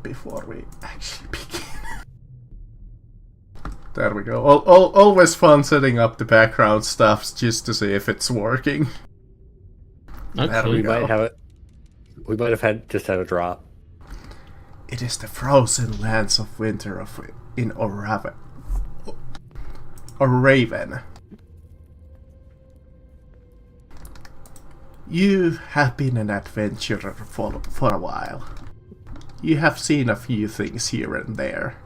before we actually begin. There we go. Always fun setting up the background stuff just to see if it's working. Okay. There we go. We might have just had a drop. It is the frozen lands of winter in Oraven. You have been an adventurer for a while. You have seen a few things here and there.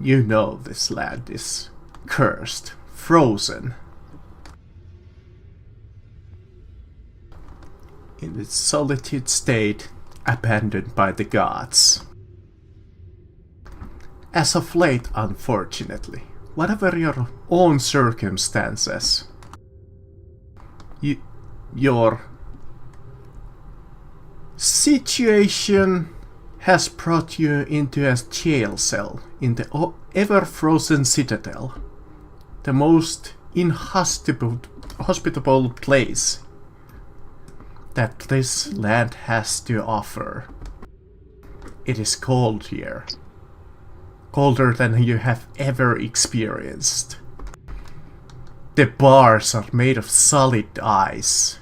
You know this land is cursed, frozen. In its solitude state, abandoned by the gods. As of late, unfortunately, whatever your own circumstances, your situation has brought you into a jail cell in the ever-frozen citadel, the most inhospitable place that this land has to offer. It is cold here. Colder than you have ever experienced. The bars are made of solid ice.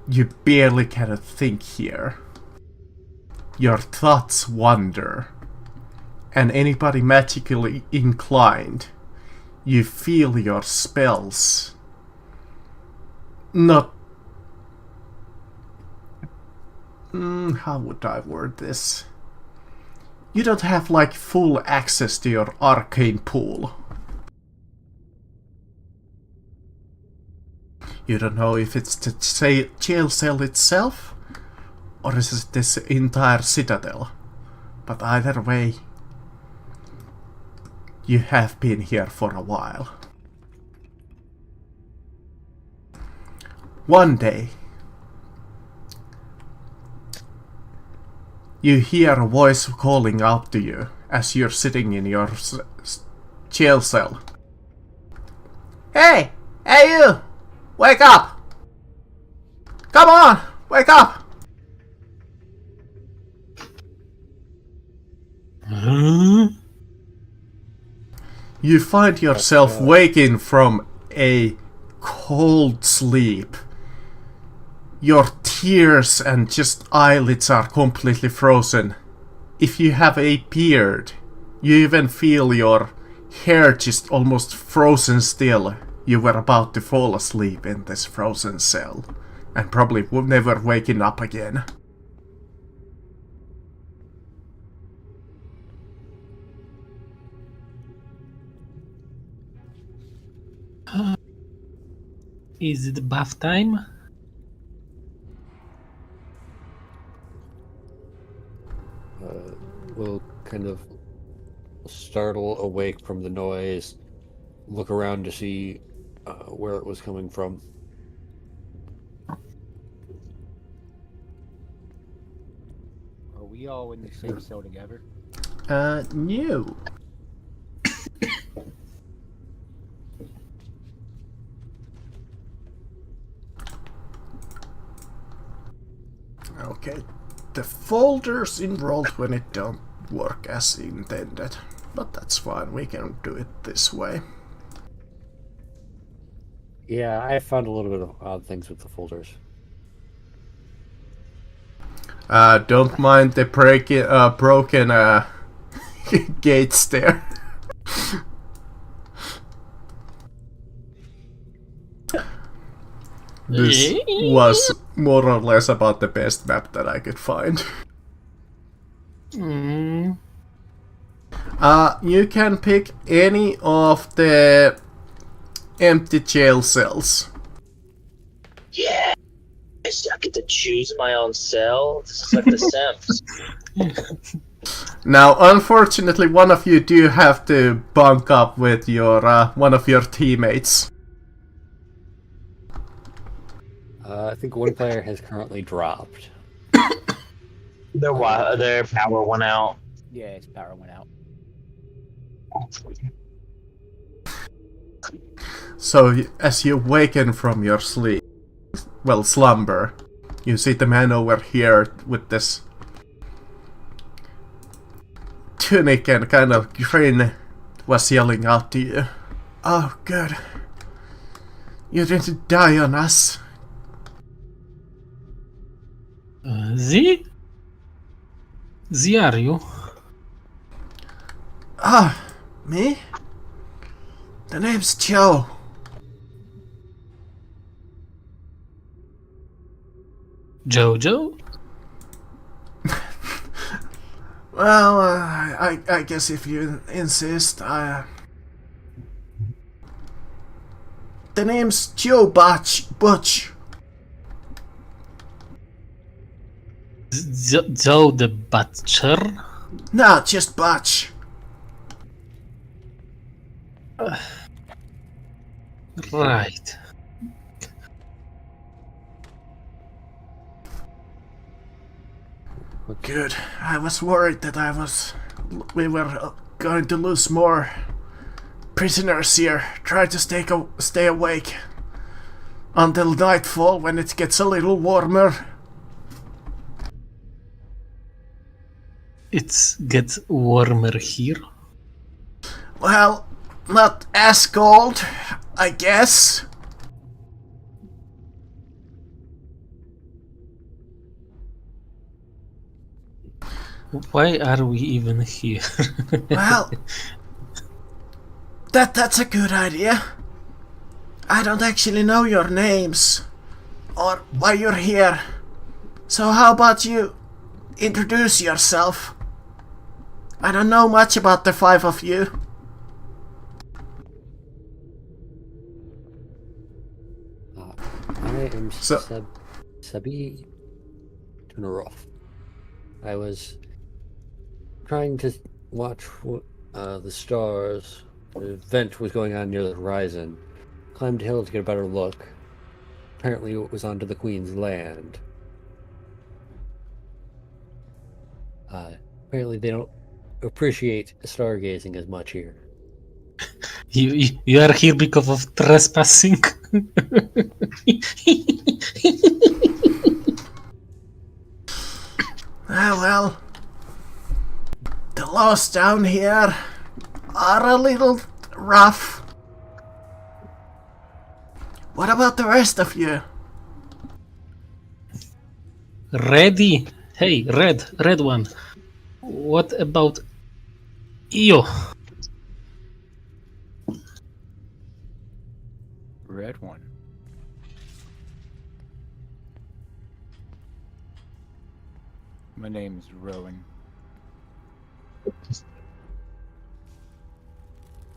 You barely cannot think here. Your thoughts wander. And anybody magically inclined, you feel your spells not... how would I word this? You don't have like full access to your arcane pool. You don't know if it's the jail cell itself, or is it this entire citadel. But either way, you have been here for a while. One day, you hear a voice calling out to you as you're sitting in your jail cell. Hey! Hey you! Wake up! Come on! Wake up! You find yourself waking from a cold sleep. Your tears and just eyelids are completely frozen. If you have a beard, you even feel your hair just almost frozen still. You were about to fall asleep in this frozen cell, and probably would never waking up again. Is it bath time? We'll kind of startle awake from the noise, look around to see where it was coming from. Are we all in the same cell together? No. Okay. The folders enrolled when it don't work as intended. But that's fine, we can do it this way. Yeah, I found a little bit of odd things with the folders. Don't mind the broken gates there. This was more or less about the best map that I could find. You can pick any of the empty jail cells. Yeah! I get to choose my own cell? This is like The Sims. Now, unfortunately, one of you do have to bunk up with your one of your teammates. I think one player has currently dropped. Their power went out. Yeah, his power went out. So, as you waken from your slumber, You see the man over here with this tunic and kind of grin was yelling out to you. Oh, good. You didn't die on us. Z are you? Ah, me? The name's Joe. Jojo? Well, I guess if you insist, the name's Joe Butch. Joe the Butcher? No, just Butch. Right. Good. I was worried that we were going to lose more prisoners here. Try to stay awake until nightfall when it gets a little warmer. It gets warmer here. Well, not as cold, I guess. Why are we even here? Well, that's a good idea. I don't actually know your names or why you're here. So how about you introduce yourself? I don't know much about the five of you. I am So- Sabi Tunaroff. I was trying to watch the stars. The event was going on near the horizon. Climbed a hill to get a better look. Apparently it was onto the Queen's land. Apparently they don't appreciate stargazing as much here. You are here because of trespassing? Well, the laws down here are a little rough. What about the rest of you? Ready? Hey, red one. What about you? Red one. My name's Rowan.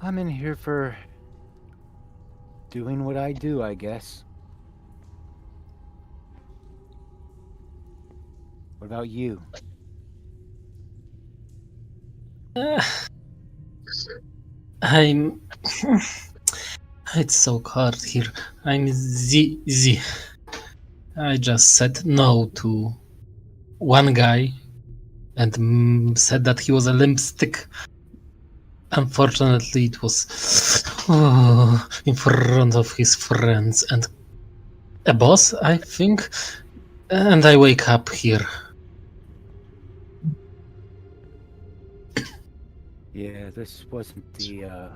I'm in here for doing what I do, I guess. What about you? I'm. It's so hard here. I'm Z. I just said no to one guy and said that he was a limp stick. Unfortunately, it was in front of his friends and a boss, I think. And I wake up here. Yeah, this wasn't the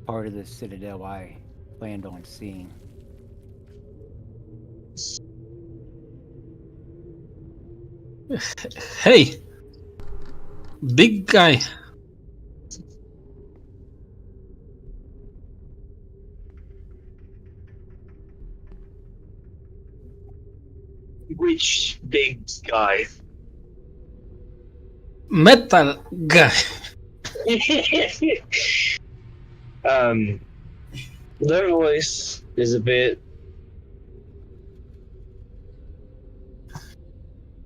part of the Citadel I planned on seeing. Hey, big guy. Which big guy? Metal guy. Their voice is a bit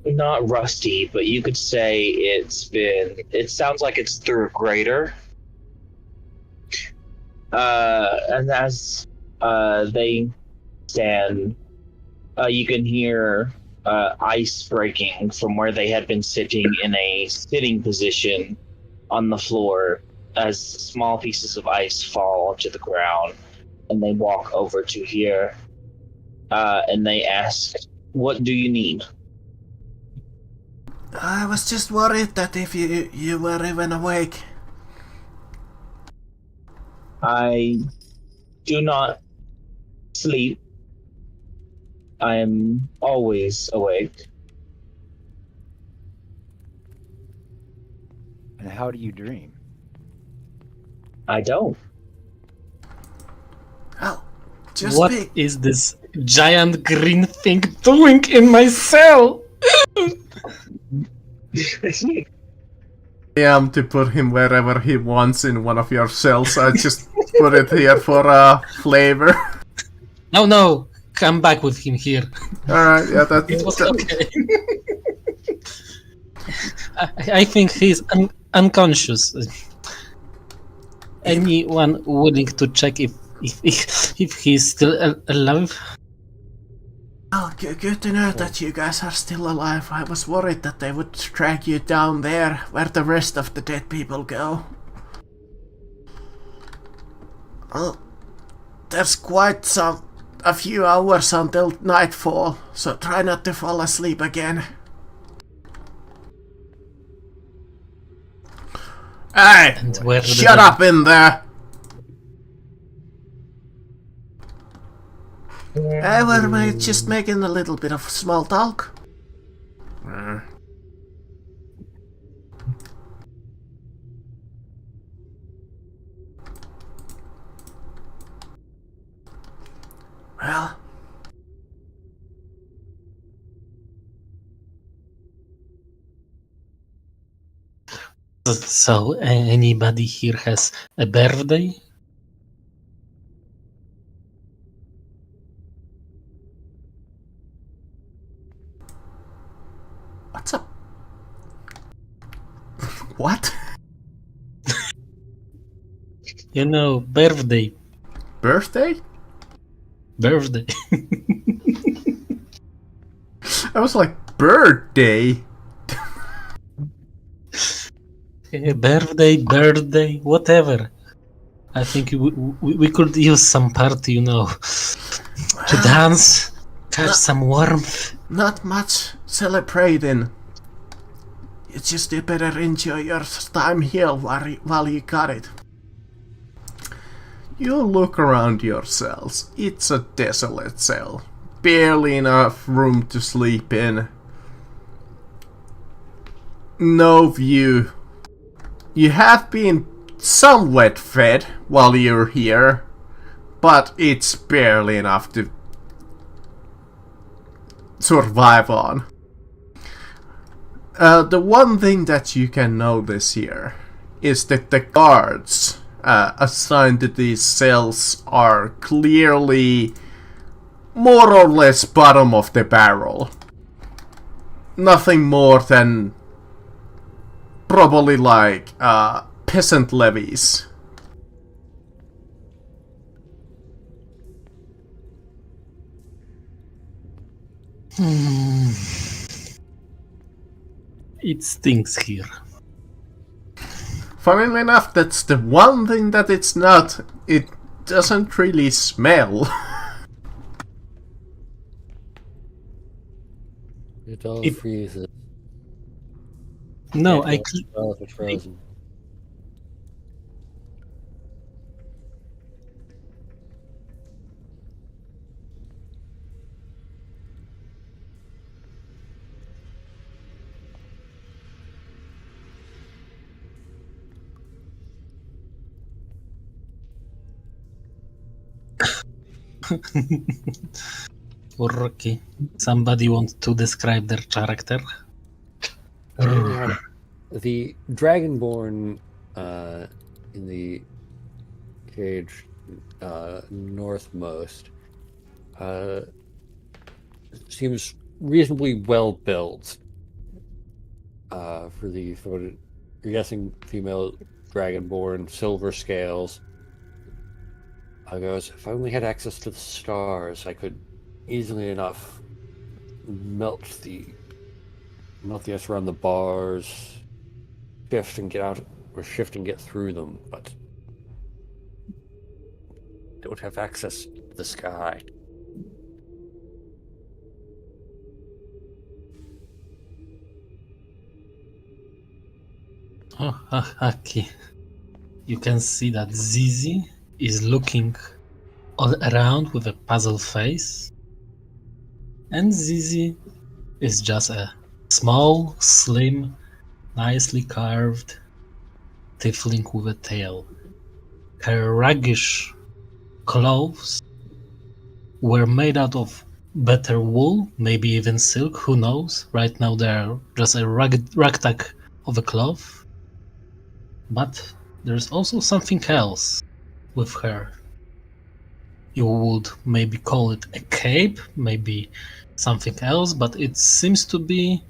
not rusty, but you could say it sounds like it's through a grater. And as they stand, you can hear ice breaking from where they had been sitting in a sitting position on the floor as small pieces of ice fall to the ground, and they walk over to here, and they ask What do you need? I was just worried that if you were even awake. I do not sleep. I am always awake. And how do you dream? I don't. Well, just What be. is this giant green thing doing in my cell? To put him wherever he wants in one of your cells. I just put it here for flavor. No, come back with him here. Alright, yeah, It was that okay. I think he's unconscious. Anyone willing to check if he's still alive? Oh, good to know that you guys are still alive. I was worried that they would drag you down there where the rest of the dead people go. Well, there's quite a few hours until nightfall, so try not to fall asleep again. Hey! And where Shut up in there! We're just making a little bit of small talk. Well, So anybody here has a birthday? what's up? What? You know, birthday. Birthday? Birthday. I was like, birthday? Birthday, whatever. I think we could use some party, you know, to dance, have some warmth. Not much celebrating. You just better enjoy your time here while you got it. You look around your cells. It's a desolate cell. Barely enough room to sleep in. No view. You have been somewhat fed while you're here, but it's barely enough to survive on. The one thing that you can notice here is that the guards assigned to these cells are clearly more or less bottom of the barrel. Nothing more than probably like peasant levies. It stinks here. Funnily enough, that's the one thing that it's not. It doesn't really smell. It all It- freezes. No, Can't tell if it's frozen. Okay. Somebody wants to describe their character? The Dragonborn in the cage northmost seems reasonably well built for you're guessing female Dragonborn, silver scales. Goes, if I only had access to the stars, I could easily enough melt the ice around the bars, shift and get through them, but don't have access to the sky. Okay. You can see that Zizi is looking all around with a puzzled face. And Zizi is just a small, slim, nicely carved tiefling with a tail. Her ragged clothes were made out of better wool, maybe even silk, who knows? Right now they're just a ragtag of a cloth. But there's also something else with her. You would maybe call it a cape, maybe something else, but it seems to be,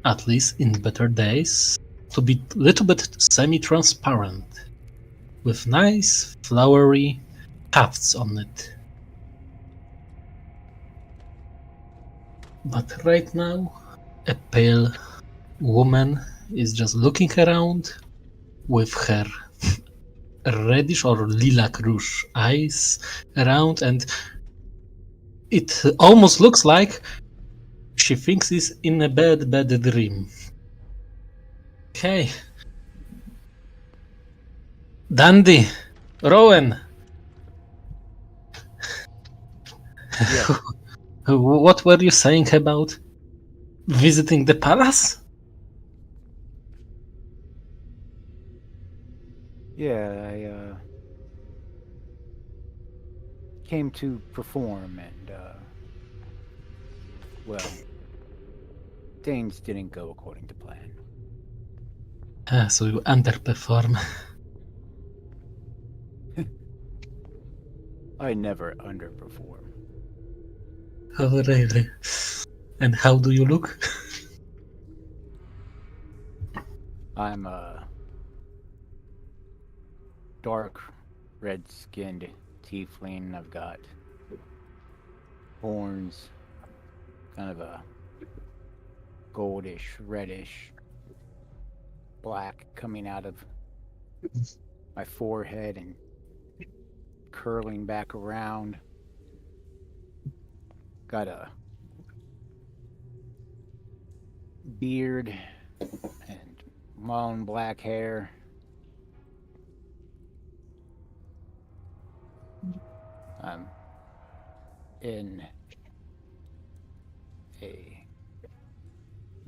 at least in better days, to be a little bit semi-transparent, with nice flowery tufts on it. But right now, a pale woman is just looking around with her reddish or lilac rouge eyes around, and it almost looks like she thinks he's in a bad dream. Okay. Dandy, Rowan, Yeah, what were you saying about visiting the palace? yeah. I came to perform, and well, things didn't go according to plan. So you underperform. I never underperform. Oh, really? And how do you look? I'm a dark, red-skinned tiefling. I've got horns, kind of a goldish, reddish, black coming out of my forehead and curling back around. Got a beard and long black hair. I'm in a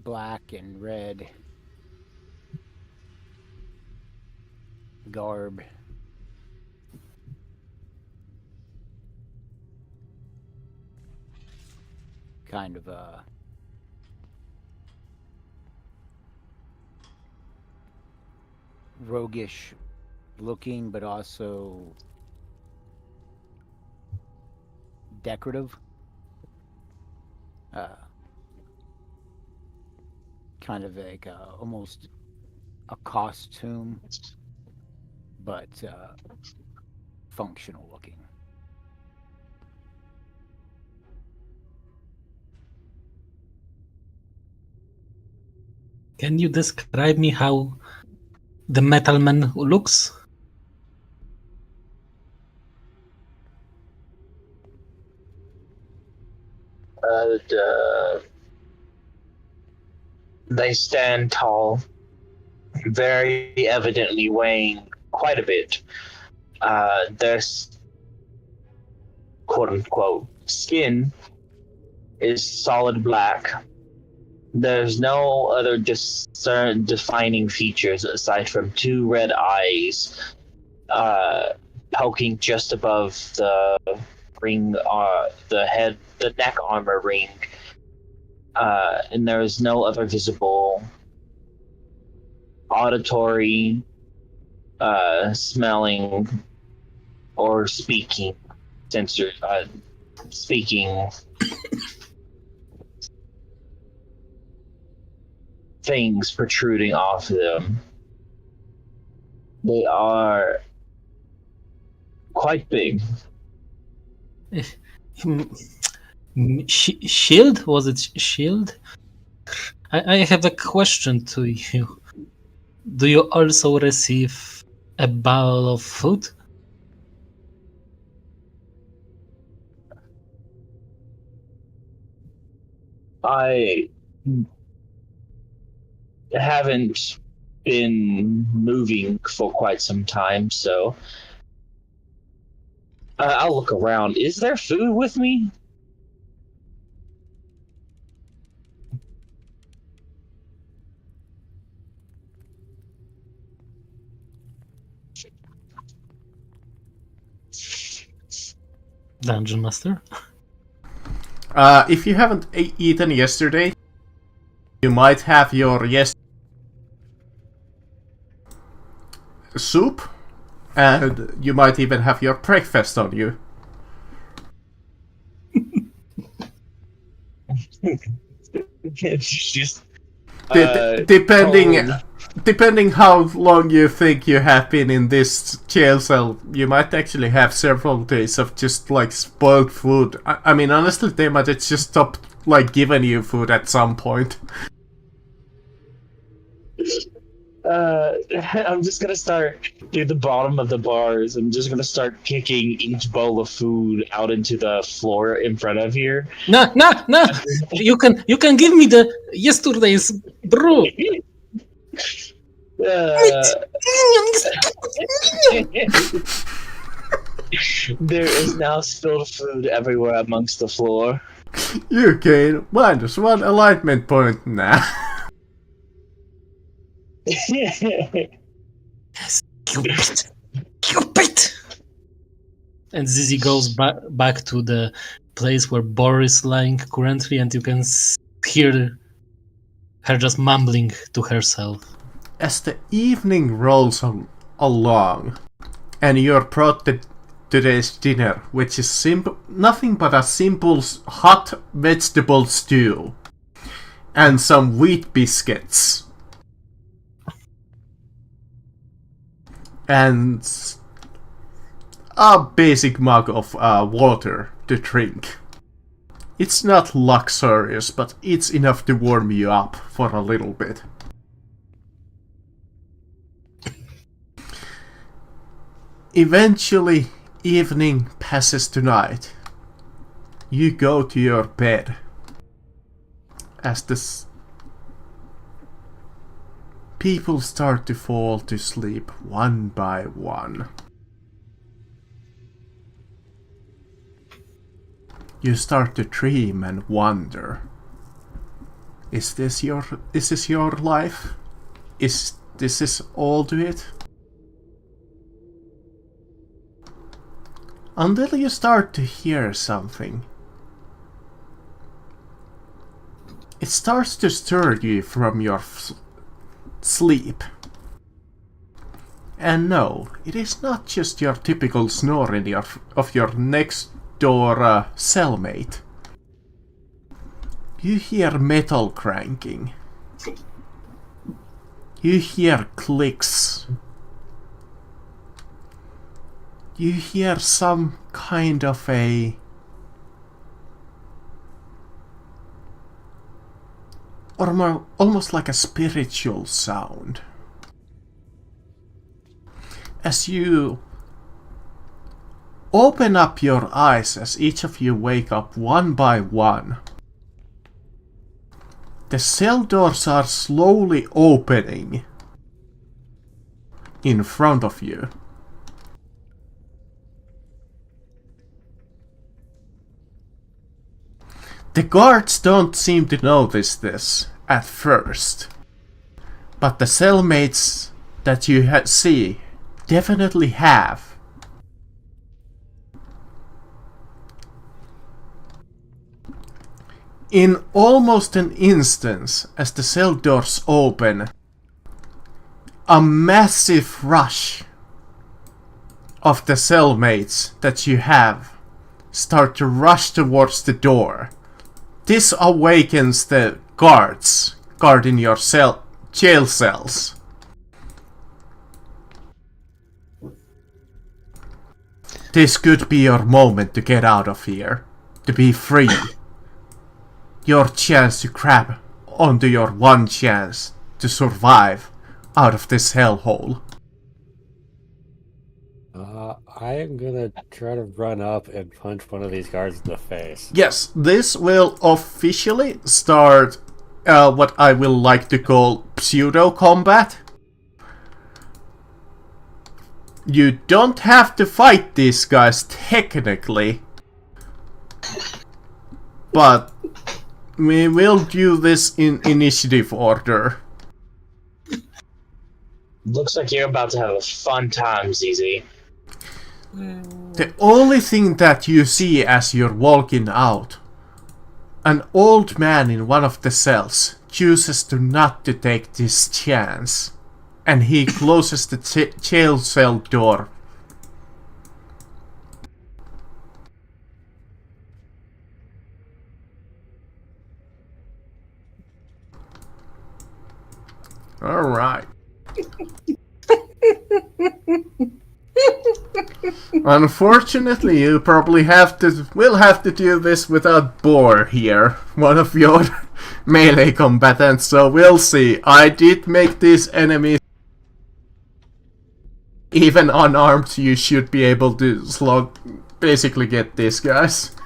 black and red garb. Kind of a roguish looking, but also decorative. Kind of like almost a costume, but functional looking. Can you describe me how the metal man looks? They stand tall, very evidently weighing quite a bit. Their quote unquote skin is solid black. There's no other defining features aside from two red eyes poking just above the ring, the neck armor ring. And there is no other visible auditory, smelling, or speaking sensor, speaking things protruding off of them. They are quite big. Shield? Was it shield? I have a question to you. Do you also receive a bowl of food? I haven't been moving for quite some time, so I'll look around. Is there food with me? Dungeon Master. If you haven't eaten yesterday, you might have your soup, and you might even have your breakfast on you. It's just Depending cold. depending how long you think you have been in this jail cell, you might actually have several days of just like spoiled food. I mean, honestly, they might have just stopped like giving you food at some point. I'm just gonna start through the bottom of the bars. I'm just gonna start kicking each bowl of food out into the floor in front of here. No. You can give me the yesterday's brew. There is now spilled food everywhere amongst the floor. You gain -1 alignment point now. Cupid. And Zizi goes back to the place where Boris is lying currently, and you can hear her just mumbling to herself. As the evening rolls along, and you're brought today's dinner, which is nothing but a simple hot vegetable stew and some wheat biscuits and a basic mug of water to drink. It's not luxurious, but it's enough to warm you up for a little bit. Eventually, evening passes to night. You go to your bed. As the people start to fall to sleep one by one. You start to dream and wonder. Is this your life? Is this all to it? Until you start to hear something. It starts to stir you from your sleep. And no, it is not just your typical snoring of your next door cellmate. You hear metal cranking. You hear clicks. You hear some kind of a almost like a spiritual sound. As you open up your eyes, as each of you wake up one by one, the cell doors are slowly opening in front of you. The guards don't seem to notice this at first, but the cellmates that you see definitely have. In almost an instant, as the cell doors open, a massive rush of the cellmates that you have start to rush towards the door. This awakens the guards guarding your jail cells. This could be your moment to get out of here, to be free. Your chance to grab onto your one chance to survive out of this hellhole. I am gonna try to run up and punch one of these guards in the face. Yes, this will officially start what I will like to call pseudo-combat. You don't have to fight these guys technically, but we will do this in initiative order. Looks like you're about to have a fun time, ZZ. The only thing that you see as you're walking out, an old man in one of the cells chooses to not to take this chance, and he closes the jail cell door. Alright. Unfortunately, you probably will have to do this without Boar here, one of your melee combatants, so we'll see. I did make these enemies even unarmed. You should be able to basically get these guys.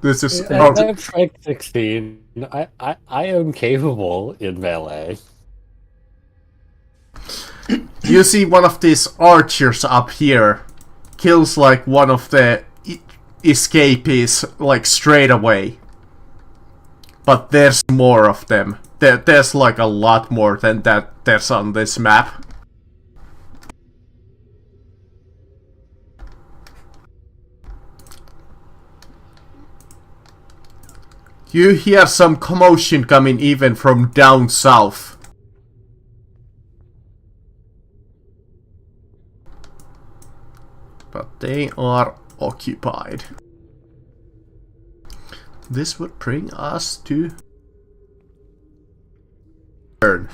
This is I have strength 16. I am capable in melee. You see one of these archers up here kills like one of the escapees like straight away. But there's more of them. There's like a lot more than that there's on this map. You hear some commotion coming even from down south. But they are occupied. This would bring us to turn.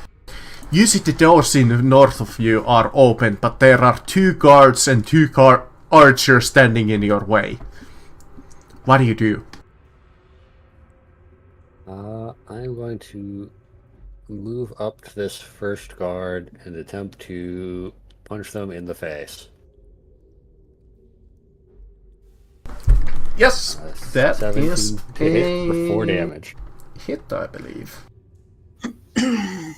You see the doors in the north of you are open, but there are 2 guards and 2 archers standing in your way. What do you do? I'm going to move up to this first guard and attempt to punch them in the face. Yes, that 17 is to hit for 4 damage. Hit, I believe. I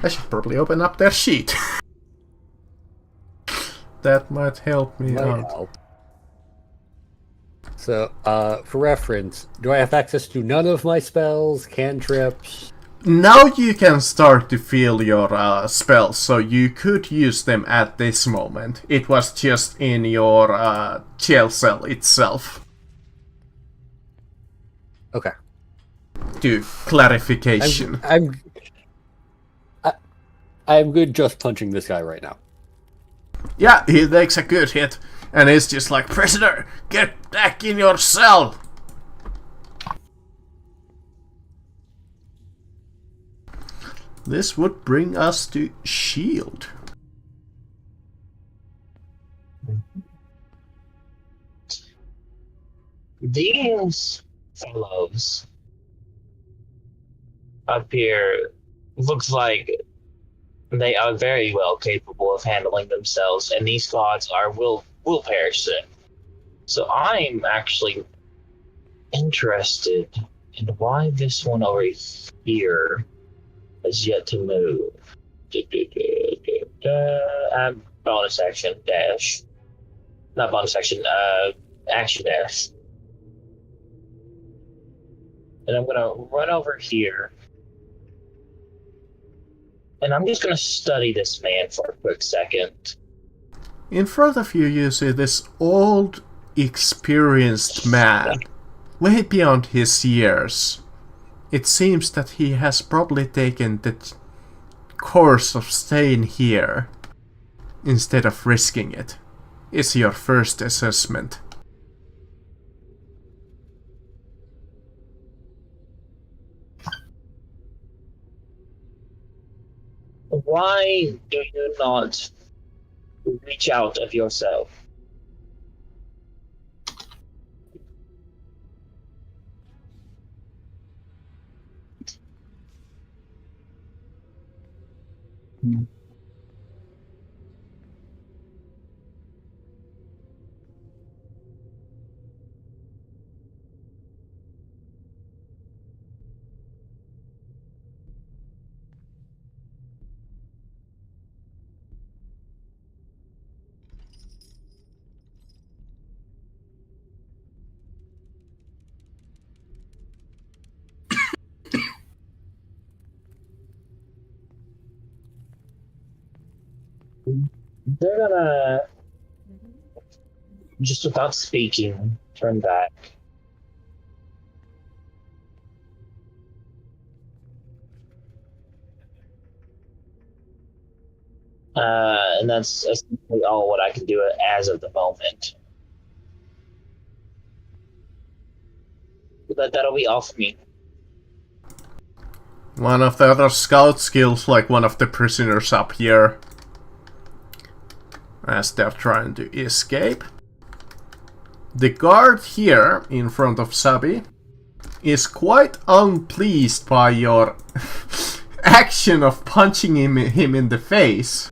should probably open up their sheet. That might help me out. Help. So, for reference, do I have access to none of my spells, cantrips? Now you can start to feel your spells, so you could use them at this moment. It was just in your jail cell itself. Okay. To clarification. I'm good just punching this guy right now. Yeah, he takes a good hit, and it's just like, prisoner, get back in your cell! This would bring us to Shield. These fellows up here looks like they are very well capable of handling themselves, and these gods will perish soon. So I'm actually interested in why this one over here has yet to move. Bonus action dash. Not bonus action, action dash. And I'm gonna run over here. And I'm just gonna study this man for a quick second. In front of you, you see this old, experienced man, way beyond his years. It seems that he has probably taken the course of staying here instead of risking it. Is your first assessment. Why do you not reach out of yourself? They're gonna, just without speaking, turn back. And that's essentially all what I can do as of the moment. But that'll be all for me. One of the other scouts kills like one of the prisoners up here as they're trying to escape. The guard here in front of Sabi is quite unpleased by your action of punching him in the face.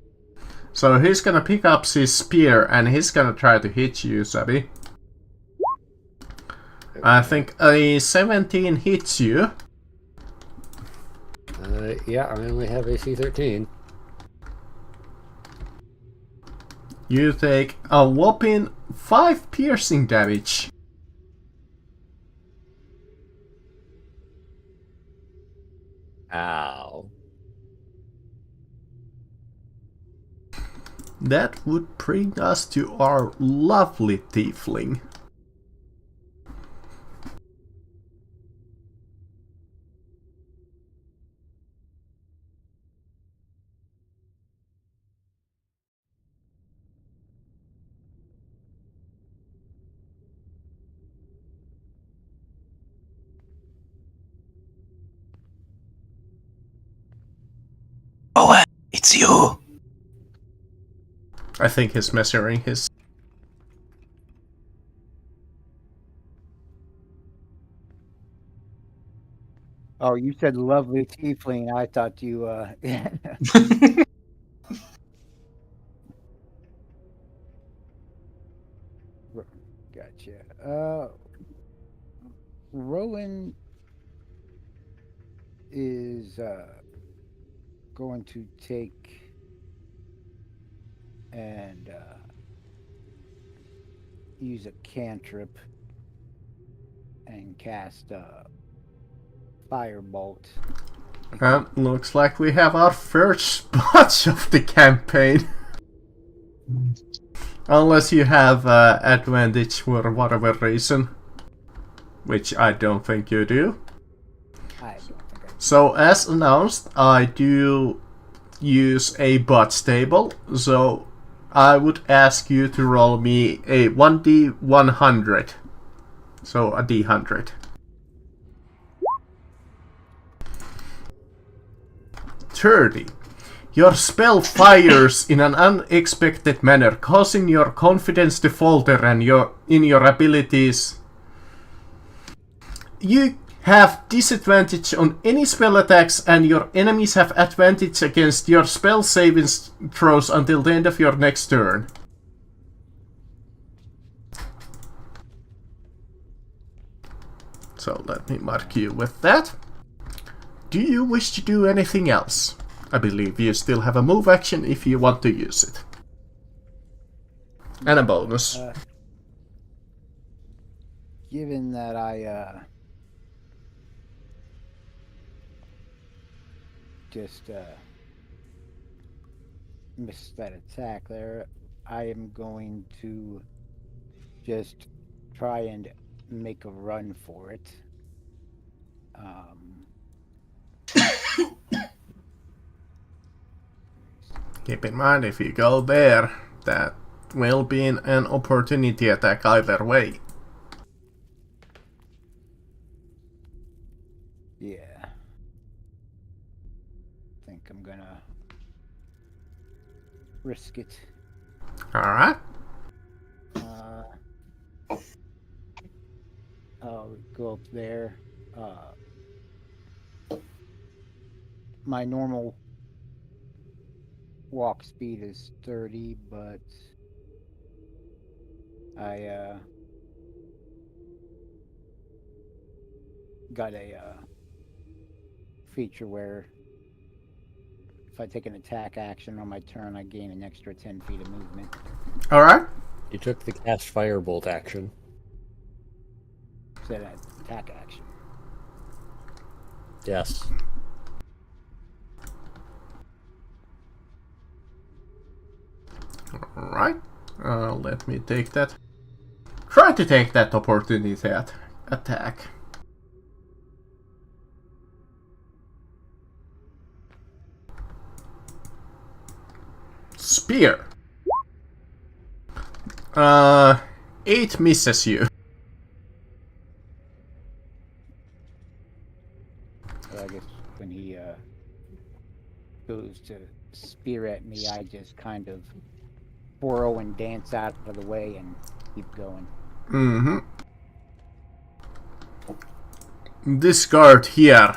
So he's gonna pick up his spear and he's gonna try to hit you, Sabi. I think a 17 hits you. Yeah, I only have AC 13. You take a whopping 5 piercing damage. Ow. That would bring us to our lovely tiefling. Oh, it's you. I think he's measuring his... Oh, you said lovely tiefling. I thought you. Gotcha. Rowan is going to take and use a cantrip and cast Firebolt. Looks like we have our first spot of the campaign. Unless you have advantage for whatever reason. Which I don't think you do. I don't think I So as announced, I do use a bot stable. So I would ask you to roll me a 1d100. So a d100. 30. Your spell fires in an unexpected manner, causing your confidence to falter and in your abilities. You have disadvantage on any spell attacks, and your enemies have advantage against your spell saving throws until the end of your next turn. So let me mark you with that. Do you wish to do anything else? I believe you still have a move action if you want to use it. And a bonus. Given that I just missed that attack there, I am going to just try and make a run for it. Keep in mind, if you go there, that will be an opportunity attack either way. Yeah. I think I'm gonna risk it. Alright. I'll go up there. My normal walk speed is 30, but I got a feature where if I take an attack action on my turn, I gain an extra 10 feet of movement. Alright. You took the cast Firebolt action. Is that an attack action? Yes. Let me take that. Try to take that opportunity attack. Spear. 8 misses you. So I guess when he goes to spear at me, I just kind of whirl and dance out of the way and keep going. Mm-hmm. This guard here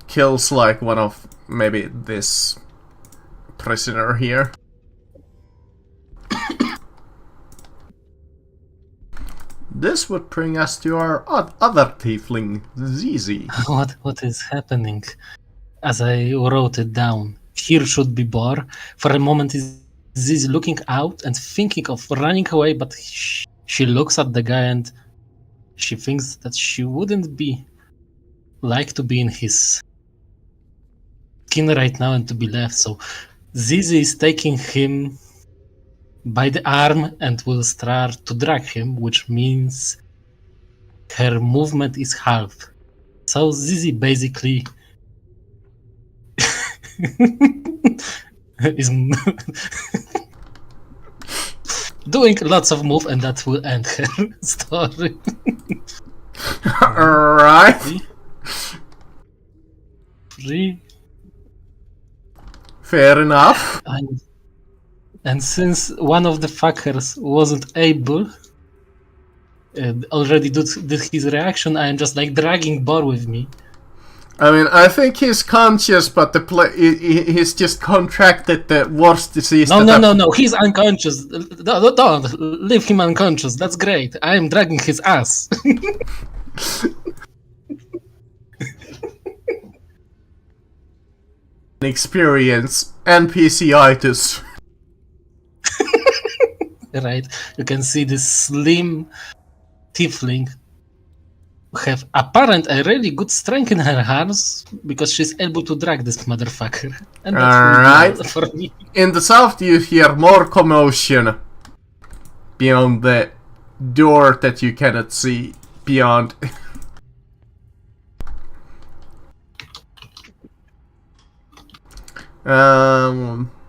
kills like one of maybe this prisoner here. This would bring us to our other tiefling, Zizi. What is happening? As I wrote it down, here should be bar. For a moment, is looking out and thinking of running away, but she looks at the guy and she thinks that she wouldn't like to be in his skin right now and to be left. So Zizi is taking him by the arm and will start to drag him, which means her movement is half. So Zizi basically is doing lots of move, and that will end her story. Alright. Free. Fair enough. And since one of the fuckers wasn't able already did his reaction, I am just like dragging Bar with me. I mean, I think he's conscious, but he's just contracted the worst disease. No, he's unconscious. Don't leave him unconscious. That's great. I am dragging his ass. Experience NPC-itis. Right, you can see this slim tiefling have a really good strength in her arms because she's able to drag this motherfucker. And that's Alright. really for me. In the south, you hear more commotion beyond the door that you cannot see beyond.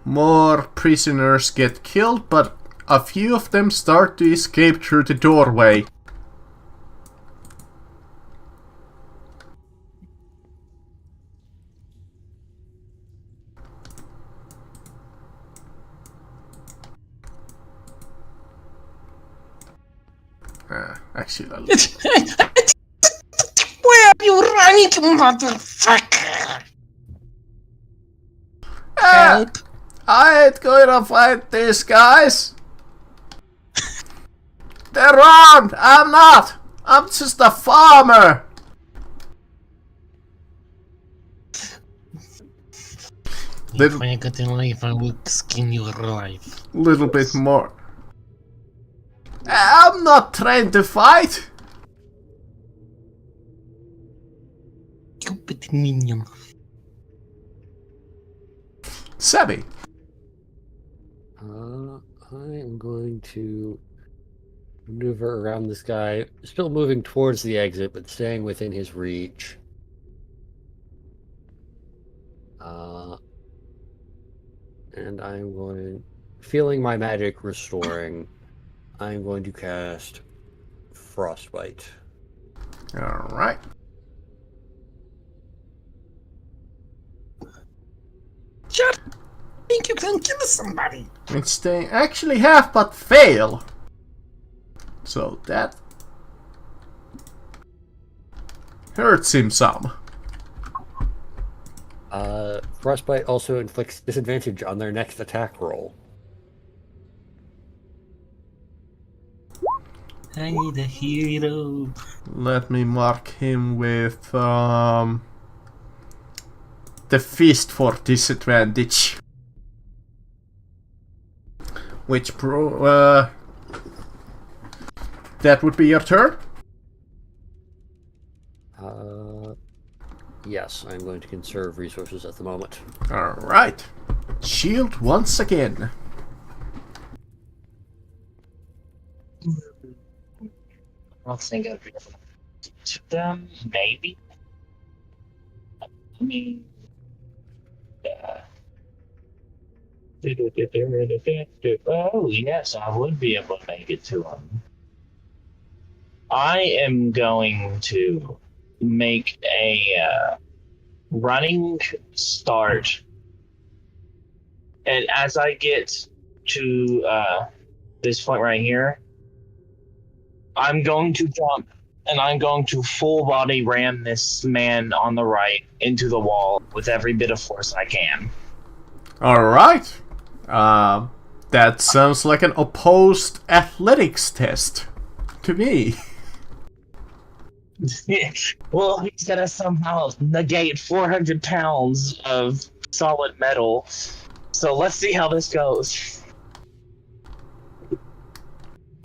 More prisoners get killed, but a few of them start to escape through the doorway. Actually, where are you running, motherfucker? Help! I ain't gonna fight these guys. They're wrong. I'm not. I'm just a farmer. If I get in life, I will skin your life. Little bit more. I'm not trained to fight. Stupid minion. Savvy. I am going to maneuver around this guy, still moving towards the exit, but staying within his reach. And I'm going, feeling my magic restoring, I'm going to cast Frostbite. Alright. Just think you can kill somebody. Which they actually have, but fail. So that hurts him some. Frostbite also inflicts disadvantage on their next attack roll. I need a hero. Let me mark him with the fist for disadvantage. Which that would be your turn? Yes, I'm going to conserve resources at the moment. Alright. Shield once again. don't think I'd be able to get to them. Maybe. I mean, uh, oh yes, I would be able to make it to them. I am going to make a running start, and as I get to this point right here, I'm going to jump, and I'm going to full body ram this man on the right into the wall with every bit of force I can. Alright. That sounds like an opposed athletics test to me. Well, he's gonna somehow negate 400 pounds of solid metal. So let's see how this goes.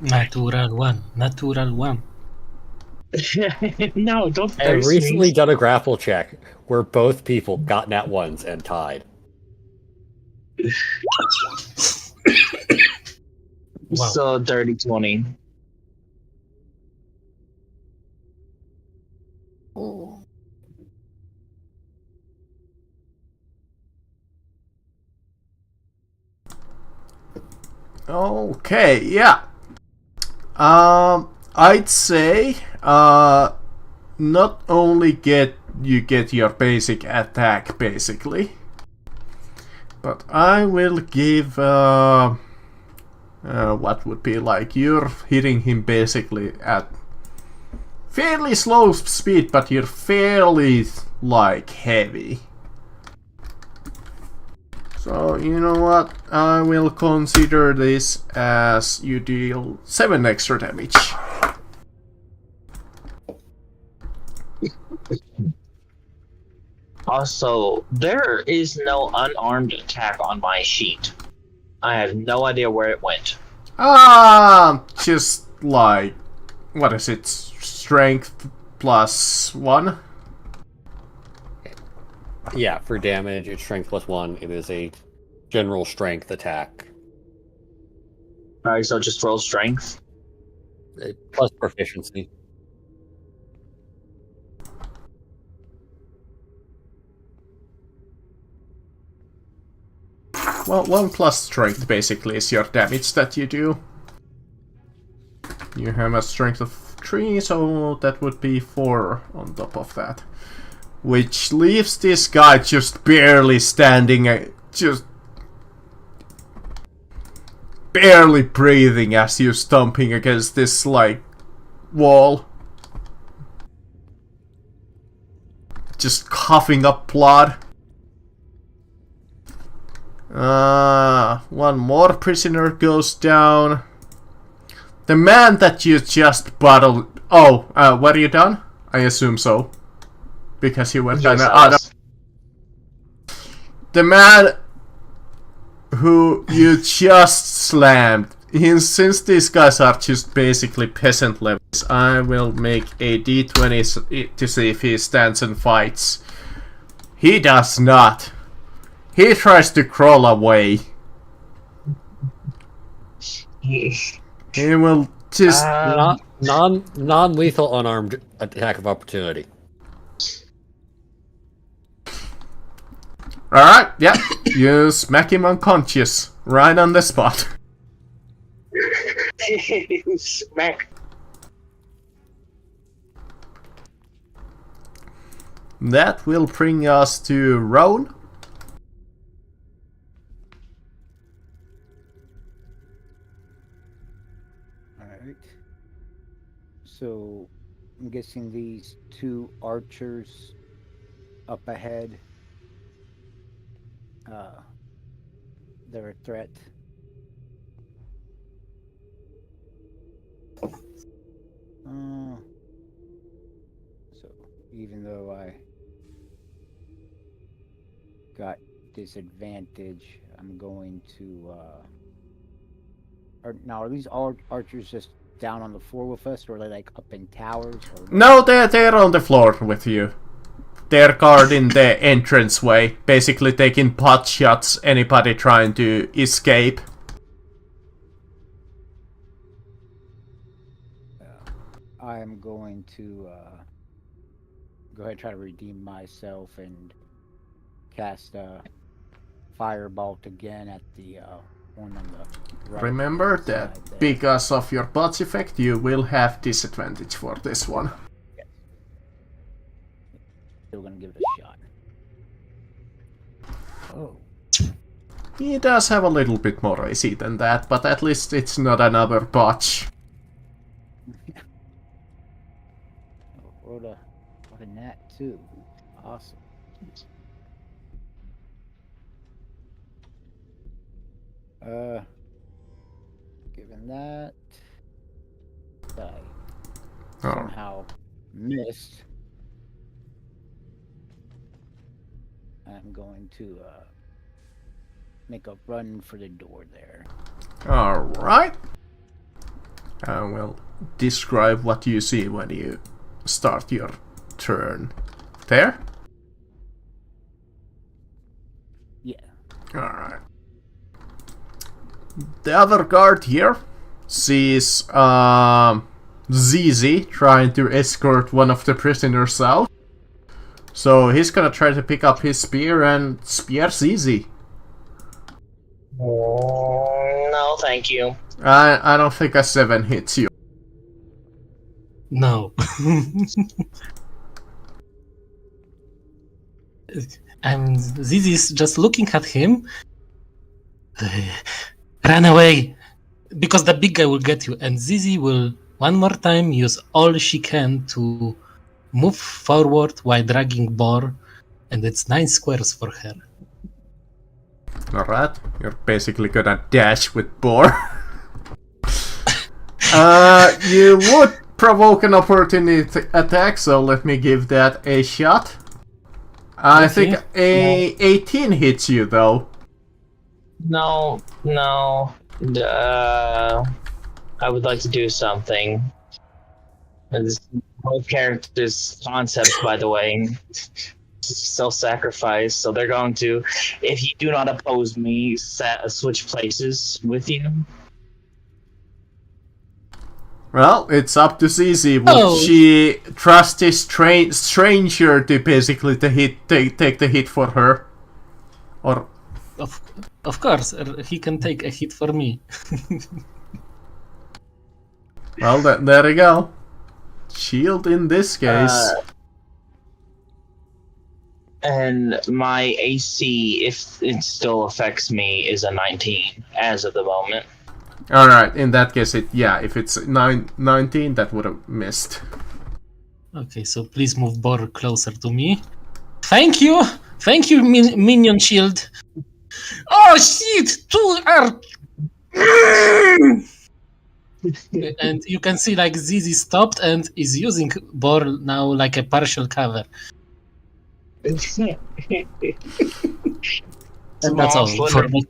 Natural one. Natural one. No, don't I've thirst recently me. done a grapple check where both people got nat ones and tied. Wow. So dirty 20. Okay, yeah. I'd say, not only get your basic attack, basically, but I will give, what would be like, you're hitting him basically at fairly slow speed, but you're fairly, like, heavy. So, you know what? I will consider this as you deal 7 extra damage. Also, there is no unarmed attack on my sheet. I have no idea where it went. Just like, what is it? Strength plus 1? Yeah, for damage, it's strength plus 1. It is a general strength attack. Alright, so just roll strength. Plus proficiency. Well, 1 plus strength basically is your damage that you do. You have a strength of 3, so that would be 4 on top of that. Which leaves this guy just barely standing, just barely breathing as you're stomping against this, like, wall. Just coughing up blood. One more prisoner goes down. The man that you just battled... Oh, were you done? I assume so. Because you were Yes, kinda I out was. of... The man who you just slammed. Since these guys are just basically peasant levels, I will make a d20 to see if he stands and fights. He does not. He tries to crawl away. He will just... Non-lethal unarmed attack of opportunity. Alright, yeah. You smack him unconscious. Right on the spot. Smack. That will bring us to Roan. Alright. So, I'm guessing these 2 archers up ahead, they're a threat. So, even though I got disadvantage, I'm going to, are these all archers just down on the floor with us, or are they like up in towers? Or No, they're on the floor with you. They're guarding the entranceway, basically taking pot shots anybody trying to escape. I am going to go ahead and try to redeem myself and cast Firebolt again at the one on the right. Remember that side there. because of your botch effect, you will have disadvantage for this one. Yes. Still gonna give it a shot. Oh. He does have a little bit more AC than that, but at least it's not another botch. What a nat too. Awesome. Given that, I somehow missed. I'm going to make a run for the door there. Alright. I will describe what you see when you start your turn. There? Yeah. Alright. The other guard here sees ZZ trying to escort one of the prisoners out. So he's gonna try to pick up his spear and spear ZZ. Oh, no, thank you. I don't think a 7 hits you. No. And Zizi's just looking at him. Run away! Because the big guy will get you, and Zizi will one more time use all she can to move forward while dragging Bor, and it's 9 squares for her. Alright, you're basically gonna dash with Boar. You would provoke an opportunity attack, so let me give that a shot. I think a 18 hits you though. No. I would like to do something. Both characters' concepts, by the way. Self-sacrifice, so they're going to, if you do not oppose me, switch places with you. Well, it's up to ZZ. Would she trust this stranger to basically take the hit for her? Or Of course, he can take a hit for me. well, there you go. Shield in this case. And my AC, if it still affects me, is a 19 as of the moment. Alright, in that case, if it's 19, that would have missed. Okay, so please move Bor closer to me. Thank you, minion shield. Oh shit! 2 are. And you can see like Zizi stopped and is using Bor now like a partial cover. And that's all for me.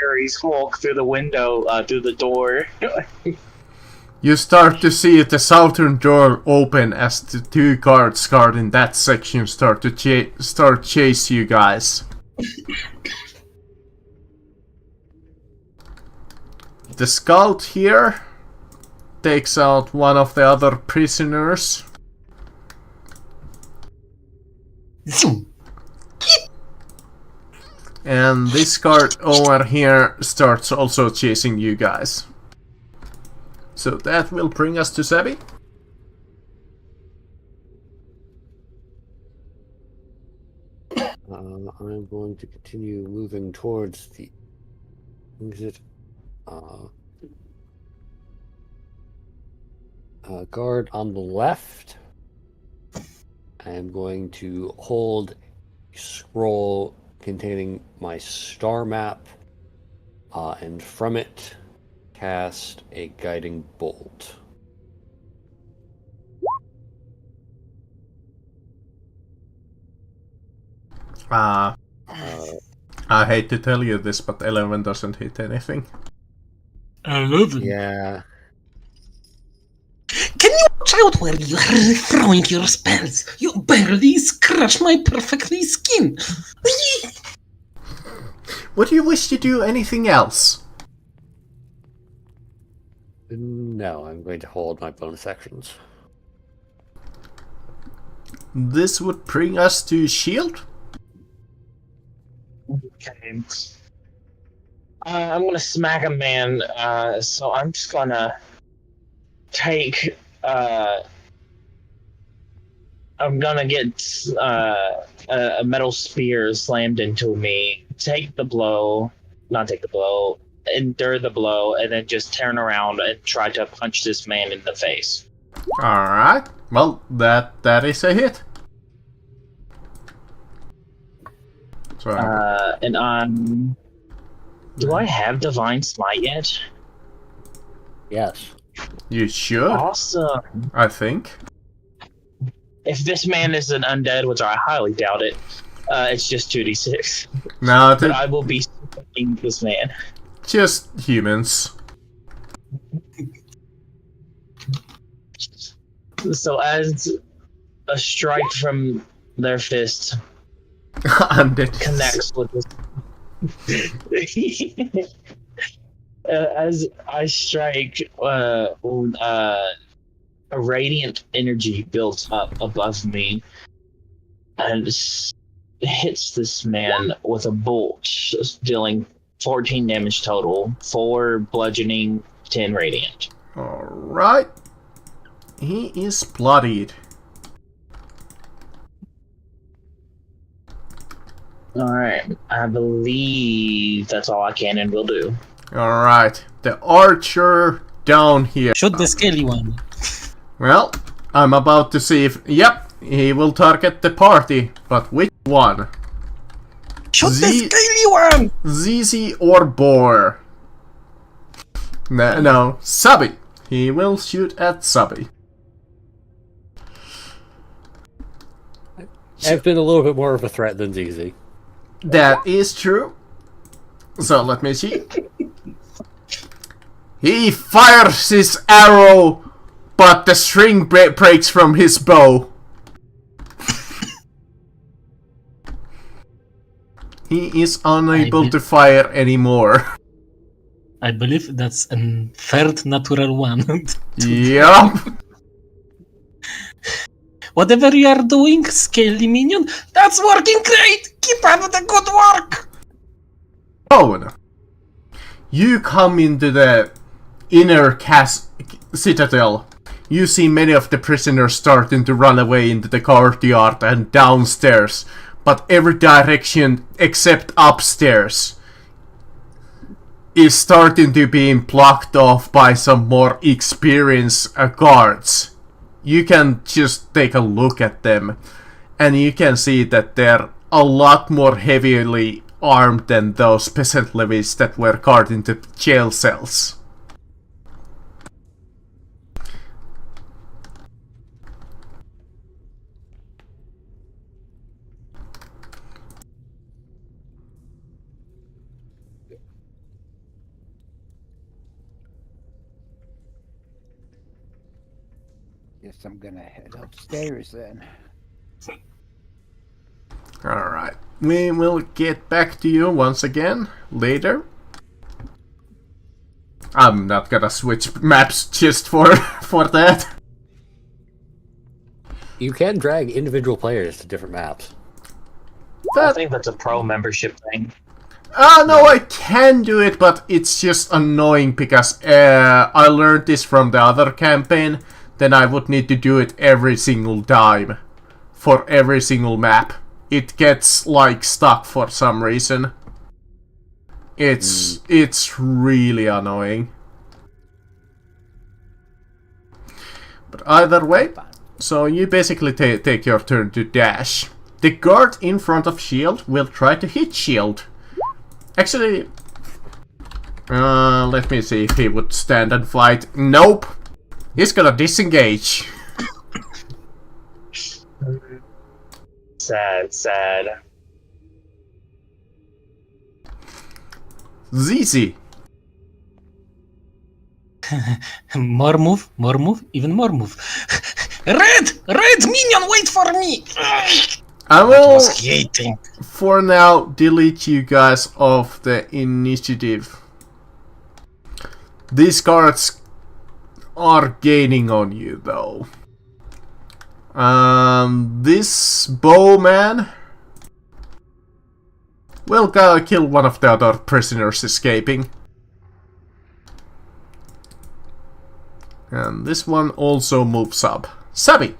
Harry's walk through the window, through the door. You start to see the southern door open as the 2 guards guarding that section start to chase you guys. The scout here takes out one of the other prisoners. And this guard over here starts also chasing you guys. So that will bring us to Sebi. I'm going to continue moving towards the exit. Guard on the left. I am going to hold a scroll containing my star map, and from it cast a guiding bolt. I hate to tell you this, but 11 doesn't hit anything. 11? Yeah. Can you watch out where you are throwing your spells? You barely scratch my perfectly skin. Would you wish to do anything else? No, I'm going to hold my bonus actions. this would bring us to shield. Okay. I'm gonna smack a man, so I'm just gonna take, I'm gonna get a metal spear slammed into me, not take the blow, endure the blow, and then just turn around and try to punch this man in the face. Alright, well, that is a hit. So, And do I have Divine Smite yet? Yes. you should, Awesome. I think. If this man is an undead, which I highly doubt it, it's just 2d6. Now, But I will be fucking this man. just humans. So as a strike from their fist Undead. connects with this. As I strike, a radiant energy builds up above me and hits this man with a bolt, dealing 14 damage total, 4 bludgeoning, 10 radiant. Alright. He is bloodied. Alright, I believe that's all I can and will do. Alright. The archer down here. Shoot the scaly one. Well, I'm about to see if... Yep, he will target the party. But which one? Shoot the Z- scaly one! ZZ or Boar? No, Subby. He will shoot at Subby. I've been a little bit more of a threat than ZZ. That is true. So let me see. He fires his arrow, but the string breaks from his bow. He is unable to fire anymore. I believe that's a third natural one. Yup. Whatever you are doing, scaly minion, that's working great! Keep up the good work! Oh, you come into the inner citadel. You see many of the prisoners starting to run away into the courtyard and downstairs, but every direction except upstairs is starting to be blocked off by some more experienced guards. You can just take a look at them, and you can see that they're a lot more heavily armed than those peasant levies that were guarded into jail cells. Guess I'm gonna head upstairs then. Alright, we will get back to you once again later. I'm not gonna switch maps just for that. You can drag individual players to different maps. I think that's a pro membership thing. No, I can do it, but it's just annoying because I learned this from the other campaign. Then I would need to do it every single time for every single map. It gets like stuck for some reason. It's really annoying. But either way, so you basically take your turn to dash. The guard in front of shield will try to hit shield. Actually, let me see if he would stand and fight. Nope. He's gonna disengage. Sad. ZZ. More move, even more move. Red minion, wait for me! I will, Was hating. for now, delete you guys off the initiative. These cards are gaining on you, though. This bowman will go kill one of the other prisoners escaping. And this one also moves up. Sabi!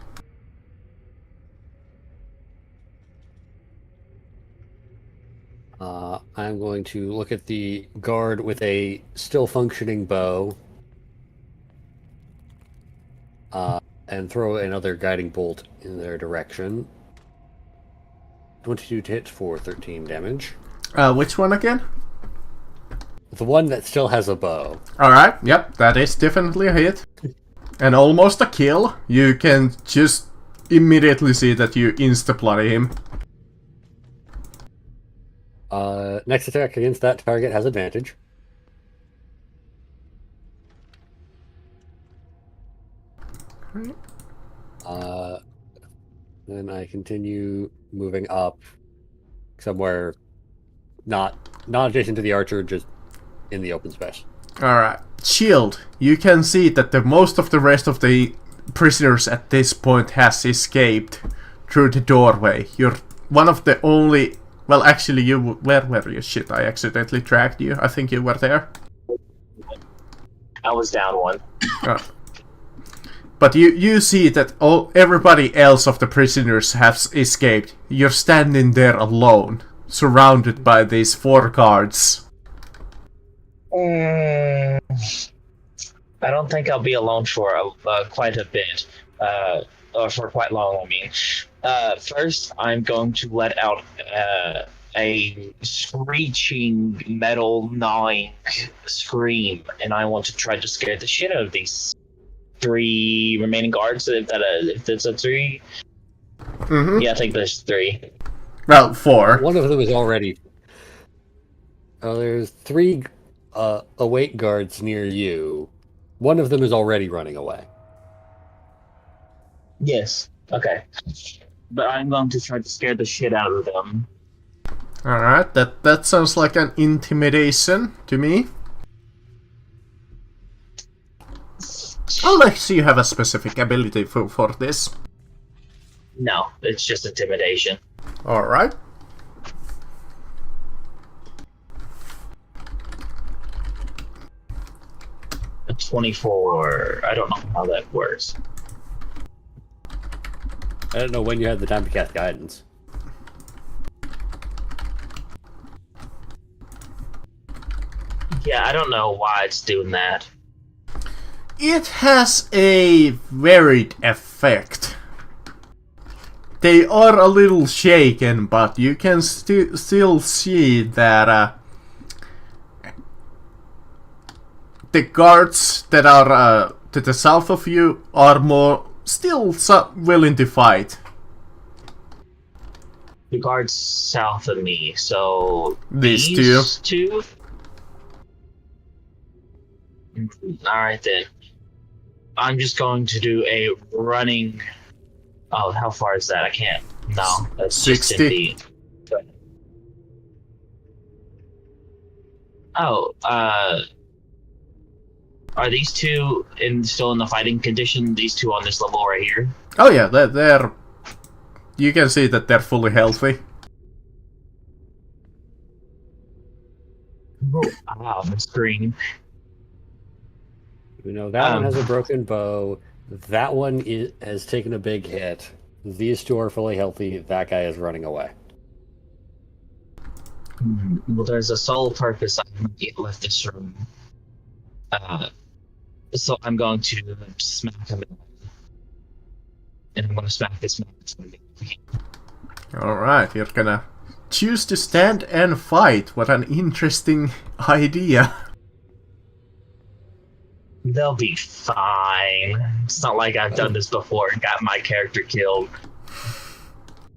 I'm going to look at the guard with a still functioning bow. And throw another guiding bolt in their direction. 22 to hit for 13 damage. Which one again? The one that still has a bow. Alright, yep, that is definitely a hit. And almost a kill. You can just immediately see that you insta-bloody him. Next attack against that target has advantage. Then I continue moving up somewhere not adjacent to the archer, just in the open space. Alright. Shield. You can see that most of the rest of the prisoners at this point has escaped through the doorway. You're one of the only... Well, actually, where were you? Shit, I accidentally tracked you. I think you were there. I was down one. But you see that everybody else of the prisoners has escaped. You're standing there alone, surrounded by these 4 guards. I don't think I'll be alone for quite a bit. Or for quite long, I mean. First, I'm going to let out a screeching, metal gnawing scream, and I want to try to scare the shit out of these 3 remaining guards. If it's a 3, yeah, I think there's 3. Well, 4. One of them is already. There's 3 await guards near you. One of them is already running away. Yes. Okay. But I'm going to try to scare the shit out of them. Alright, that sounds like an intimidation to me. Unless you have a specific ability for this. No, it's just intimidation. Alright. A 24. I don't know how that works. I don't know when you had the time to cast guidance. Yeah, I don't know why it's doing that. It has a varied effect. They are a little shaken, but you can still see that the guards that are to the south of you are still willing to fight. The guards south of me, so These two? Alright then. I'm just going to do a running... Oh, how far is that? I can't. No, that's 60. just in feet. Oh, are these 2 still in the fighting condition? These 2 on this level right here? Oh yeah, they're... You can see that they're fully healthy. Wow, the screen. You know, that one has a broken bow. That one has taken a big hit. These 2 are fully healthy. That guy is running away. Well, there's a sole purpose I left this room. So I'm going to smack him. And I'm going to smack this man. Alright, you're gonna choose to stand and fight. What an interesting idea. They'll be fine. It's not like I've done this before and got my character killed.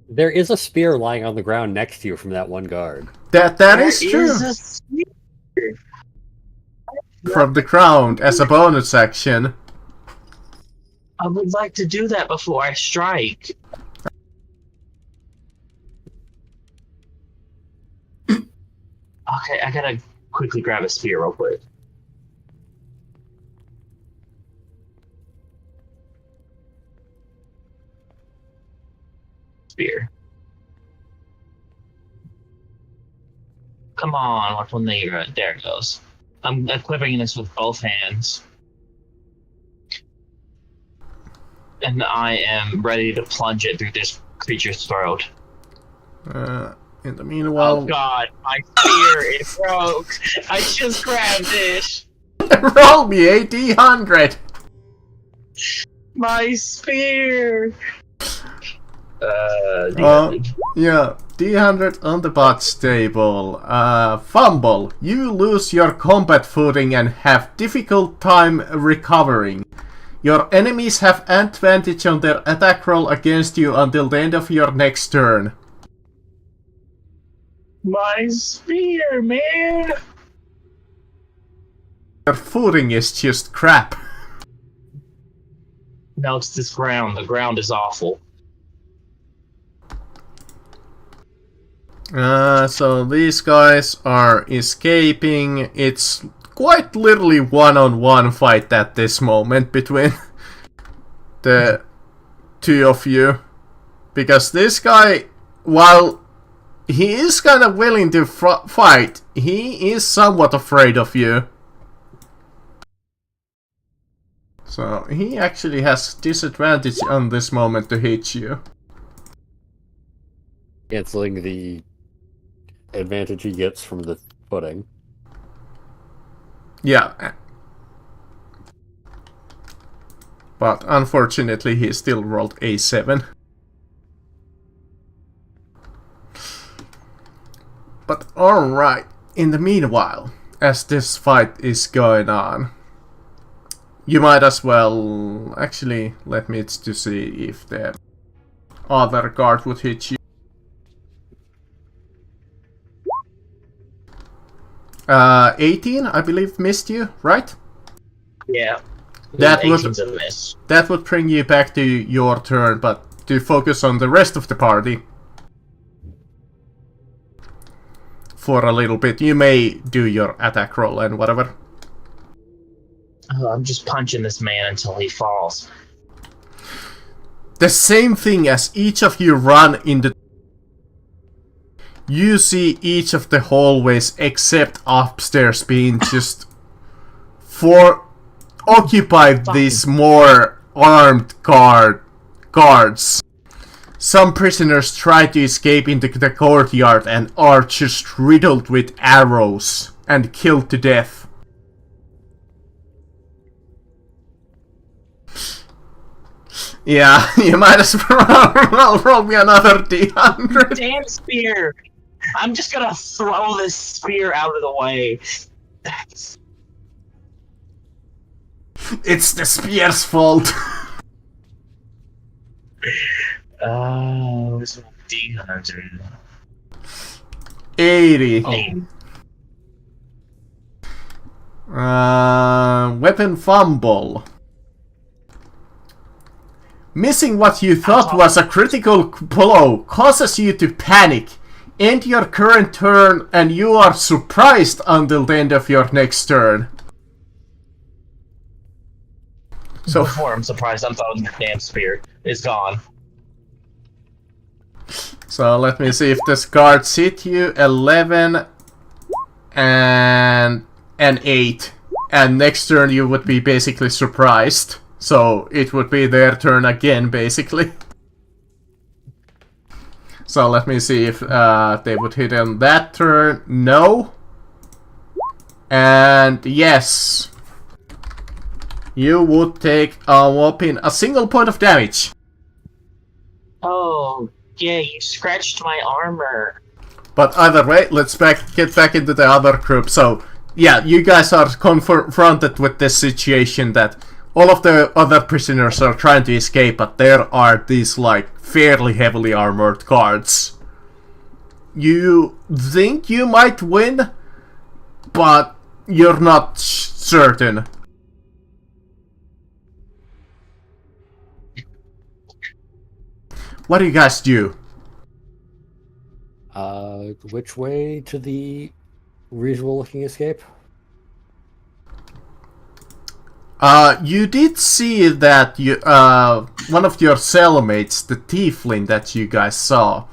There is a spear lying on the ground next to you from that one guard. That is true. From the ground as a bonus action. I would like to do that before I strike. Okay, I gotta quickly grab a spear real quick. spear. Come on, which one there? There it goes. I'm equipping this with both hands. And I am ready to plunge it through this creature's throat. In the meanwhile... Oh god, my spear, it broke! I just grabbed it! Roll me a D100! My spear! Yeah, D100 on the bot's table. Fumble. You lose your combat footing and have difficult time recovering. Your enemies have advantage on their attack roll against you until the end of your next turn. My spear, man! Your footing is just crap. No, it's this ground. The ground is awful. So these guys are escaping. It's quite literally one-on-one fight at this moment between the two of you. Because this guy, while he is kind of willing to fight, he is somewhat afraid of you. So he actually has disadvantage on this moment to hit you. Canceling the advantage he gets from the footing. Yeah. But unfortunately he still rolled a 7. But alright, in the meanwhile, as this fight is going on, you might as well... Actually, let me to see if the other guard would hit you. 18, I believe, missed you, right? Yeah. That would, 18's a miss. that would bring you back to your turn, but to focus on the rest of the party for a little bit. You may do your attack roll and whatever. Oh, I'm just punching this man until he falls. The same thing as each of you run in the... You see each of the hallways except upstairs being just occupied these more armed guards. Some prisoners try to escape into the courtyard and are just riddled with arrows and killed to death. Yeah, you might as well roll me another D100. Damn spear! I'm just gonna throw this spear out of the way. It's the spear's fault. Oh, it's a D100. 80. Weapon fumble. Missing what you thought was a critical blow causes you to panic. End your current turn and you are surprised until the end of your next turn. So before I'm surprised, I'm throwing the damn spear. It's gone. So let me see if this guards hit you. 11 and an 8. And next turn you would be basically surprised. So it would be their turn again, basically. So let me see if they would hit on that turn. No. And yes. You would take a whopping a single point of damage. Oh, yeah, you scratched my armor. But either way, let's get back into the other group. So, yeah, you guys are confronted with this situation that all of the other prisoners are trying to escape, but there are these, like, fairly heavily armored guards. You think you might win, but you're not certain. What do you guys do? Which way to the reasonable looking escape? You did see that you, one of your cellmates, the tiefling that you guys saw,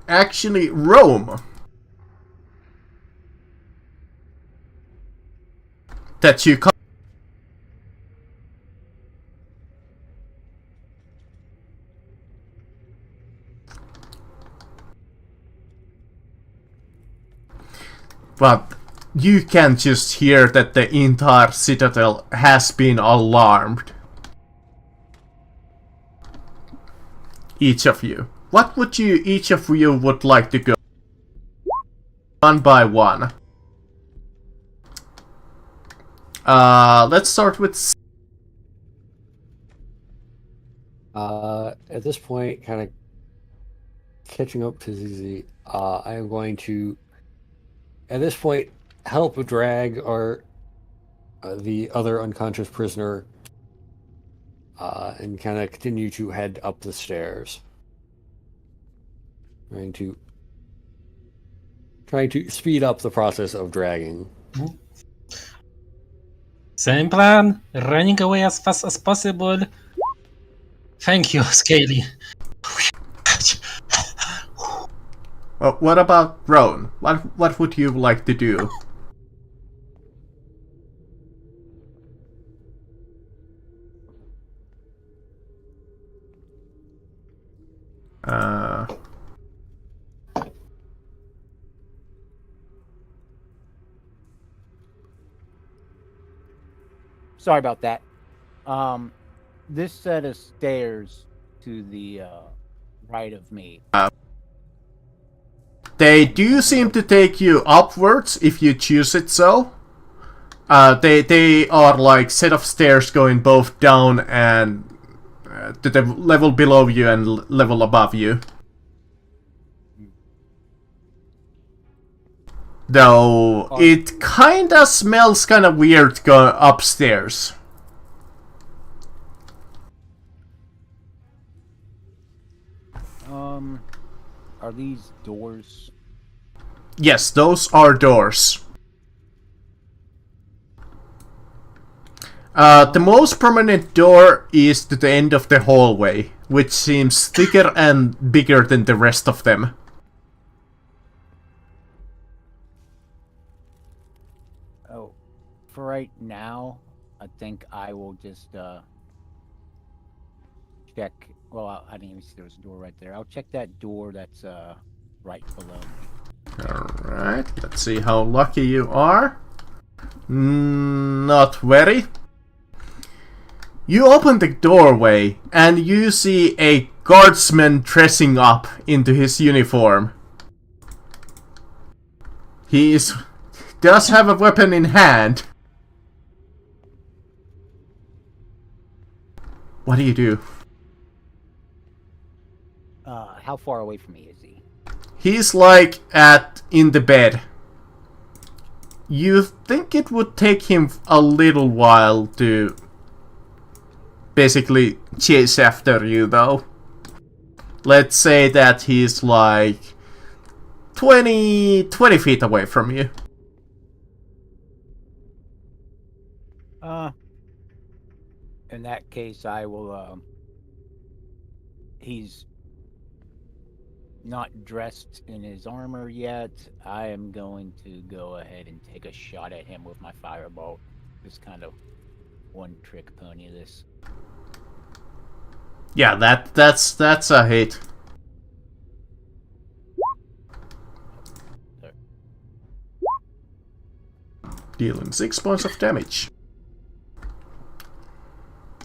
actually Rome, that you but you can just hear that the entire citadel has been alarmed. Each of you. What would you, each of you would like to go? One by one. Let's start with... At this point, kind of catching up to ZZ, I am going to, at this point, help drag the other unconscious prisoner, and kind of continue to head up the stairs. Trying to speed up the process of dragging. Same plan. Running away as fast as possible. Thank you, Scaly. what about Roan? What would you like to do? Sorry about that. This set of stairs to the right of me. They do seem to take you upwards if you choose it so. They are like set of stairs going both down and to the level below you and level above you. Though it kinda smells kinda weird going upstairs. Are these doors? Yes, those are doors. The most prominent door is to the end of the hallway, which seems thicker and bigger than the rest of them. Oh, for right now, I think I will just check. Well, I didn't even see there was a door right there. I'll check that door that's right below me. Alright, let's see how lucky you are. Not very. You open the doorway and you see a guardsman dressing up into his uniform. He does have a weapon in hand. What do you do? How far away from me is he? He's like in the bed. You think it would take him a little while to basically chase after you though. Let's say that he's like 20 feet away from you. In that case, I will, he's not dressed in his armor yet. I am going to go ahead and take a shot at him with my firebolt. Just kind of one trick pony this. Yeah, that's a hit. There. Dealing 6 points of damage.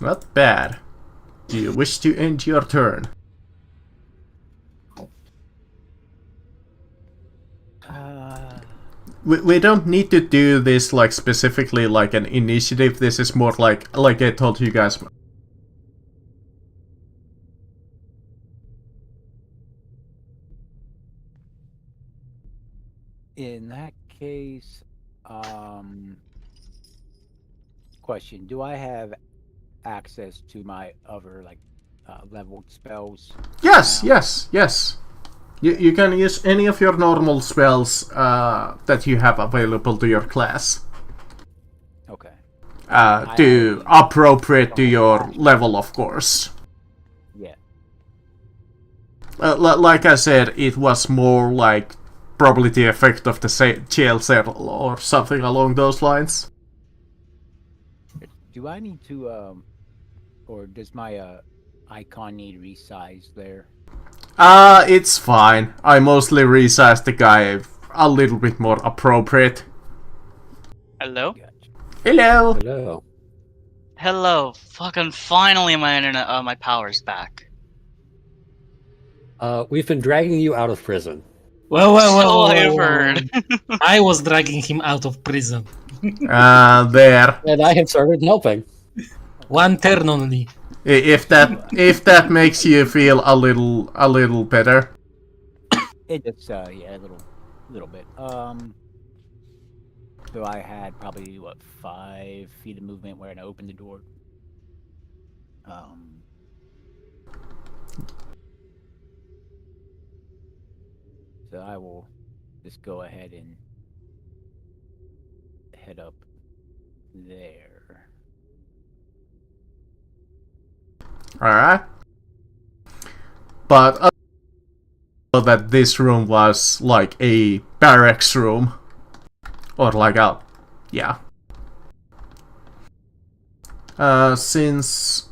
Not bad. Do you wish to end your turn? We don't need to do this like specifically like an initiative. This is more like I told you guys. In that case, question: do I have access to my other leveled spells? Yes, now? yes. You can use any of your normal spells that you have available to your class. Okay. To appropriate to your level, of course. Yeah. Like I said, it was more like probably the effect of the jail cell or something along those lines. Do I need to or does my icon need resized there? It's fine. I mostly resized the guy a little bit more appropriate. Hello? Gotcha. Hello! Hello. Hello. Fucking finally my internet, my power's back. We've been dragging you out of prison. Well, So I've heard. I was dragging him out of prison. There. And I have started helping. One turn only. If that makes you feel a little better. It just yeah, a little bit. So I had probably what 5 feet of movement when I opened the door. So I will just go ahead and head up there. Alright. But that this room was like a barracks room. Or like a... yeah. Since...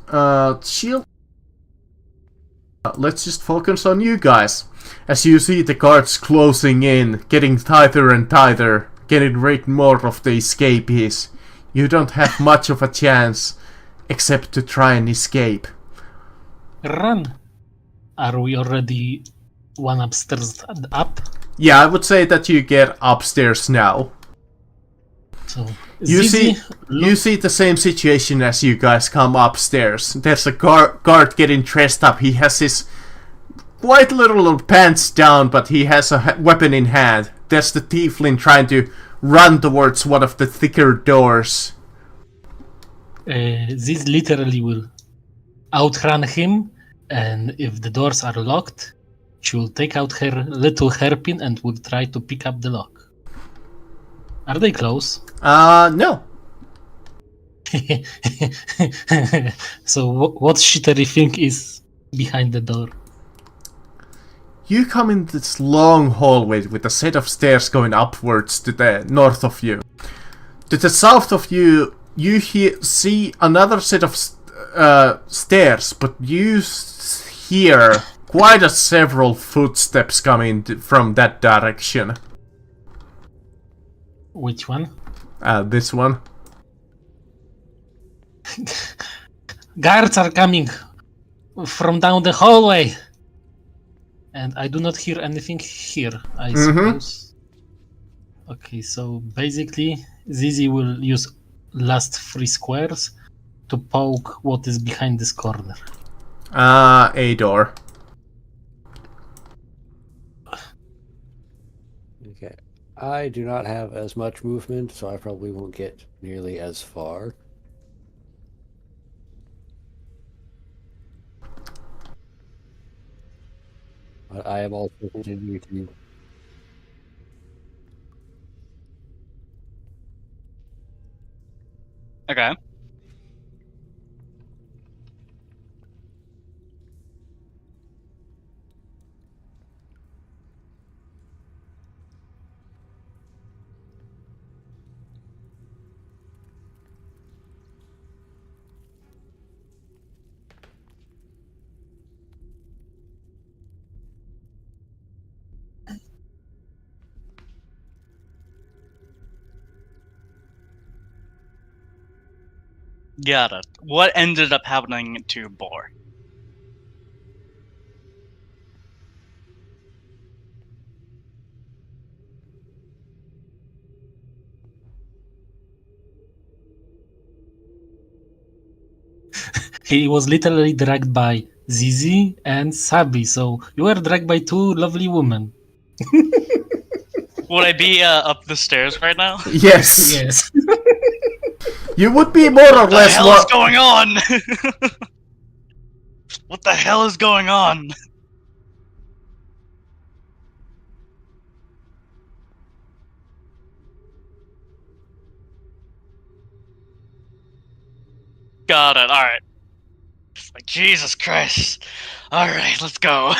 shield... let's just focus on you guys. As you see the guards closing in, getting tighter and tighter, getting rid more of the escapees, you don't have much of a chance except to try and escape. Run. Are we already one upstairs up? Yeah, I would say that you get upstairs now. So You see the same situation as you guys come upstairs. There's a guard getting dressed up. He has his quite little pants down, but he has a weapon in hand. There's the tiefling trying to run towards one of the thicker doors. This literally will outrun him, and if the doors are locked, she will take out her little hairpin and will try to pick up the lock. Are they close? No. So what shittery thing is behind the door? You come in this long hallway with a set of stairs going upwards to the north of you. To the south of you, you see another set of stairs, but you hear quite several footsteps coming from that direction. Which one? This one. Guards are coming from down the hallway. And I do not hear anything here, I suppose. Okay, so basically, Zizi will use last 3 squares to poke what is behind this corner. A door. Okay. I do not have as much movement, so I probably won't get nearly as far. But I am also continuing to... Okay. Got it. What ended up happening to Boar? He was literally dragged by Zizi and Sabi, so you were dragged by 2 lovely women. Would I be up the stairs right now? Yes. Yes. You would be more or What the less hell is going on? What the hell is going on? Got it. All right. It's like Jesus Christ. All right, let's go.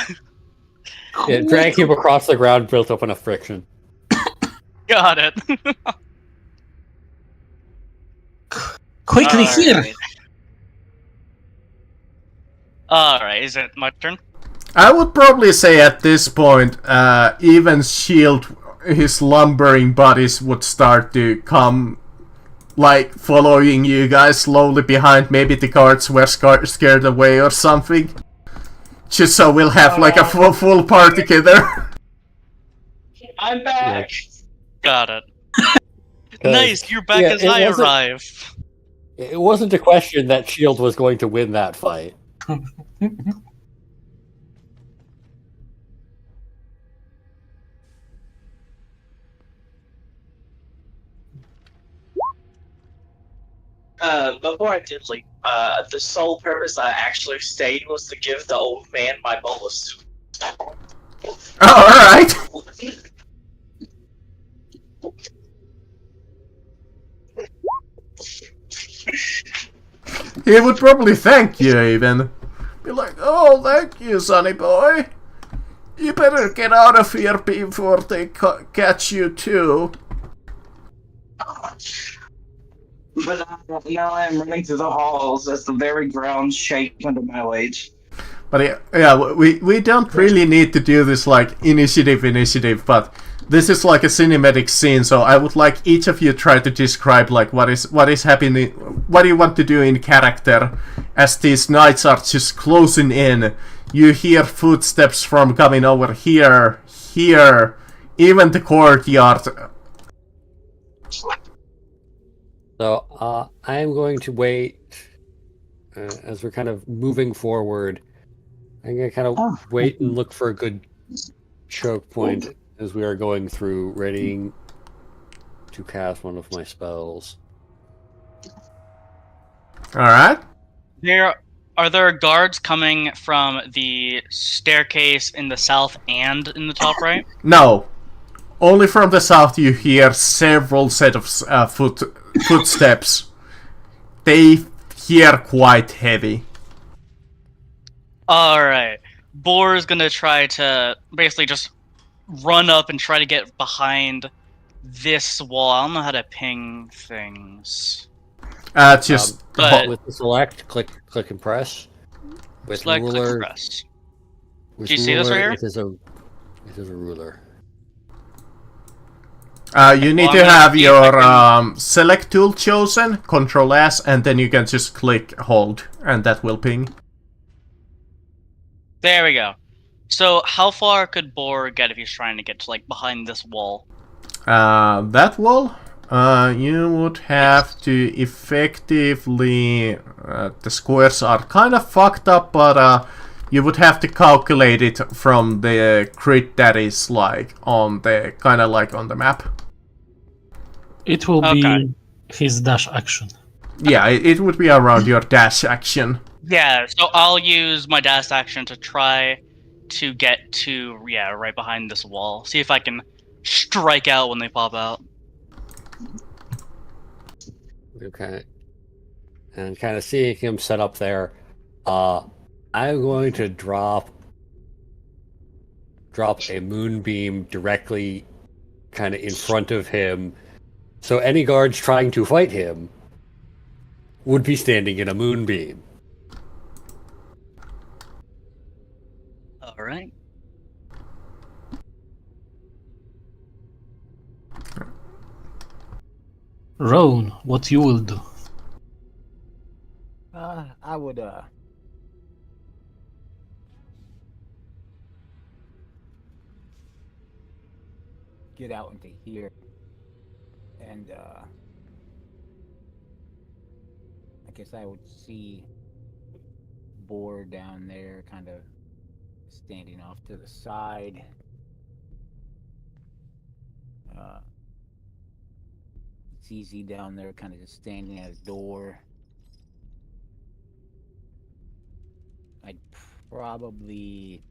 Yeah, drag him across the ground, built up enough friction. Got it. Quickly here! Alright. Alright, is it my turn? I would probably say at this point, even Shield, his lumbering bodies would start to come, like, following you guys slowly behind. Maybe the guards were scared away or something. Just so we'll have, like, a full party together. I'm back. Got it. Nice, you're back as I arrive. It wasn't a question that Shield was going to win that fight. Before I did leave, the sole purpose I actually stayed was to give the old man my bolus. Alright! He would probably thank you, even. Be like, oh, thank you, sonny boy. You better get out of here before they catch you, too. But now I'm running through the halls as the very ground shake under my weight. But yeah, we don't really need to do this, like, initiative, but this is like a cinematic scene, so I would like each of you try to describe, like, what is happening, what do you want to do in character as these knights are just closing in. You hear footsteps from coming over here, even the courtyard. So I am going to wait as we're kind of moving forward. I'm going to kind of wait and look for a good choke point as we are going through, readying to cast one of my spells. Alright. Are there guards coming from the staircase in the south and in the top right? No. Only from the south you hear several set of footsteps. They hear quite heavy. Alright. Boar is gonna try to basically just run up and try to get behind this wall. I don't know how to ping things. Just... But with the select, click and press. With select, ruler, click, press. with Do you see this right here? It is a ruler. You need to have your select tool chosen, Control S, and then you can just click hold, and that will ping. There we go. So how far could Boar get if he's trying to get to, like, behind this wall? That wall? You would have to effectively... the squares are kind of fucked up, but you would have to calculate it from the grid that is, like, on the... kind of like on the map. It will be his dash action. Yeah, it would be around your dash action. Yeah, so I'll use my dash action to try to get to, right behind this wall. See if I can strike out when they pop out. Okay. And kind of seeing him set up there, I'm going to drop a moonbeam directly kind of in front of him. So any guards trying to fight him would be standing in a moonbeam. Alright. Roan, what you will do? I would get out into here and I guess I would see Boar down there kind of standing off to the side. It's easy down there kind of just standing at a door. I'd probably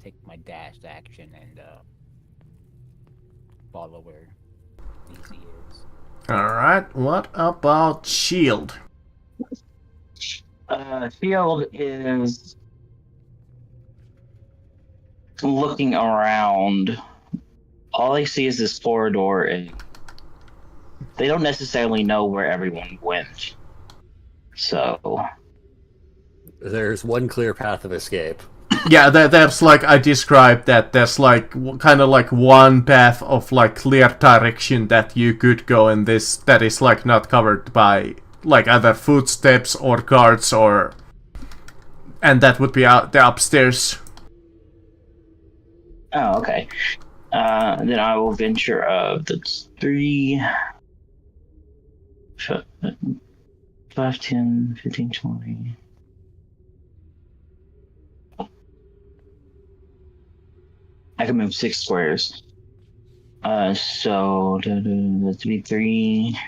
take my dash action and follow where Easy is. Alright, what about Shield? Shield is looking around. All they see is this corridor, and they don't necessarily know where everyone went. So There's one clear path of escape. Yeah, that's like I described that there's like kind of like one path of like clear direction that you could go, and this that is like not covered by like either footsteps or guards and that would be out the upstairs. oh, okay. Then I will venture up. That's 3, 5, 10, 15, 20. I can move 6 squares. So that'd be 3.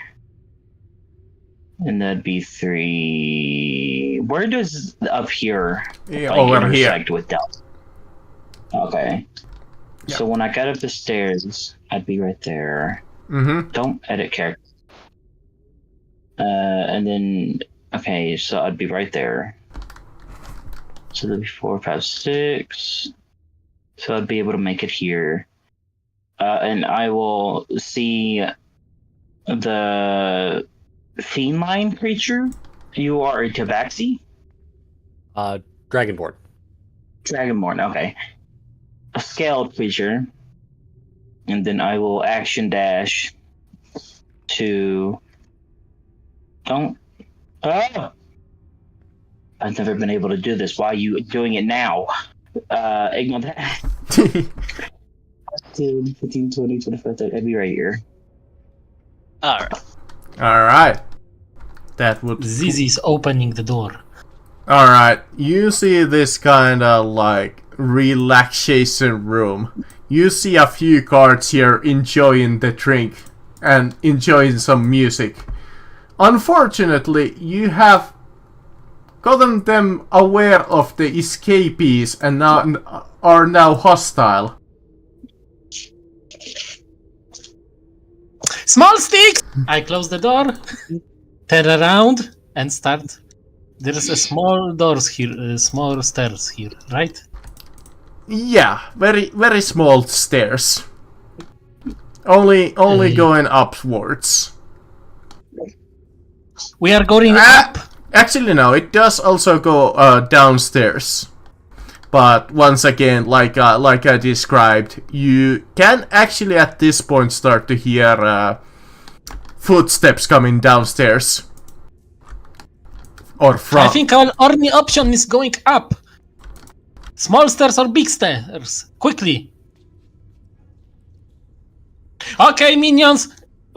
And that'd be 3. Where does up here Over intersect here. with down? Okay. Yeah. So when I got up the stairs, I'd be right there. Mm-hmm. Don't edit character. And then okay, so I'd be right there. So that'd be 4, 5, 6. So I'd be able to make it here. And I will see the feline creature. You are a tabaxi? Dragonborn. Dragonborn, okay. A scaled creature. And then I will action dash to... Don't... Oh! I've never been able to do this. Why are you doing it now? Ignore that. 10, 15, 20, 25, 30. I'd be right here. Alright. Alright. That would... Zizi's opening the door. Alright, you see this kind of like relaxation room. You see a few guards here enjoying the drink and enjoying some music. Unfortunately, you have gotten them aware of the escapees and are now hostile. Small sticks! I close the door, turn around, and start. There's a small doors here, small stairs here, right? Yeah, very very small stairs. Only going upwards. We are going Ah! up. Actually, no. It does also go downstairs. But once again, like I described, you can actually at this point start to hear footsteps coming downstairs. Or from. I think our only option is going up. Small stairs or big stairs? Quickly. Okay, minions.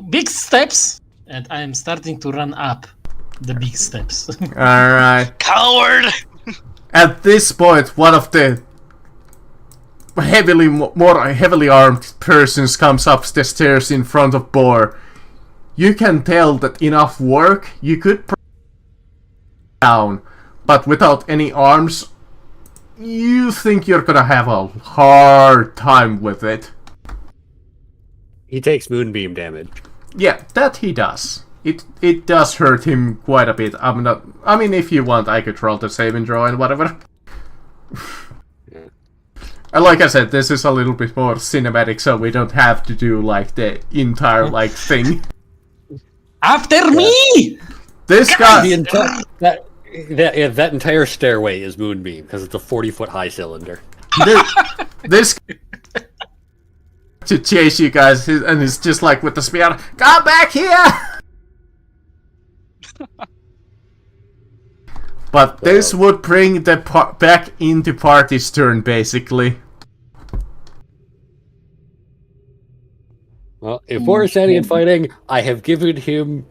Big steps. And I am starting to run up the big steps. Alright. Coward! At this point, one of the more heavily armed persons comes up the stairs in front of Boar. You can tell that enough work, you could down, but without any arms, you think you're gonna have a hard time with it. He takes moonbeam damage. Yeah, that he does. It does hurt him quite a bit. I mean, if you want, I could roll the saving throw and whatever. And like I said, this is a little bit more cinematic, so we don't have to do like the entire like thing. After me! This guy. That entire stairway is moonbeam because it's a 40-foot high cylinder. this to chase you guys, and it's just like with the spear. Come back here! But this would bring the back into party's turn, basically. Well, if we're standing and fighting, I have given him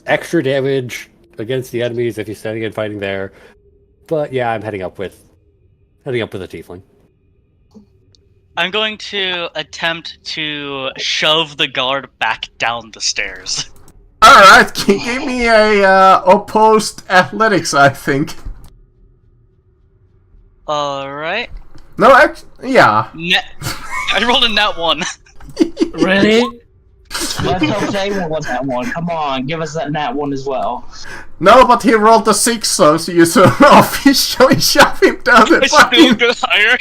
extra damage against the enemies if he's standing and fighting there. But yeah, I'm heading up with a tiefling. I'm going to attempt to shove the guard back down the stairs. Alright, give me a opposed athletics, I think. Alright. No, yeah. I rolled a nat 1. Really? Let's hope they won that one. Come on, give us that one as well. No, but he rolled a 6, so you officially shove him down the I still fucking, go higher.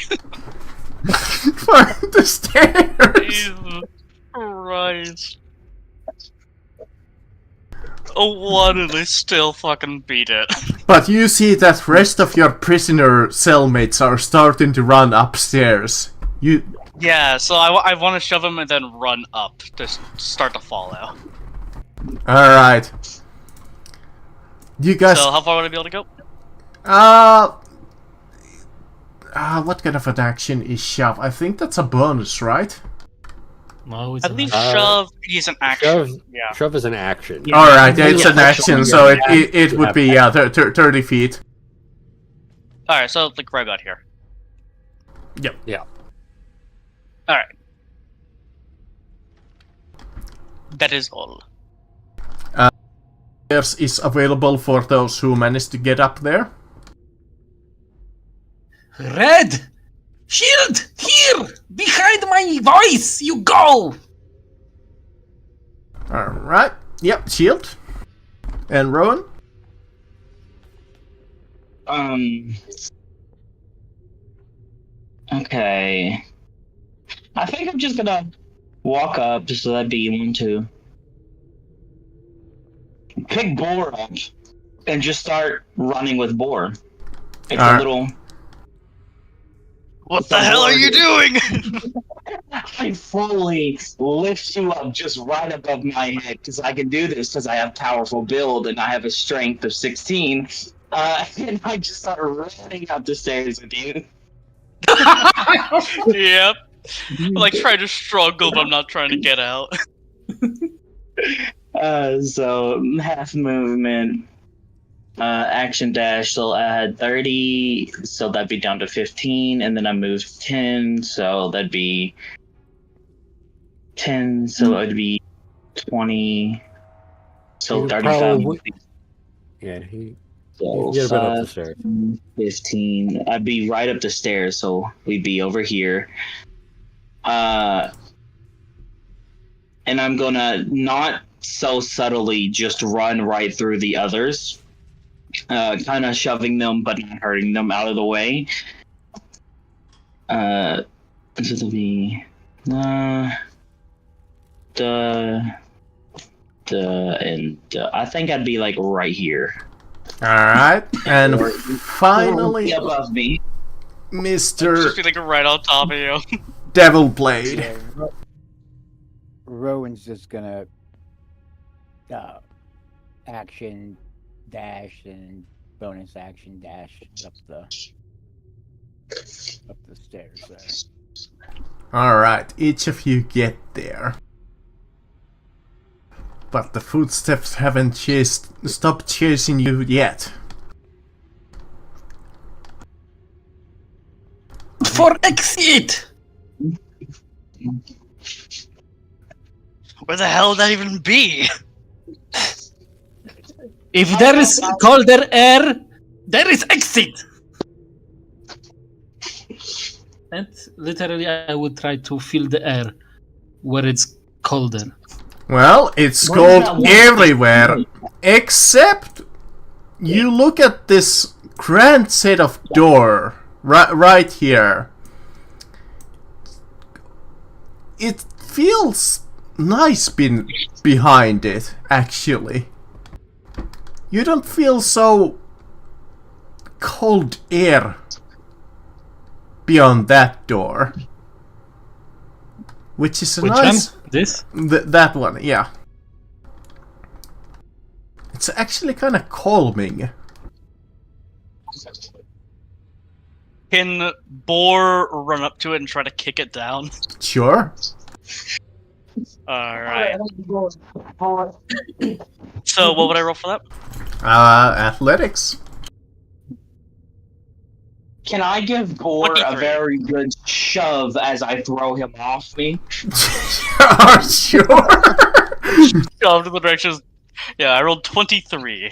fucking the stairs. Jesus Christ. A 1 and I still fucking beat it. But you see that rest of your prisoner cellmates are starting to run upstairs. Yeah, so I want to shove him and then run up to start to follow. Alright. You guys... So how far would I be able to go? What kind of an action is shove? I think that's a bonus, right? No, it's At an least action. shove is an action. Yeah. Shove is an action. Alright, yeah, it's Yeah, an action, so it would be 30 feet. Alright, so like right about here. Yeah. Alright. That is all. Stairs is available for those who managed to get up there. Red! Shield! Here! Behind my voice! You go! Alright, yep, shield. And Rowan? Okay. I think I'm just gonna walk up, so that'd be 1, 2. Pick Boar up and just start running with Boar. It's a little. What the hell are you doing? I fully lift you up just right above my head because I can do this because I have powerful build and I have a strength of 16. And I just start running up the stairs with you. Yep. Like trying to struggle, but I'm not trying to get out. So half movement, action dash. So I had 30, so that'd be down to 15, and then I moved 10, so that'd be 10. So it'd be 20. So You 35. probably Yeah, he So get a bit up the 5, stairs. 15. I'd be right up the stairs, so we'd be over here. And I'm gonna not so subtly just run right through the others, kind of shoving them but not hurting them out of the way. So it'll be I think I'd be like right here. Alright, and Or- finally, above me. Mr. Just be like right on top of you. Devil Blade. So, Rowan's just gonna action dash and bonus action dash up the stairs there. Alright, each of you get there. But the footsteps haven't stopped chasing you yet. For exit! Where the hell would that even be? If there is colder air, there is exit! And literally I would try to feel the air where it's colder. Well, it's What is that cold one? everywhere, except you look at this grand set of door right here. It feels nice being behind it, actually. You don't feel so cold air beyond that door. Which is a Which nice... one? This? That one, yeah. It's actually kind of calming. Can Boar run up to it and try to kick it down? Sure. Alright. So what would I roll for that? Athletics. Can I give Boar a 23. very good shove as I throw him off me? Are sure. Go to the directions. Yeah, I rolled 23.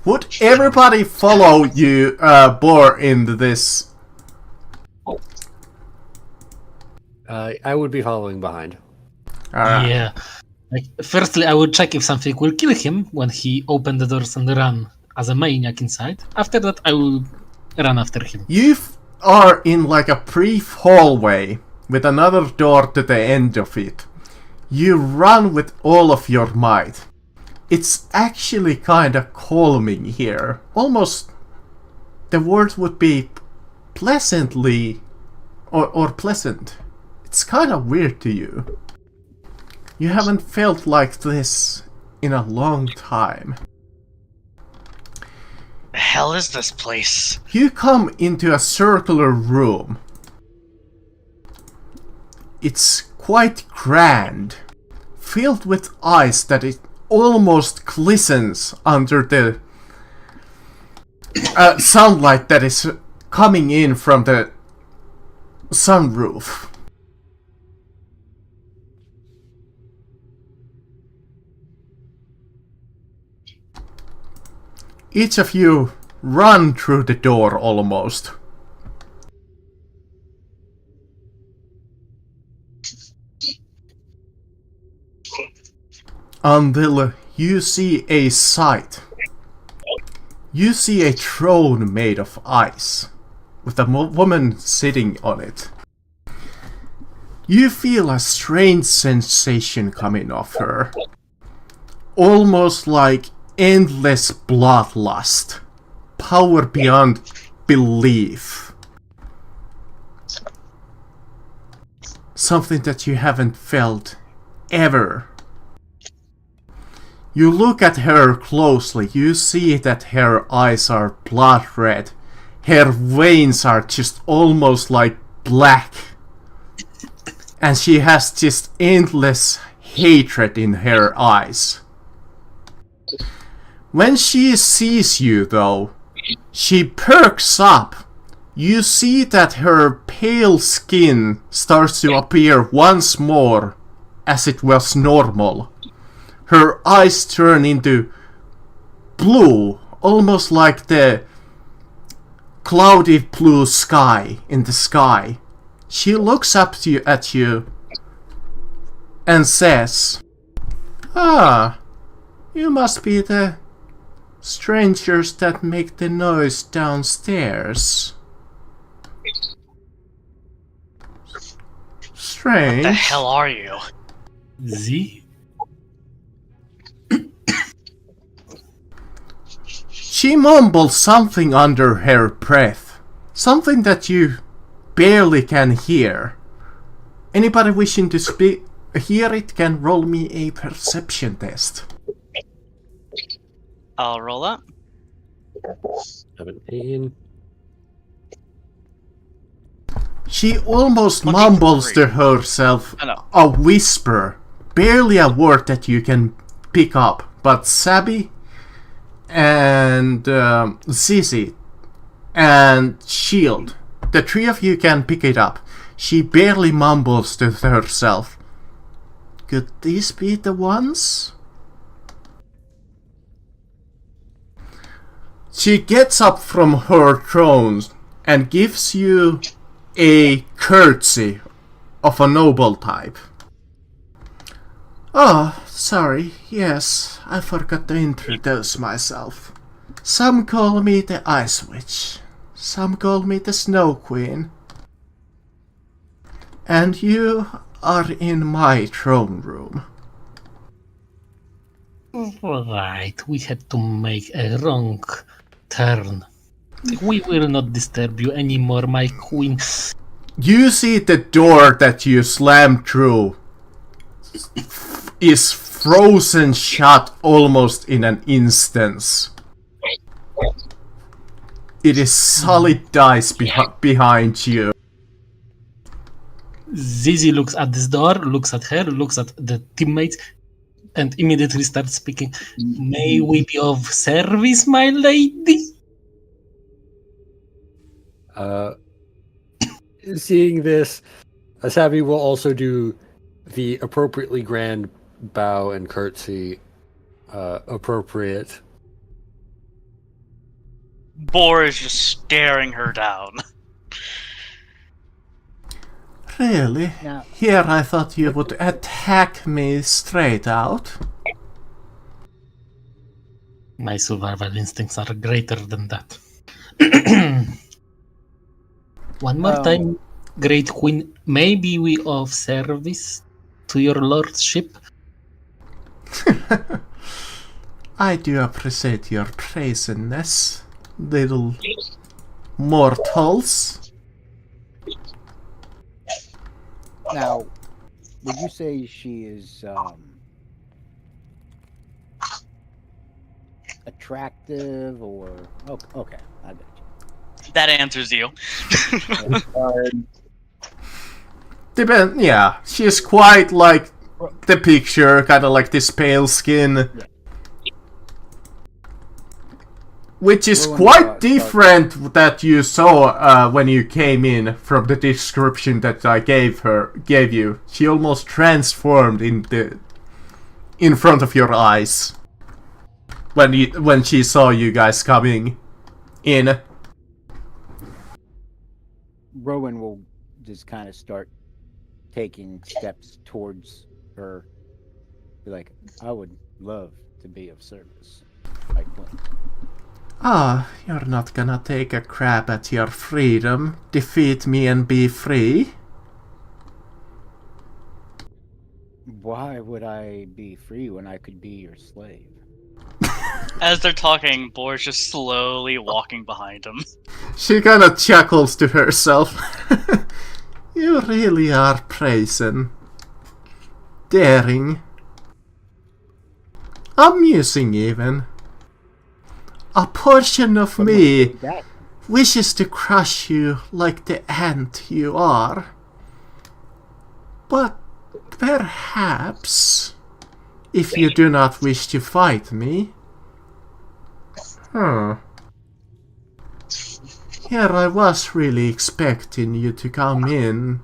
Would everybody follow you, Boar, into this? I would be following behind. Alright. Yeah. Like, firstly, I would check if something will kill him when he opened the doors and ran as a maniac inside. After that, I will run after him. You are in like a brief hallway with another door to the end of it. You run with all of your might. It's actually kinda calming here. Almost the word would be pleasantly or pleasant. It's kinda weird to you. You haven't felt like this in a long time. The hell is this place? You come into a circular room. It's quite grand, filled with ice that it almost glistens under the sunlight that is coming in from the sunroof. Each of you run through the door almost. Until you see a sight. You see a throne made of ice, with a woman sitting on it. You feel a strange sensation coming off her. Almost like endless bloodlust. Power beyond belief. Something that you haven't felt ever. You look at her closely. You see that her eyes are blood red. Her veins are just almost like black. And she has just endless hatred in her eyes. When she sees you, though, she perks up. You see that her pale skin starts to appear once more as it was normal. Her eyes turn into blue, almost like the cloudy blue sky in the sky. She looks up at you and says, "Ah, you must be the strangers that make the noise downstairs." Strange. What the hell are you? Z? She mumbles something under her breath. Something that you barely can hear. Anybody wishing to hear it can roll me a perception test. I'll roll that. 17. She almost 23. mumbles to herself I know. a whisper. Barely a word that you can pick up. But Sabi and Zizi and Shield, the three of you can pick it up. She barely mumbles to herself. Could these be the ones? She gets up from her throne and gives you a curtsy of a noble type. Oh, sorry, yes, I forgot to introduce myself. Some call me the Ice Witch, some call me the Snow Queen. And you are in my throne room. Right, we had to make a wrong turn. We will not disturb you anymore, my queen. You see the door that you slammed through is frozen shut almost in an instant. It is solid ice behind you. Zizi looks at this door, looks at her, looks at the teammates, and immediately starts speaking. May we be of service, my lady? Seeing this, Asabi will also do the appropriately grand bow and curtsy appropriate. Boar is just staring her down. Really? Now, Here I thought you would attack me straight out. My survival instincts are greater than that. One more time, Great Queen. May be we of service to your lordship? I do appreciate your brazenness, little mortals. now, would you say she is attractive or? Oh, okay, I got you. That answers you. Yeah, she's quite like the picture, kind of like this pale skin. Which is Rowan, quite different that you saw when you came in from the description that I gave you. She almost transformed in front of your eyes when she saw you guys coming in. Rowan will just kind of start taking steps towards her. Be like, I would love to be of service. Like, Ah, you're not gonna take a crap at your freedom, defeat me and be free? why would I be free when I could be your slave? As they're talking, Boar's just slowly walking behind him. She kinda chuckles to herself. You really are brazen. Daring. Amusing even. A portion of me wishes to crush you like the ant you are. But perhaps, if you do not wish to fight me. Here I was really expecting you to come in.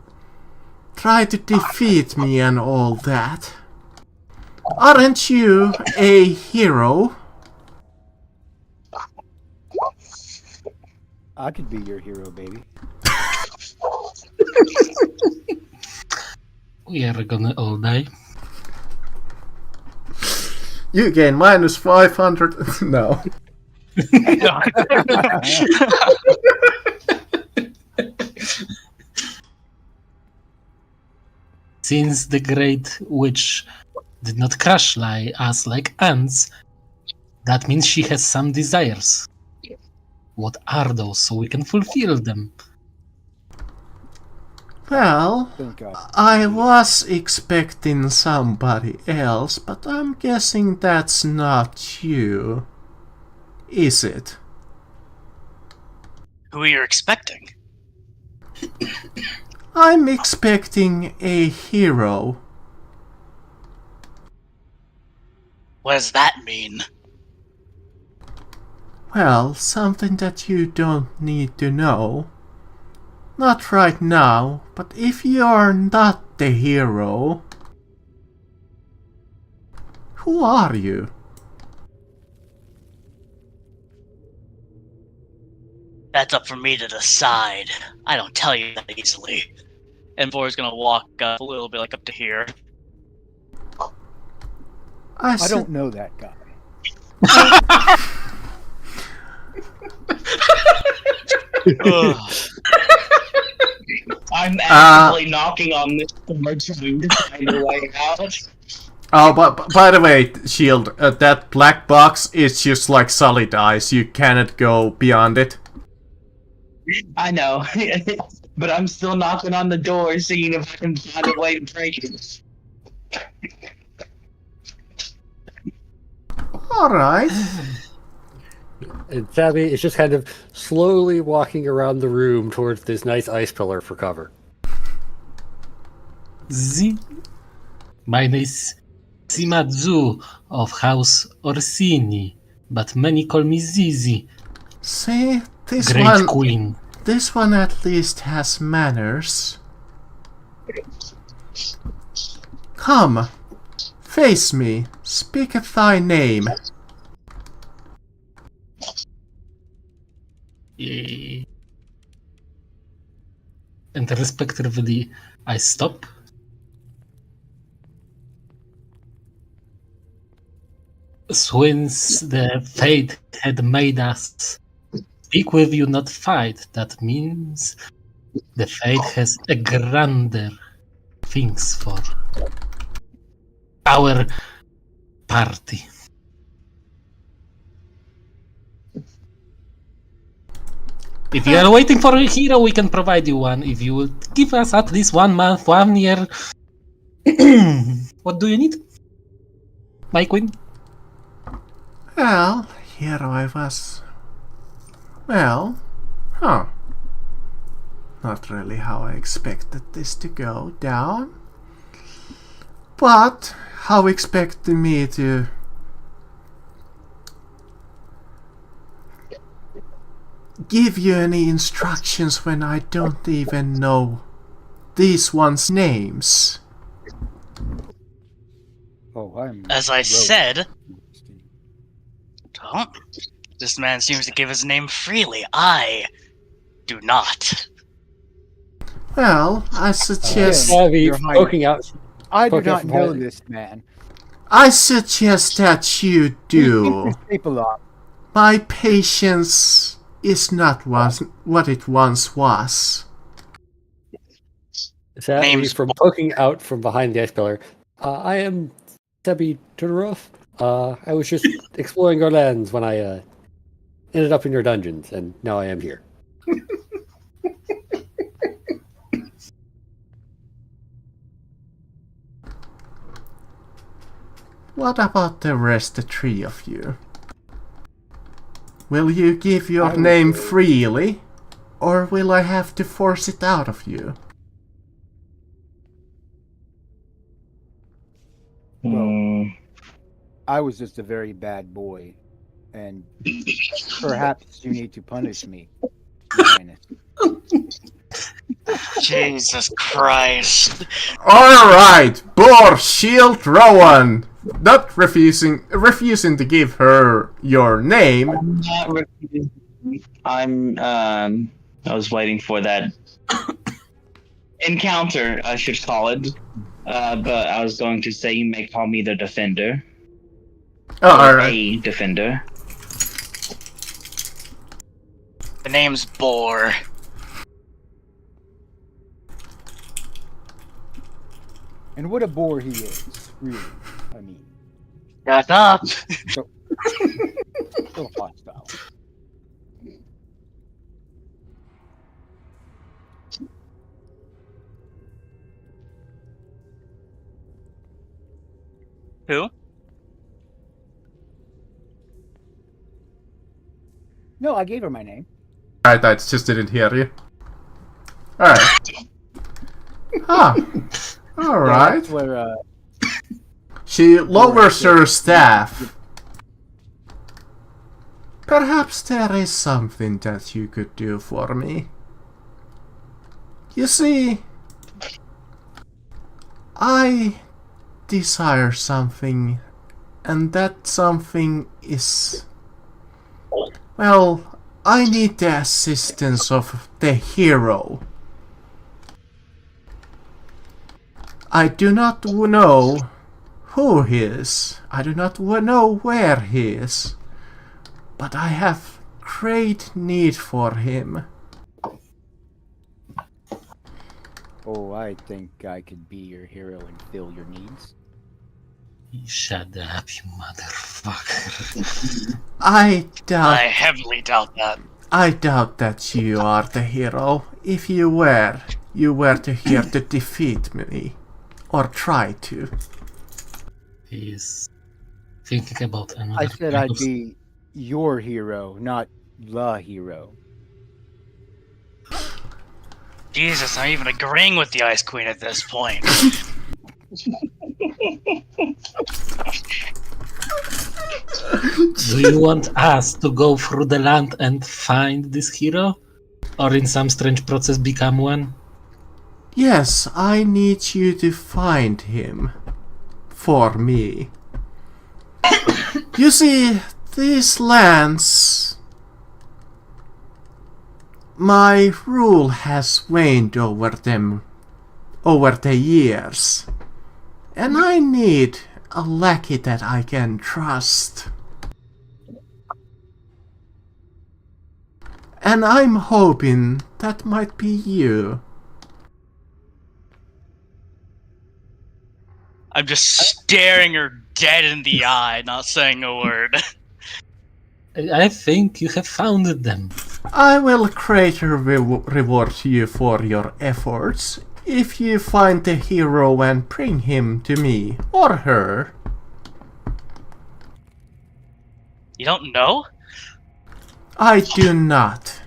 Try to defeat me and all that. Aren't you a hero? I could be your hero, baby. We are gonna all die. You gain minus 500. No. Since the Great Witch did not crush us like ants, that means she has some desires. What are those so we can fulfill them? Well, Think I was expecting somebody else, but I'm guessing that's not you. Is it? Who are you expecting? I'm expecting a hero. What does that mean? Well, something that you don't need to know. Not right now, but if you're not the hero, who are you? That's up for me to decide. I don't tell you that easily. And Boar's gonna walk up a little bit, like up to here. I don't know that guy. I'm actively knocking on this door trying to find a way out. Oh, but by the way, Shield, that black box is just like solid ice. You cannot go beyond it. I know, but I'm still knocking on the door, seeing if I can find a way to break it. Alright. And Sabby is just kind of slowly walking around the room towards this nice ice pillar for cover. My name is Simadzu of House Orsini, but many call me Zizi, See, this Great Queen. This one at least has manners. Come, face me, speak at thy name. and respectively I stop. Since the fate had made us speak with you, not fight, that means the fate has a grander things for our party. If you are waiting for a hero, we can provide you one. If you will give us at least 1 month, 1 year. What do you need, my queen? Well, here I was. Well, not really how I expected this to go down. But how expected me to give you any instructions when I don't even know these ones' names? Oh, I'm. As I rogue. said, don't. This man seems to give his name freely. I do not. Well, I suggest Savvy Your Highness. poking out. I do Poking out not from know behind. this man. that you He do. keeps his people up. My patience is not what it once was. Savvy Name's from poking out from behind the ice pillar. I am Sebi Tudorov. I was just exploring your lands when I ended up in your dungeons, and now I am here. What about the rest, the three of you? Will you give your I will name go. freely, or will I have to force it out of you? Hmm. I was just a very bad boy, and perhaps you need to punish me, Your Highness. Jesus Christ. Alright, Boar Shield Rowan! Not refusing to give her your name. I'm not refusing. I was waiting for that encounter, I should call it. But I was going to say you may call me the Defender. Oh, Or alright. a Defender. The name's Boar. And what a bore he is, really. I mean, Shut up. so hostile. Who? No, I gave her my name. Alright, I just didn't hear you. Alright. Huh. Yeah, Alright. that's where, She lowers her staff. Perhaps there is something that you could do for me. You see, I desire something, and that something is... Well, I need the assistance of the hero. I do not know who he is. I do not know where he is. But I have great need for him. oh, I think I could be your hero and fill your needs. Shut up, you motherfucker. I I heavily doubt that. doubt that you are the hero. If you were to here to defeat me. Or try to. He's thinking about another I said kind I'd of- be your hero, not the hero. Jesus, I'm even agreeing with the Ice Queen at this point. Do you want us to go through the land and find this hero? Or in some strange process become one? Yes, I need you to find him. For me. You see, these lands... My rule has waned over the years, and I need a lackey that I can trust. And I'm hoping that might be you. I'm just staring her dead in the eye, not saying a word. I think you have found them. I will greatly reward you for your efforts if you find the hero and bring him to me, or her. You don't know? I do not.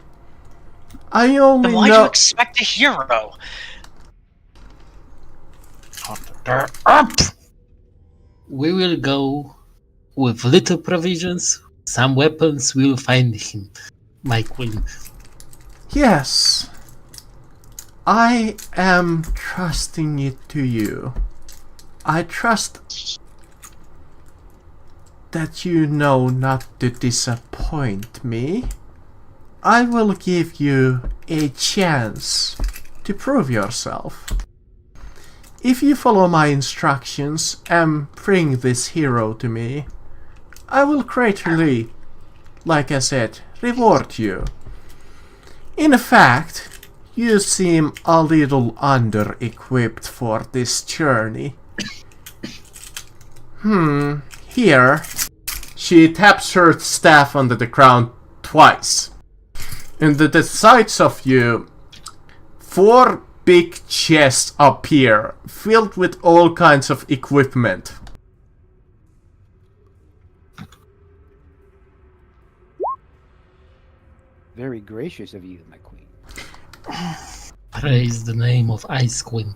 I only Then why do you know... expect a hero? We will go with little provisions, some weapons. We'll find him, my queen. Yes. I am trusting it to you. I trust that you know not to disappoint me. I will give you a chance to prove yourself. If you follow my instructions and bring this hero to me, I will greatly, like I said, reward you. In fact, you seem a little under-equipped for this journey. Here. She taps her staff onto the ground twice. And to the sides of you, 4 big chests appear, filled with all kinds of equipment. Very gracious of you, my queen. Praise the name of Ice Queen.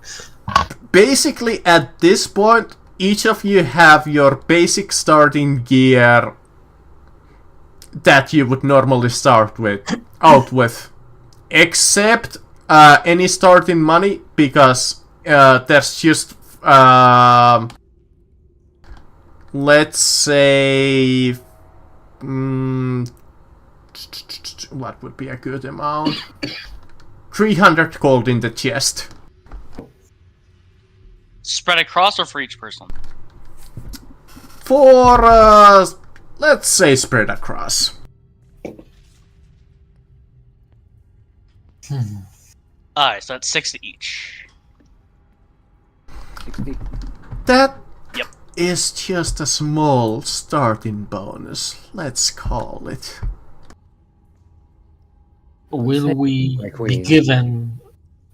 Basically, at this point, each of you have your basic starting gear that you would normally start out with. Except any starting money, because there's just let's say what would be a good amount? 300 gold in the chest. Spread across or for each person? For let's say spread across. Alright, so that's 60 each. 60. That Yep. is just a small starting bonus, let's call it. Will we My be queen. given...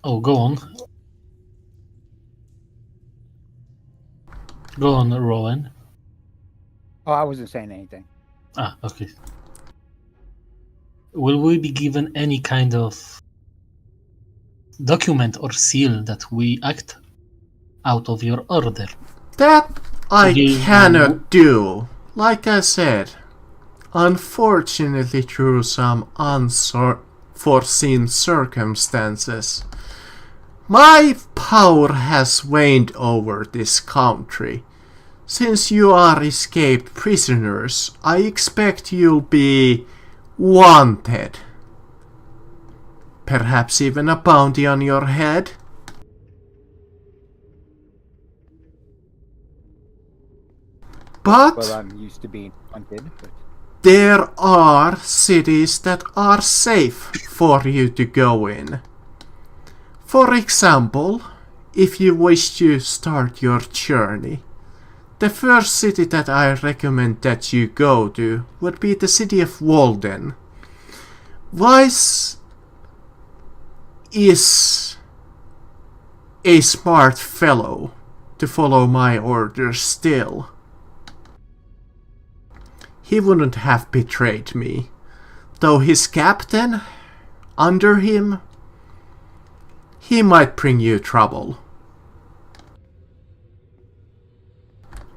Oh, go on. Go on, Rowan. Oh, I wasn't saying anything. Ah, okay. Will we be given any kind of document or seal that we act out of your order? That I you- cannot do. Like I said, unfortunately through some unforeseen circumstances, my power has waned over this country. Since you are escaped prisoners, I expect you'll be wanted. Perhaps even a bounty on your head? But Well, I'm used to being hunted, but there are cities that are safe for you to go in. For example, if you wish to start your journey, the first city that I recommend that you go to would be the city of Walden. Weiss is a smart fellow to follow my orders still. He wouldn't have betrayed me, though his captain, under him, he might bring you trouble.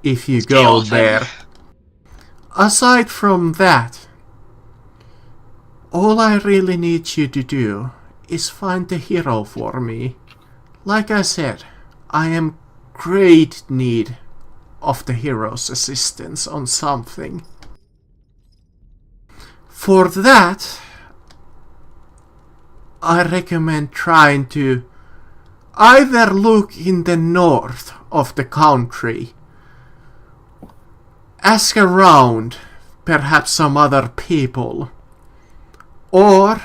If you go Deal with there. him. Aside from that, all I really need you to do is find the hero for me. Like I said, I am great need of the hero's assistance on something. For that, I recommend trying to either look in the north of the country, ask around, perhaps some other people, or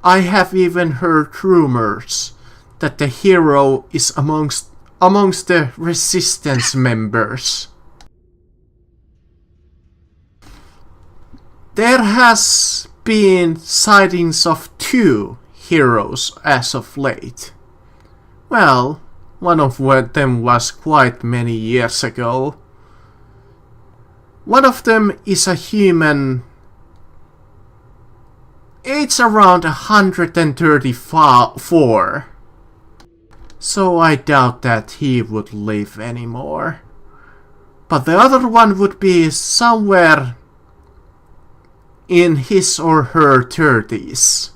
I have even heard rumors that the hero is amongst the resistance members. There has been sightings of 2 heroes as of late. Well, one of them was quite many years ago. One of them is a human, age around 134. So I doubt that he would live anymore. But the other one would be somewhere in his or her 30s.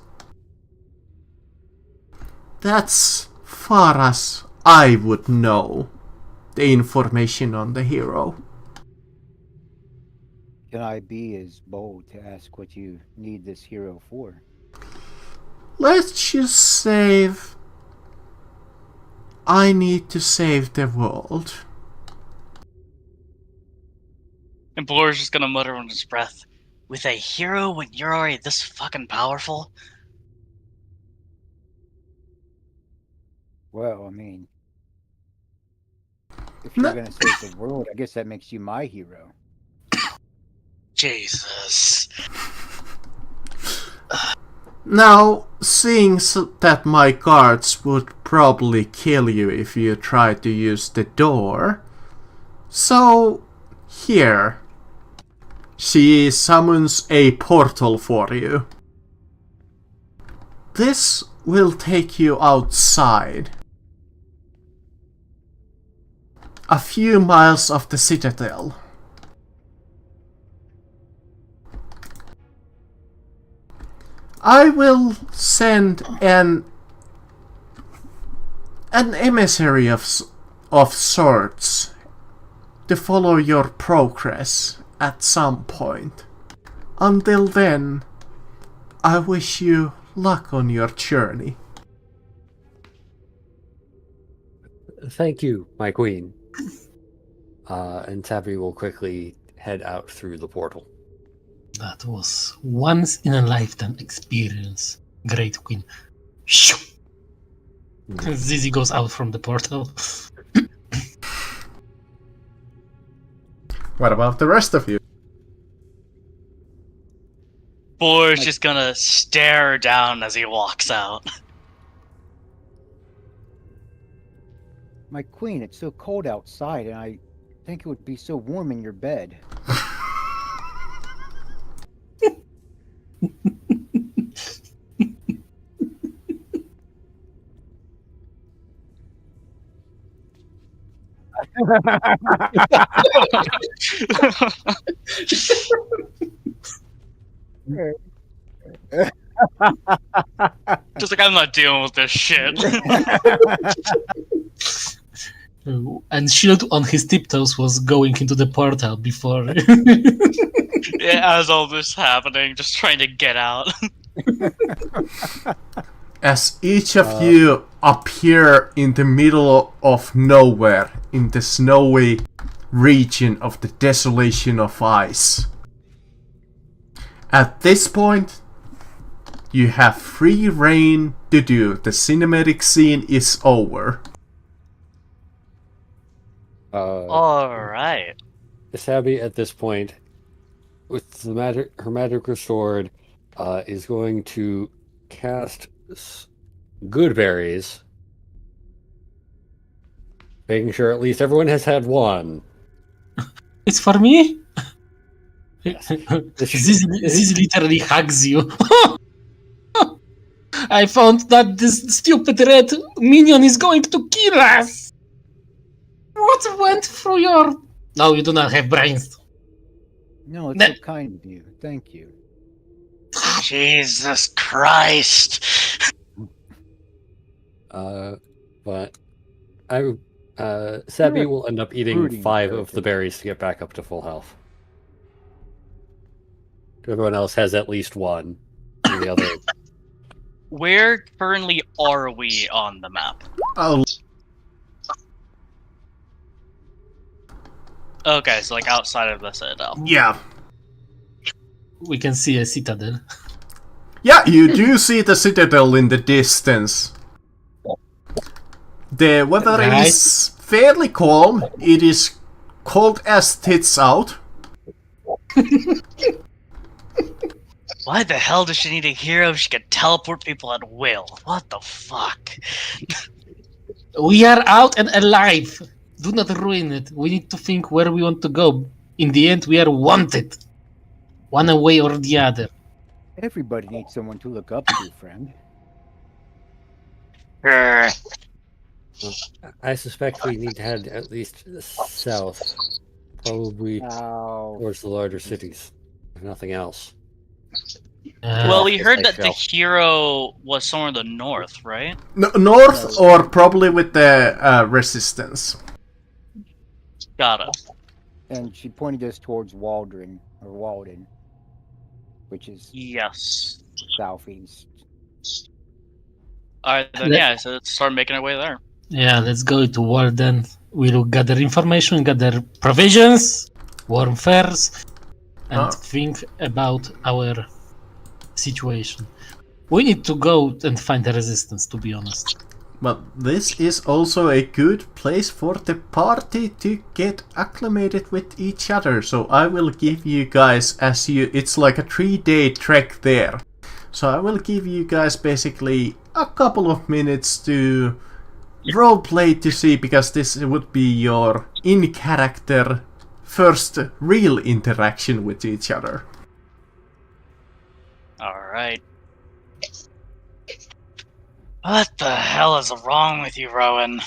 That's far as I would know the information on the hero. Can I be as bold to ask what you need this hero for? Let's just say I need to save the world. And Blor's just gonna mutter under his breath, with a hero when you're already this fucking powerful? Well, I mean, if you're gonna save the world, I guess that makes you my hero. Jesus. Now, seeing that my guards would probably kill you if you tried to use the door, so here, she summons a portal for you. This will take you outside, a few miles of the citadel. I will send an emissary of sorts to follow your progress at some point. Until then, I wish you luck on your journey. Thank you, my queen. And Tabby will quickly head out through the portal. That was once in a lifetime experience. Great queen. Shoo! Zizi goes out from the portal. What about the rest of you? Blor's just gonna stare down as he walks out. My queen, it's so cold outside, and I think it would be so warm in your bed. Just like, I'm not dealing with this shit. And Shield on his tiptoes was going into the portal before. Yeah, as all this happening, just trying to get out. As each of you appear in the middle of nowhere, in the snowy region of the Desolation of Ice. At this point, you have free reign to do. The cinematic scene is over. Alright. Tabby, at this point, with the her magical sword, is going to cast good berries, making sure at least everyone has had one. It's for me? Yes. This literally hugs you. I found that this stupid red minion is going to kill us. What went through your... No, you do not have brains. No, it's so kind of you. Thank you. Jesus Christ. But Sebby will end up eating brooding 5 of the berries to get back up to full health. Everyone else has at least one. And the other where currently are we on the map? Oh, Okay, so like outside of the citadel. yeah. We can see a citadel. Yeah, you do see the citadel in the distance. The weather Right. is fairly calm. It is cold as tits out. Why the hell does she need a hero if she can teleport people at will? What the fuck? We are out and alive. Do not ruin it. We need to think where we want to go. In the end, we are wanted. One way or the other. Everybody needs someone to look up to, friend. I suspect we need to head at least south, probably Oh, towards the larger cities, if nothing else. Well, we Yes, heard I that the shall. hero was somewhere in the north, right? North or probably with the resistance. Got it. and she pointed us towards Walden, which is Yes. southeast. Alright, then yeah, so let's start making our way there. Yeah, let's go to Walden. We'll gather information, gather provisions, warm fares, and think about our situation. We need to go and find the resistance, to be honest. Well, this is also a good place for the party to get acclimated with each other. So I will give you guys, it's like a 3-day trek there. So I will give you guys basically a couple of minutes to roleplay to see, because this would be your in-character first real interaction with each other. Alright. What the hell is wrong with you, Rowan?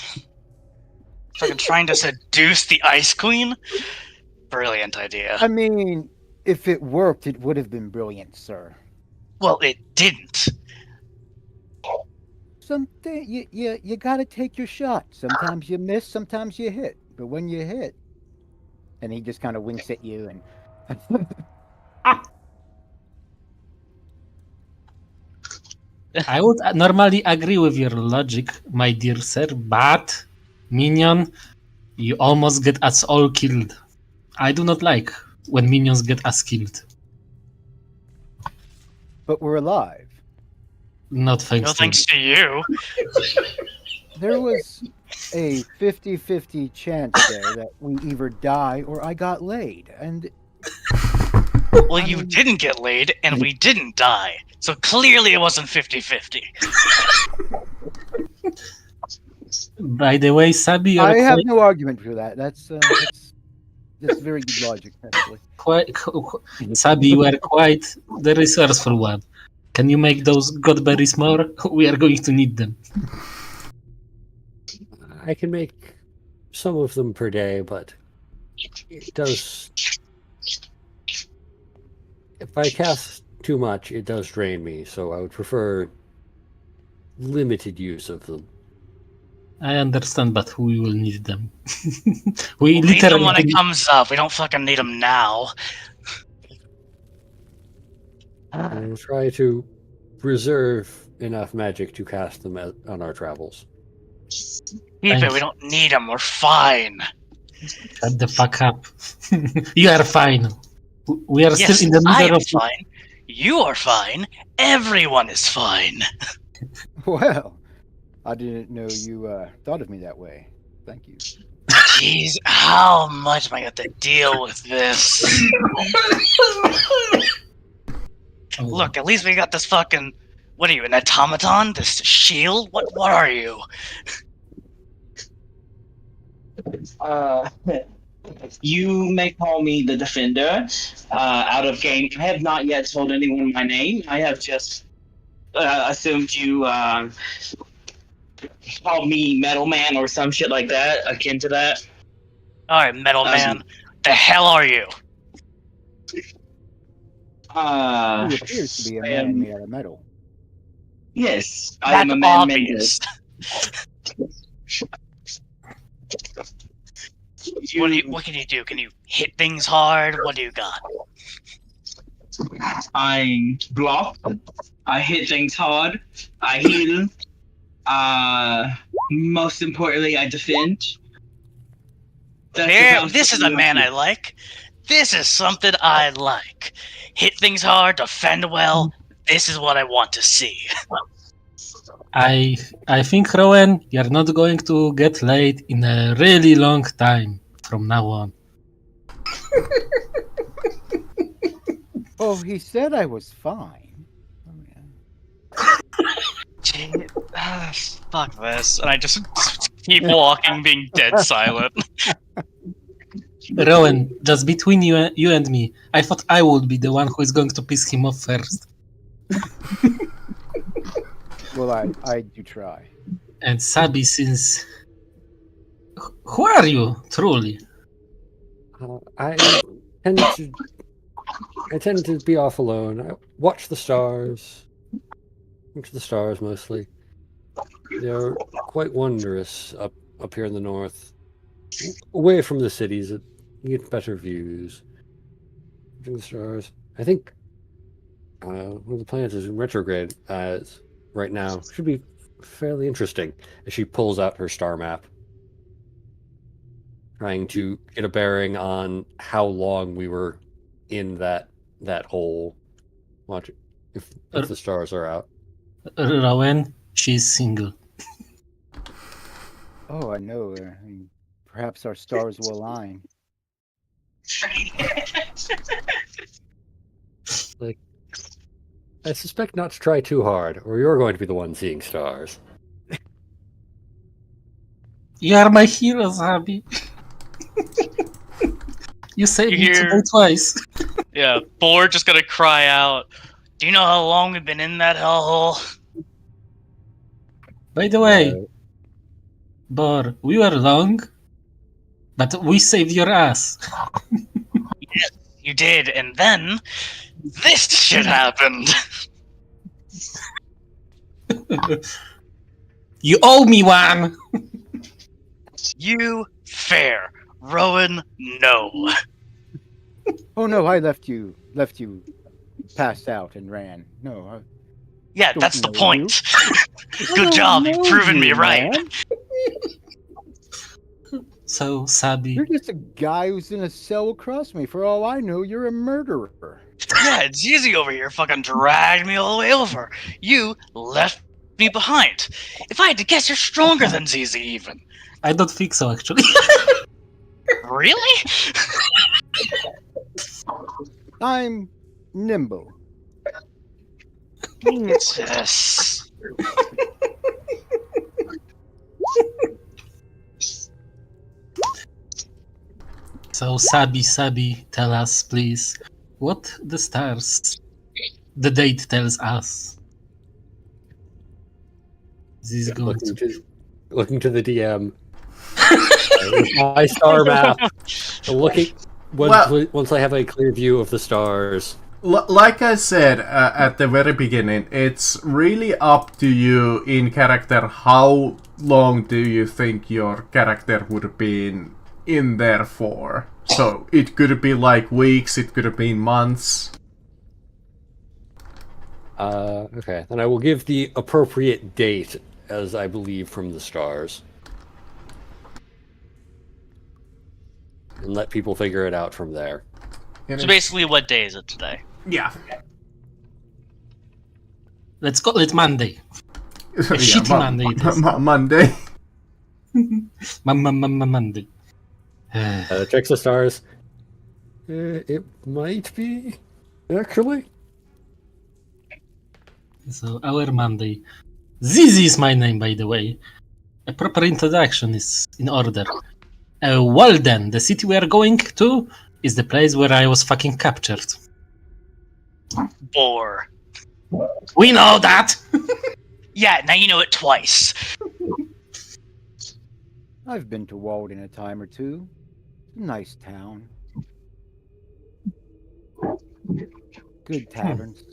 Fucking trying to seduce the Ice Queen? Brilliant idea. I mean, if it worked, it would have been brilliant, sir. Well, it didn't. Something you gotta take your shot. Sometimes you miss, sometimes you hit. But when you hit, and he just kind of winks at you, and I would normally agree with your logic, my dear sir, but minion, you almost get us all killed. I do not like when minions get us killed. but we're alive. Not thanks No to thanks to you. There was a 50-50 chance there that we either die or I got laid, and Well, you didn't get laid, and we didn't die. So clearly it wasn't 50-50. By the way, Sabi, you're I have no argument for that. That's very good logic, actually. Sabi, you are quite the resourceful one. Can you make those godberries more? We are going to need them. I can make some of them per day, but it does. If I cast too much, it does drain me, so I would prefer limited use of them. I understand, but we will need them. We need them when it comes up. We don't fucking need them now. I will try to preserve enough magic to cast them on our travels. Keep it. We don't need them. We're fine. Shut the fuck up. You are fine. We are Yes, still in the middle I'm of. fine. You are fine. Everyone is fine. Well, I didn't know you thought of me that way. Thank you. Jeez, how much am I going to deal with this? Look, at least we got this fucking... What are you, an automaton? This shield? What are you? You may call me the Defender. Out of game, I have not yet told anyone my name. I have just assumed you called me Metal Man or some shit like that, akin to that. Alright, Metal Man. The hell are you? He appears to be a man made out of metal. Yes, I am a man obvious. What can you do? Can you hit things hard? What do you got? I block. I hit things hard. I heal. Most importantly, I defend. That's There, about this is a man I like. This is something I like. Hit things hard, defend well. This is what I want to see. I think, Rowan, you're not going to get laid in a really long time from now on. Oh, he said I was fine. Oh, yeah. Gee, fuck this. And I just keep walking, being dead silent. Rowan, just between you and me, I thought I would be the one who is going to piss him off first. Well, I do try. And Sabi, since... Who are you, truly? I tend to be off alone. I watch the stars. Watch the stars mostly. They're quite wondrous up here in the north. Away from the cities, you get better views. Watching the stars. I think one of the planets is in retrograde right now. Should be fairly interesting as she pulls out her star map, trying to get a bearing on how long we were in that hole. Watch if the stars are out. Rowan, she's single. Oh, I know. I mean, perhaps our stars will align. Like, I suspect not to try too hard, or you're going to be the one seeing stars. You are my hero, Sabi. You saved You me hear- today twice. Yeah, Boar just gonna cry out, do you know how long we've been in that hellhole? By the way, Bor, we were long, but we saved your ass. You did, and then this shit happened. You owe me one! You fair. Rowan, no. Oh no, I left you passed out and ran. No, Yeah, Don't that's the know point. I Good don't job, you've know proven me you, right. man. So, Sabi, You're just a guy who's in a cell across me. For all I know, you're a murderer. Yeah, it's easy over here. Fucking dragged me all the way over. You left me behind. If I had to guess, you're stronger than ZZ even. I don't think so, actually. Really? I'm nimble. Jesus. So, Sabi, tell us, please, what the stars, the date tells us. This is going to... Looking to the DM. My star map. Looking once I have a clear view of the stars. Like I said at the very beginning, it's really up to you in character how long do you think your character would have been in there for. So it could be like weeks, it could have been months. Okay, then I will give the appropriate date as I believe from the stars. And let people figure it out from there. So basically, what day is it today? Yeah. Let's call it Monday. Shitty Monday it is. Monday. Monday. Checks the stars. It might be, actually. So, our Monday. Zizi is my name, by the way. A proper introduction is in order. Walden, the city we are going to, is the place where I was fucking captured. Boar. We know that! Yeah, now you know it twice. I've been to Walden a time or two. Nice town. Good taverns.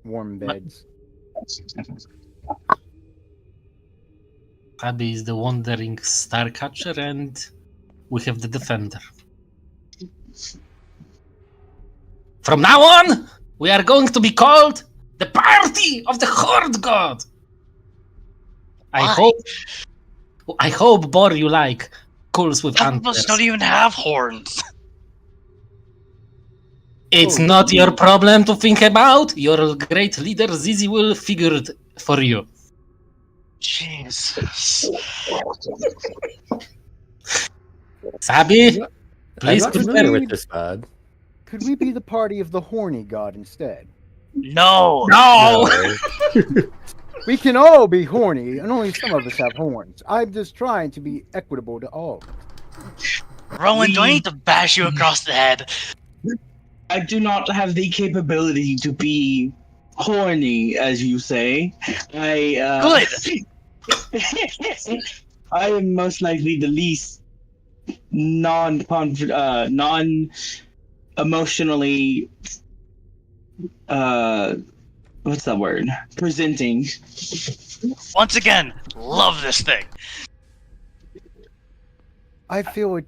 Warm beds. Abby is the wandering star catcher, and we have the defender. From now on, we are going to be called The party of the Horde God! I Why? hope, Bor, you like calls with Some of us antlers. don't even have horns. It's Oh, not your problem to think about. Your great leader Zizi will figure it for you. Jesus. Sabi, I'm please not prepare. familiar with this god. Could we be the party of the horny god instead? No. No! We can all be horny, and only some of us have horns. I'm just trying to be equitable to all. Rowan, do I need to bash you across the head? I do not have the capability to be horny, as you say. Good. I am most likely the least non emotionally what's that word? Presenting. Once again, love this thing. I feel a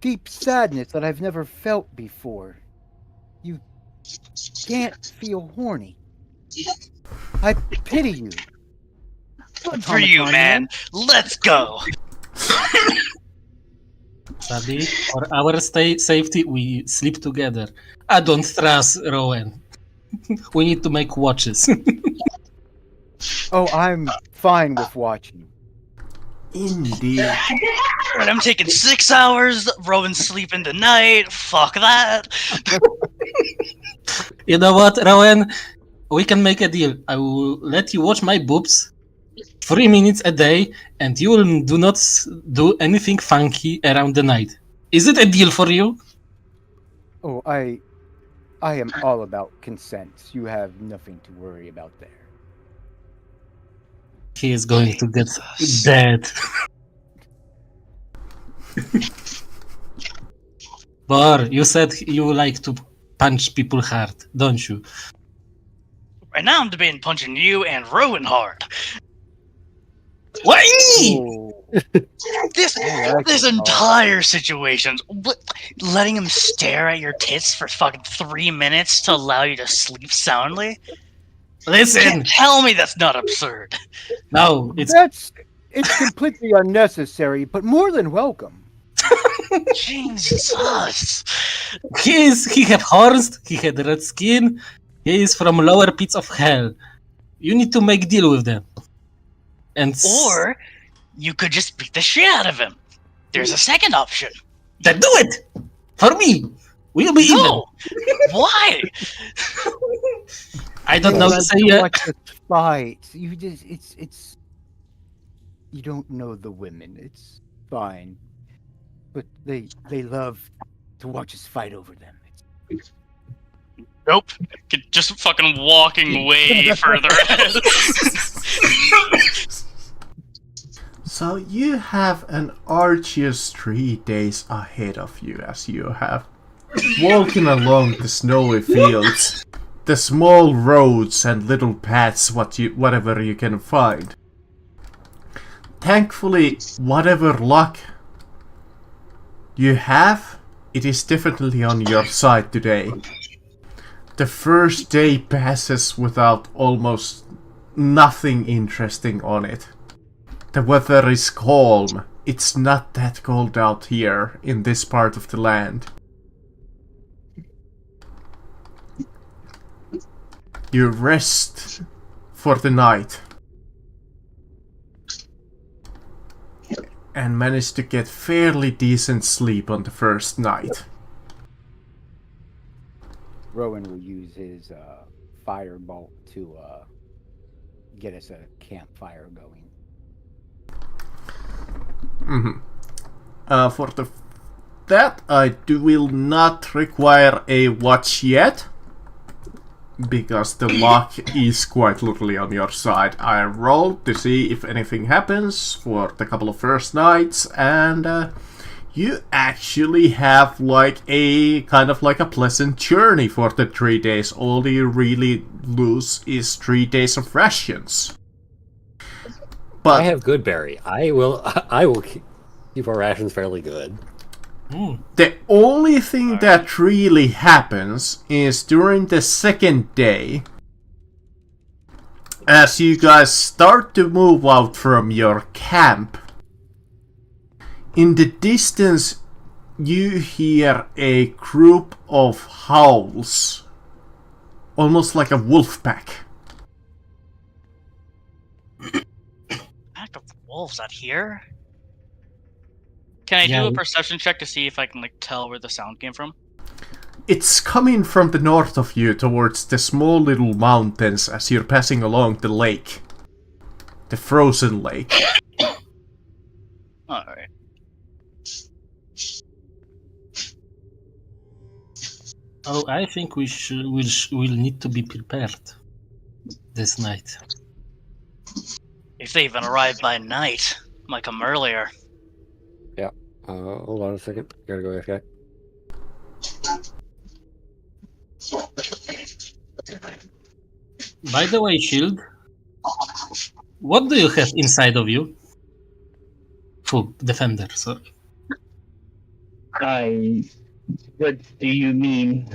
deep sadness that I've never felt before. You can't feel horny. I pity you. Good for you, man. Let's go. Sabi, for our safety, we sleep together. I don't trust Rowan. We need to make watches. Oh, I'm fine with watching. Indeed. Alright, I'm taking 6 hours. Rowan's sleeping tonight. Fuck that. You know what, Rowan? We can make a deal. I will let you watch my boobs 3 minutes a day, and you will do not do anything funky around the night. Is it a deal for you? Oh, I am all about consent. You have nothing to worry about there. He is going to get dead. Bor, you said you like to punch people hard, don't you? Right now I'm debating punching you and Rowan hard. Why me? Oh, This like this it. entire situation, letting him stare at your tits for fucking 3 minutes to allow you to sleep soundly? Listen, Tell me that's not absurd. no, it's it's completely unnecessary, but more than welcome. Jesus. he have horns, he had red skin, he is from lower pits of hell. You need to make deal with them. And Or you could just beat the shit out of him. There's a second option. then do it for me. We'll be No. Why? even. I don't know Like to say to yet. watch us fight. You just it's you don't know the women. It's fine, but they love to watch us fight over them. Nope. Just fucking walking way further ahead. So you have an arduous 3 days ahead of you as you have walking along the snowy fields, the small roads and little paths, whatever you can find. Thankfully, whatever luck you have, it is definitely on your side today. The first day passes without almost nothing interesting on it. The weather is calm. It's not that cold out here in this part of the land. You rest for the night and manage to get fairly decent sleep on the first night. Rowan will use his firebolt to get us a campfire going. For that I will not require a watch yet, because the luck is quite literally on your side. I rolled to see if anything happens for the couple of first nights, and you actually have like a kind of like a pleasant journey for the 3 days. All you really lose is 3 days of rations. But I have good berry. I will keep our rations fairly good. the only thing that really happens is during the second day, as you guys start to move out from your camp, in the distance you hear a group of howls, almost like a wolf pack. Pack of wolves out here? Can I Yeah. do a perception check to see if I can tell where the sound came from? It's coming from the north of you towards the small little mountains as you're passing along the lake. The frozen lake. Alright. Oh, I think we'll need to be prepared this night. If they even arrived by night, might come earlier. Hold on a second. Gotta go AFK. By the way, Shield, what do you have inside of you? Full Defender, sorry. What do you mean?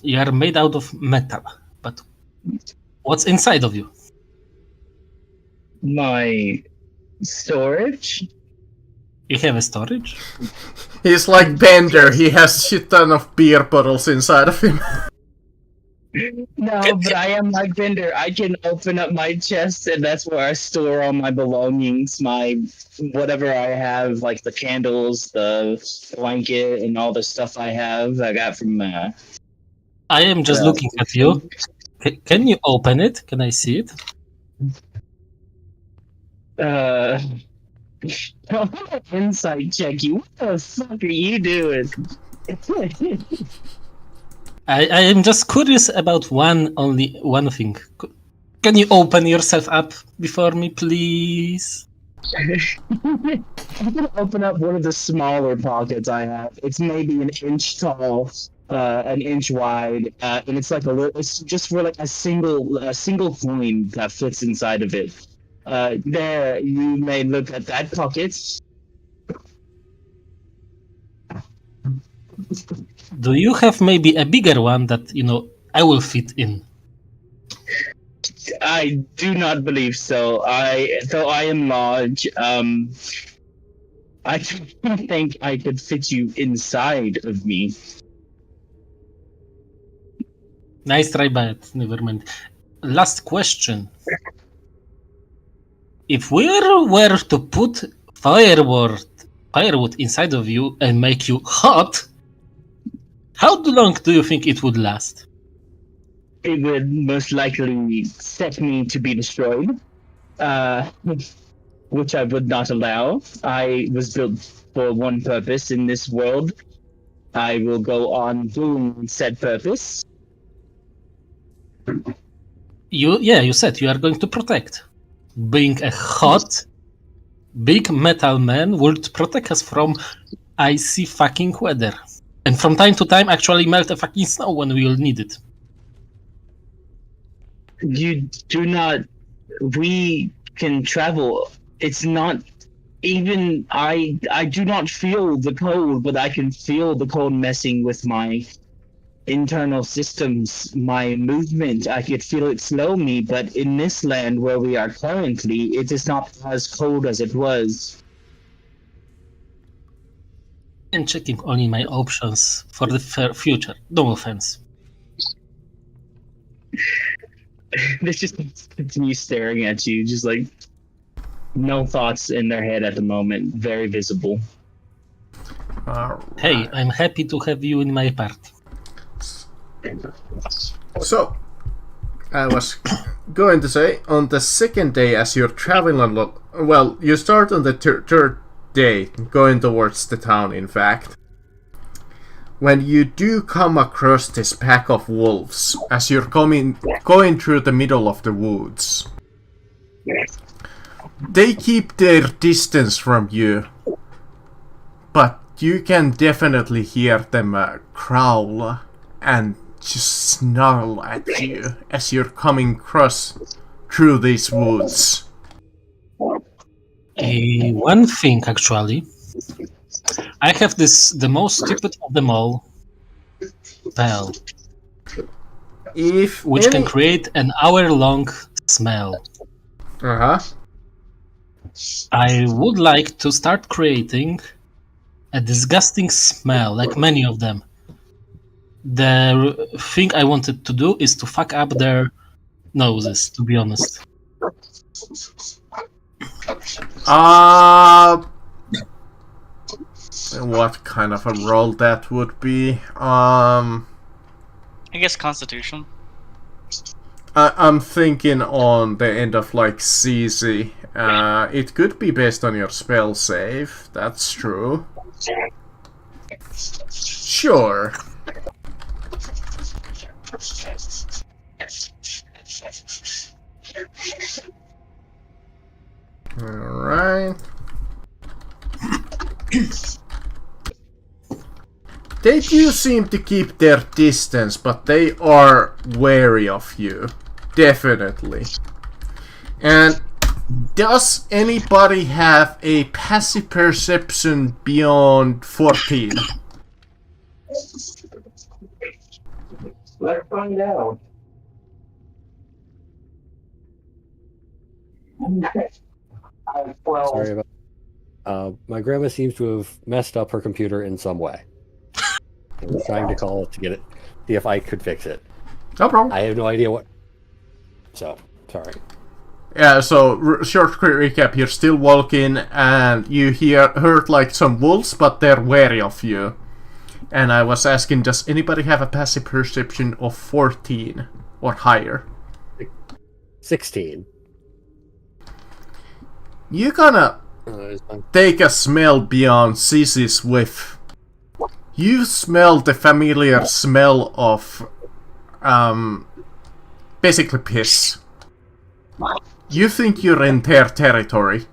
You are made out of metal, but what's inside of you? My storage? You have a storage? He's like Bender, he has shit ton of beer bottles inside of him. No, but I am like Bender. I can open up my chest, and that's where I store all my belongings, my whatever I have, like the candles, the blanket, and all the stuff I have. I got from. I am just looking at you. Can you open it? Can I see it? Insight check you. What the fuck are you doing? I am just curious about only one thing. Can you open yourself up before me, please? I'm gonna open up one of the smaller pockets I have. It's maybe an inch tall, an inch wide, and it's like a little. It's just for like a single coin that fits inside of it. There, you may look at that pocket. Do you have maybe a bigger one that I will fit in? I do not believe so. Though I am large, I don't think I could fit you inside of me. Nice try, but never mind. Last question. If we were to put firewood inside of you and make you hot, how long do you think it would last? It would most likely set me to be destroyed, which I would not allow. I was built for one purpose in this world. I will go on doing said purpose. You said you are going to protect. Being a hot, big metal man would protect us from icy fucking weather. And from time to time actually melt a fucking snow when we will need it. You do not. We can travel. It's not even. I do not feel the cold, but I can feel the cold messing with my internal systems, my movement. I could feel it slow me, but in this land where we are currently, it is not as cold as it was. And checking only my options for the future. No offense. They just continue staring at you, just like no thoughts in their head at the moment. Very visible. Hey, I'm happy to have you in my party. So, I was going to say, on the second day as you're traveling well, you start on the third day, going towards the town, in fact. When you do come across this pack of wolves, as you're going through the middle of the woods, they keep their distance from you, but you can definitely hear them growl and just snarl at you as you're coming across through these woods. One thing, actually. I have the most stupid of them all, spell, which can create an hour-long smell. Uh-huh. I would like to start creating a disgusting smell, like many of them. The thing I wanted to do is to fuck up their noses, to be honest. What kind of a roll that would be? I guess Constitution. I'm thinking on the end of like CC. It could be based on your spell save. That's true. Sure. Alright. They do seem to keep their distance, but they are wary of you. Definitely. And does anybody have a passive perception beyond 14? Let's find out. Well, Sorry about. My grandma seems to have messed up her computer in some way. I was trying to call it to get it, see if I could fix it. No problem. I have no idea what. So sorry. Yeah, so short quick recap, you're still walking and you heard like some wolves, but they're wary of you. And I was asking, does anybody have a passive perception of 14 or higher? 16. You gonna It's fine. take a smell beyond Sissy's whiff. You smell the familiar smell of, basically piss. You think you're in their territory.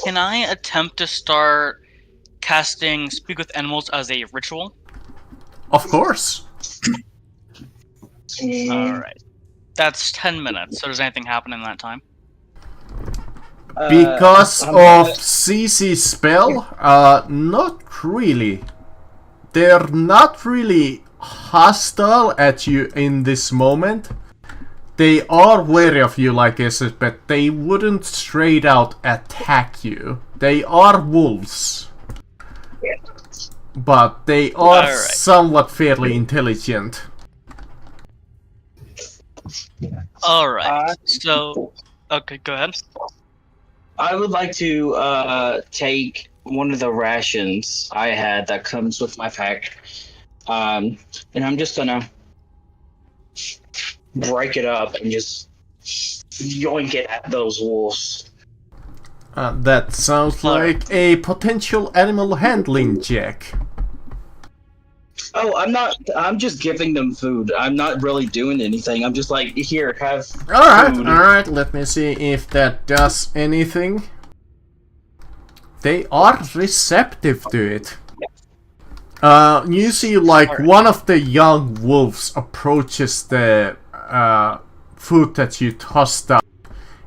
Can I attempt to start casting Speak with Animals as a ritual? Of course. Alright. That's 10 minutes, so does anything happen in that time? Because of CC's spell, not really. They're not really hostile at you in this moment. They are wary of you, like I said, but they wouldn't straight out attack you. They are wolves. But they are Alright. somewhat fairly intelligent. Alright, so... Okay, go ahead. I would like to take one of the rations I had that comes with my pack, and I'm just gonna break it up and just yoink it at those wolves. That sounds like a potential animal handling check. Oh, I'm just giving them food. I'm not really doing anything. I'm just like, here, have food. Alright, let me see if that does anything. They are receptive to it. You see, like, one of the young wolves approaches the food that you tossed up,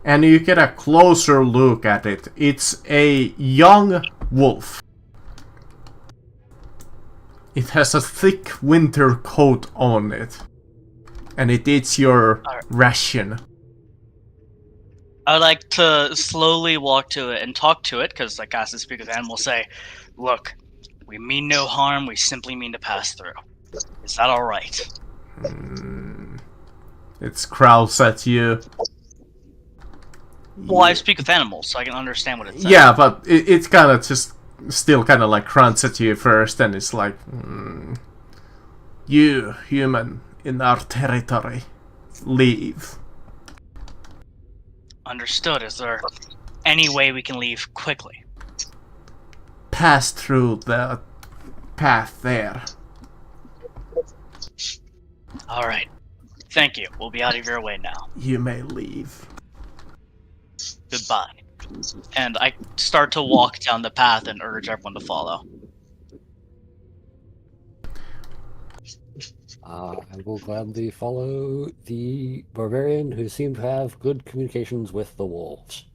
and you get a closer look at it. It's a young wolf. It has a thick winter coat on it. And it eats your ration. I would like to slowly walk to it and talk to it, because I cast to Speak with Animals, say, look, we mean no harm, we simply mean to pass through. Is that alright? It growls at you. Well, I speak with animals, so I can understand what it says. Yeah, but it's kind of just still kind of like grunts at you first, and it's like, you, human, in our territory, leave. Understood. Is there any way we can leave quickly? Pass through the path there. Alright. Thank you. We'll be out of your way now. You may leave. Goodbye. And I start to walk down the path and urge everyone to follow. I will gladly follow the barbarian who seemed to have good communications with the wolves.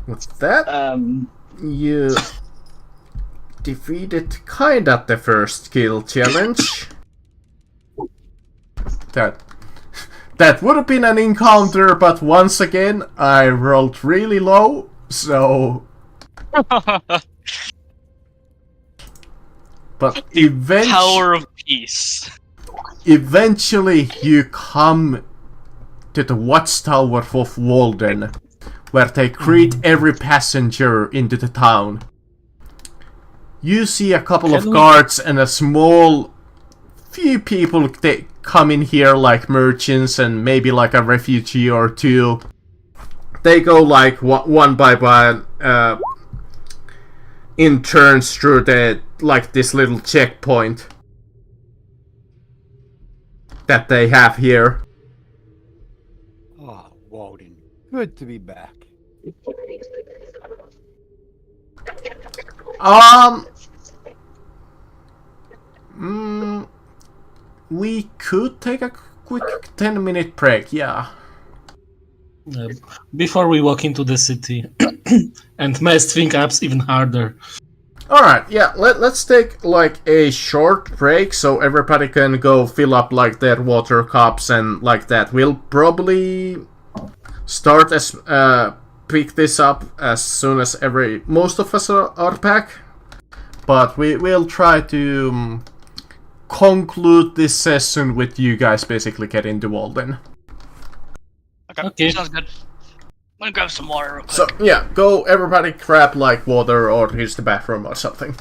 With that, you defeated kinda the first skill challenge. That would have been an encounter, but once again, I rolled really low, so... But Power of peace. eventually you come to the watchtower of Walden, where they greet every passenger into the town. You see a couple of guards and a small few people they come in here like merchants and maybe like a refugee or two. They go like one by one in turns through the like this little checkpoint that they have here. Oh, Walden. Good to be back. We could take a quick 10-minute break, yeah. Before we walk into the city and mess things up even harder. Alright, yeah, let's take like a short break so everybody can go fill up like their water cups and like that. We'll probably start as pick this up as soon as most of us are back. But we'll try to conclude this session with you guys basically getting to Walden. Okay, sounds good. I'm gonna grab some water real quick. So, yeah, go everybody grab like water or use the bathroom or something.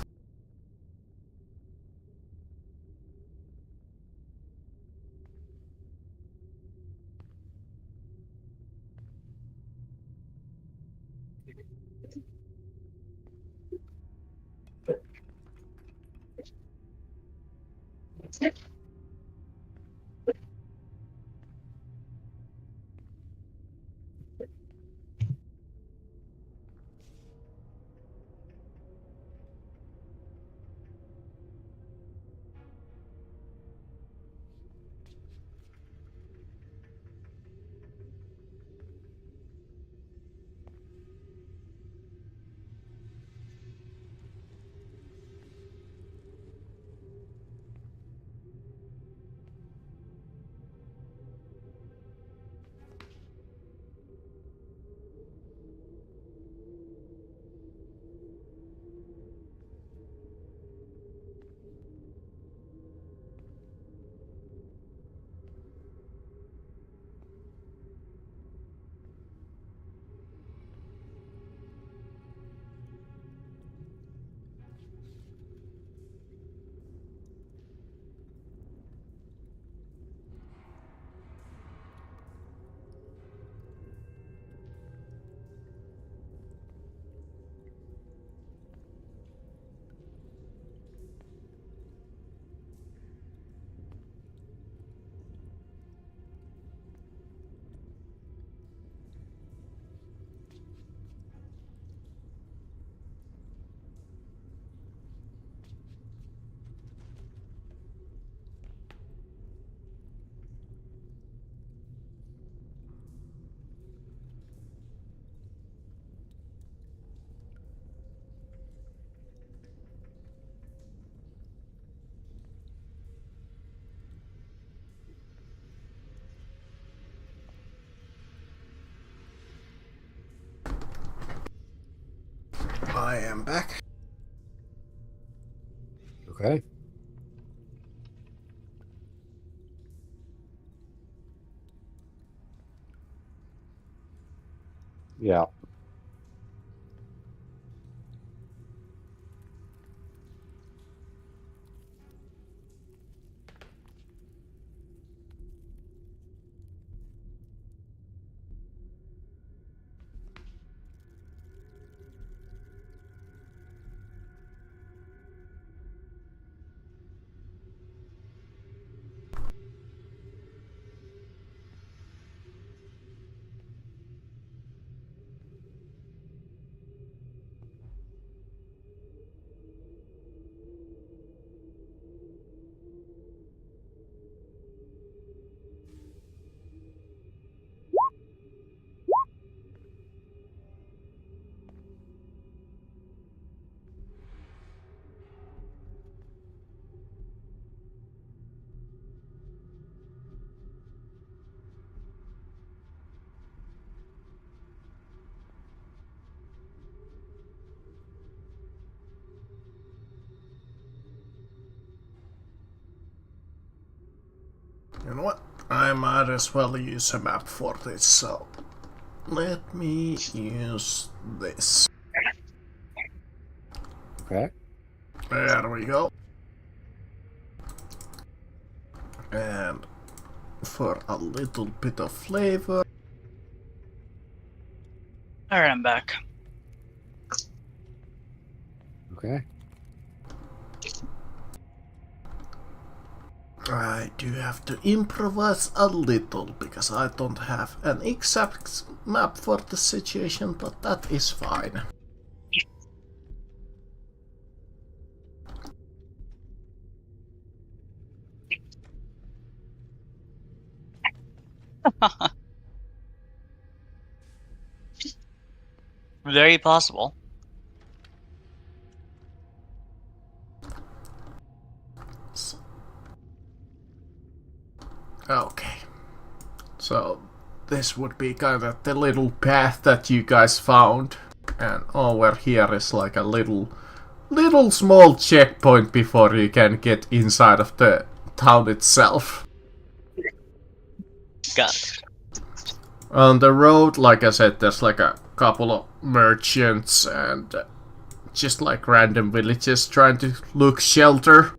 I am back. Okay. Yeah. You know what? I might as well use a map for this, so let me use this. Okay. There we go. And for a little bit of flavor. Alright, I'm back. Okay. I do have to improvise a little because I don't have an exact map for the situation, but that is fine. Very possible. Okay. So this would be kind of the little path that you guys found. And over here is like a little small checkpoint before you can get inside of the town itself. Got it. On the road, like I said, there's like a couple of merchants and just like random villages trying to look shelter.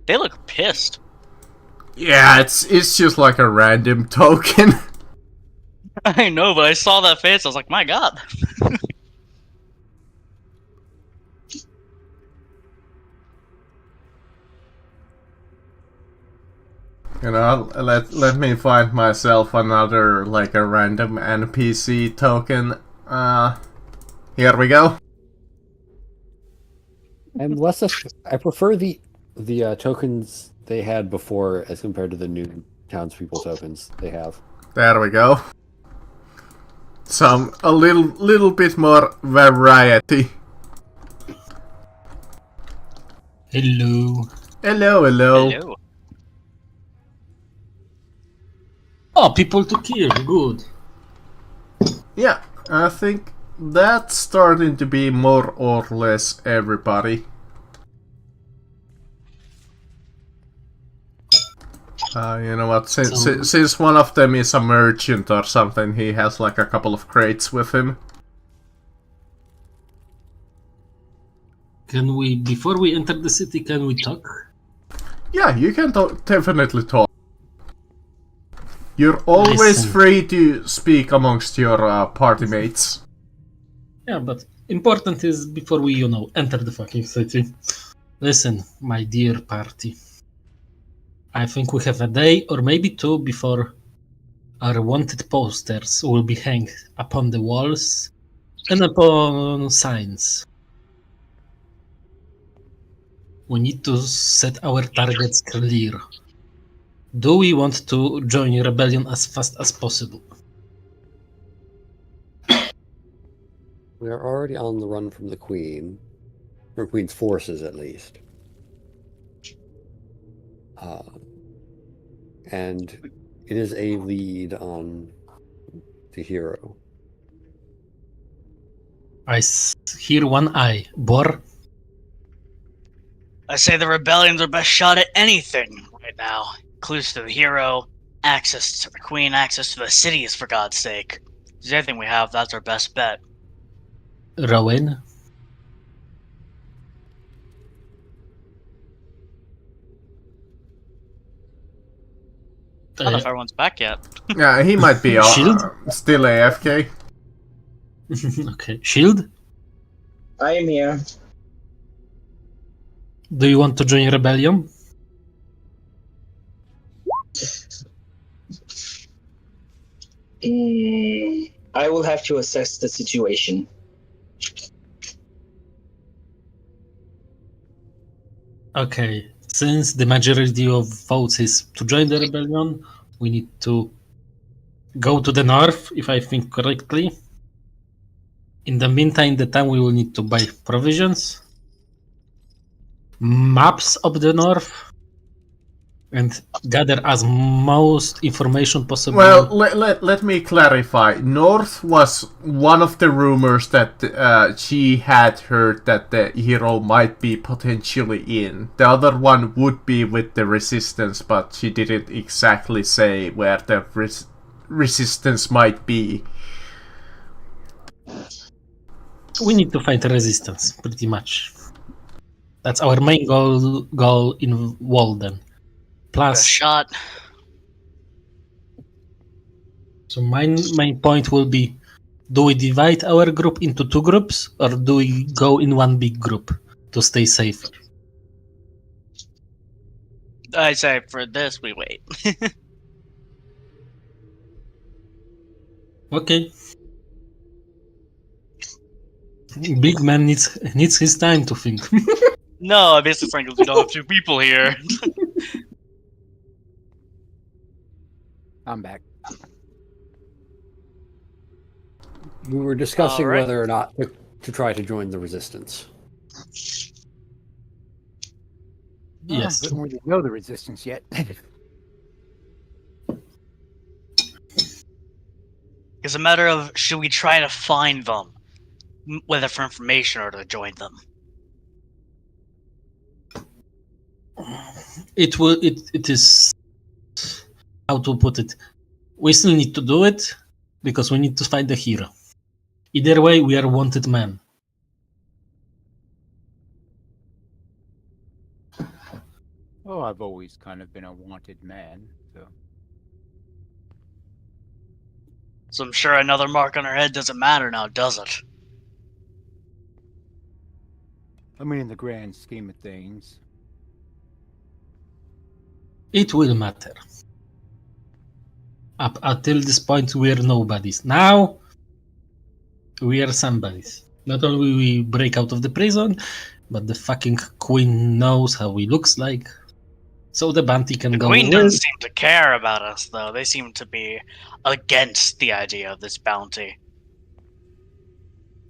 They look pissed. Yeah, it's just like a random token. I know, but I saw that face. I was like, my god. You know, let me find myself another like a random NPC token. Here we go. I'm less. I prefer the tokens they had before as compared to the new townspeople tokens they have. There we go. A little bit more variety. Hello. Hello. Hello. Oh, people to kill. Good. Yeah, I think that's starting to be more or less everybody. You know what, since one of them is a merchant or something, he has like a couple of crates with him. Can we, before we enter the city, can we talk? Yeah, you can definitely talk. You're always Listen. free to speak amongst your party mates. Yeah, but important is before we, enter the fucking city. Listen, my dear party. I think we have a day or maybe two before our wanted posters will be hanged upon the walls and upon signs. We need to set our targets clear. Do we want to join rebellion as fast as possible? We are already on the run from the Queen, from Queen's forces at least. And it is a lead on the hero. I hear one eye. Bor? I say the rebellion's our best shot at anything right now. Clues to the hero, access to the queen, access to the cities, for God's sake. If there's anything we have, that's our best bet. Rowan? I don't know if everyone's back yet. Yeah, he might be Shield? Still AFK. Okay. Shield? I am here. Do you want to join rebellion? I will have to assess the situation. Okay. Since the majority of votes is to join the rebellion, we need to go to the north, if I think correctly. In the meantime, the time we will need to buy provisions, maps of the north, and gather as most information possible. Well, let me clarify. North was one of the rumors that she had heard that the hero might be potentially in. The other one would be with the resistance, but she didn't exactly say where the resistance might be. We need to fight resistance, pretty much. That's our main goal in Walden. Best Plus, shot. so my main point will be, do we divide our group into 2 groups, or do we go in one big group to stay safer? I say for this, we wait. Okay. Big man needs his time to think. No, I basically saying we don't have 2 people here. I'm back. We were discussing Alright. whether or not to try to join the resistance. Yes. But we don't know the resistance yet. It's a matter of should we try to find them, whether for information or to join them. It is, how to put it, we still need to do it because we need to find the hero. Either way, we are wanted men. Oh, I've always kind of been a wanted man, so. So I'm sure another mark on our head doesn't matter now, does it? I mean, in the grand scheme of things. It will matter. Up until this point, we are nobodies. Now, we are somebodies. Not only we break out of the prison, but the fucking queen knows how he looks like. So the bounty can The go Queen well. doesn't seem to care about us, though. They seem to be against the idea of this bounty.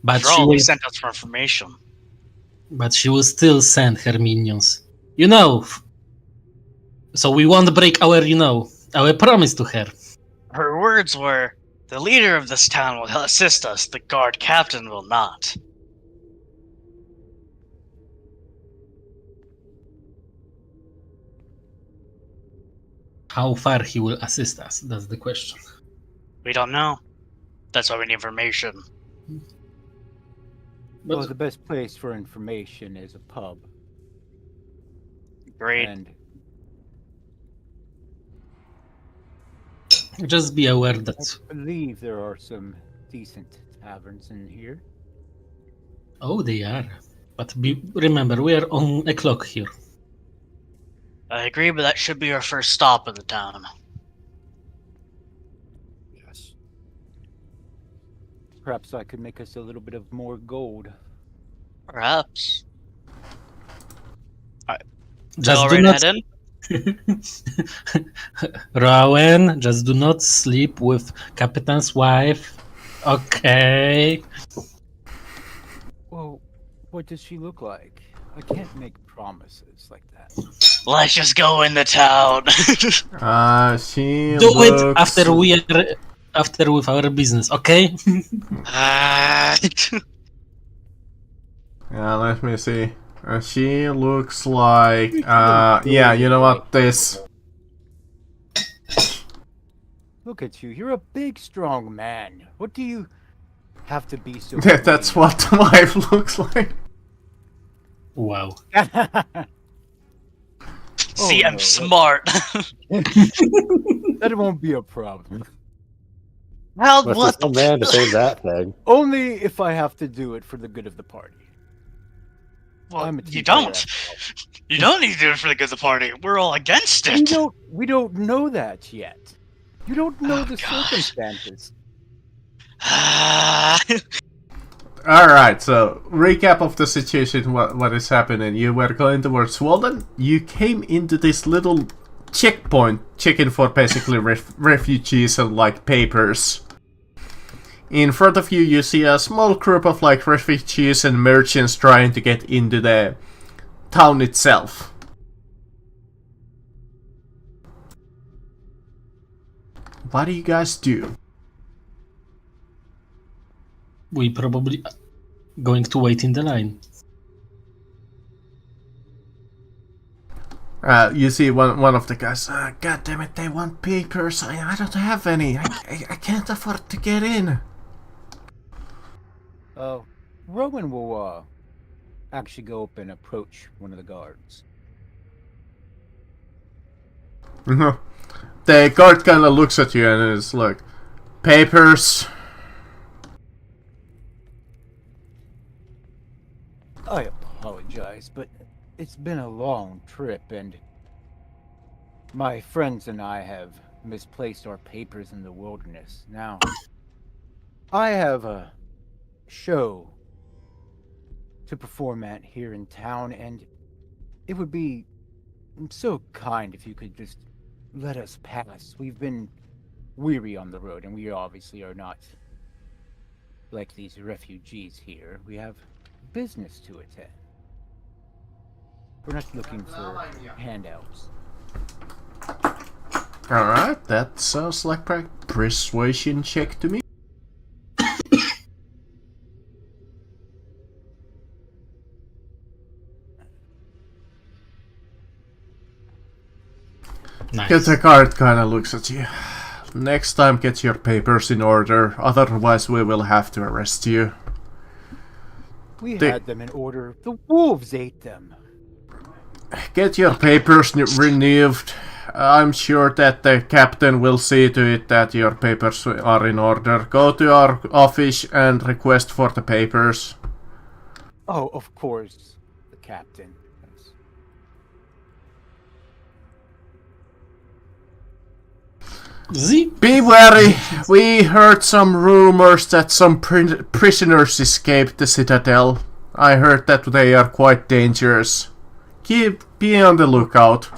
But After she all, will, they sent us for information. but she will still send her minions. You know. So we won't break our, our promise to her. Her words were, the leader of this town will assist us, the guard captain will not. How far he will assist us, that's the question. We don't know. That's why we need information. But Well, the best place for information is a pub. Great. And just be aware I that, believe there are some decent taverns in here. oh, they are. But remember, we are on a clock here. I agree, but that should be our first stop in the town. Yes. Perhaps I could make us a little bit of more gold. Perhaps. Just Go do right not, ahead in. Rowan, just do not sleep with Captain's wife. Okay. Well, what does she look like? I can't make promises like that. Let's just go in the town. She Do looks... it after with our business, okay? Yeah, let me see. She looks like... yeah, you know what, this... Look at you. You're a big, strong man. What do you have to be so... That's what the wife looks like. Wow. See, Oh, I'm no. smart. That won't be a problem. Well, Must what be some the man to say that thing. Only if I have to do it for the good of the party. Well, I'm a you team player, don't. after You don't need to do it for the good of the party. We're all against all. it. We don't know that yet. You don't know Oh, the God. circumstances. Alright, so recap of the situation, what is happening. You were going towards Walden. You came into this little checkpoint, checking for basically refugees and like papers. In front of you, you see a small group of like refugees and merchants trying to get into the town itself. what do you guys do? We probably going to wait in the line. You see one of the guys, God damn it, they want papers. I don't have any. I can't afford to get in. Rowan will actually go up and approach one of the guards. The guard kind of looks at you and is like, papers. I apologize, but it's been a long trip, and my friends and I have misplaced our papers in the wilderness. Now, I have a show to perform at here in town, and it would be so kind if you could just let us pass. We've been weary on the road, and we obviously are not like these refugees here. We have business to attend. We're not looking for handouts. Alright, that sounds like a persuasion check to me. Nice. The guard kinda looks at you. Next time get your papers in order, otherwise we will have to arrest you. We had them in order. The wolves ate them. Get your papers renewed. I'm sure that the captain will see to it that your papers are in order. Go to our office and request for the papers. Oh, of course, the captain. Yes. Z? Be wary. We heard some rumors that some prisoners escaped the citadel. I heard that they are quite dangerous. Be on the lookout.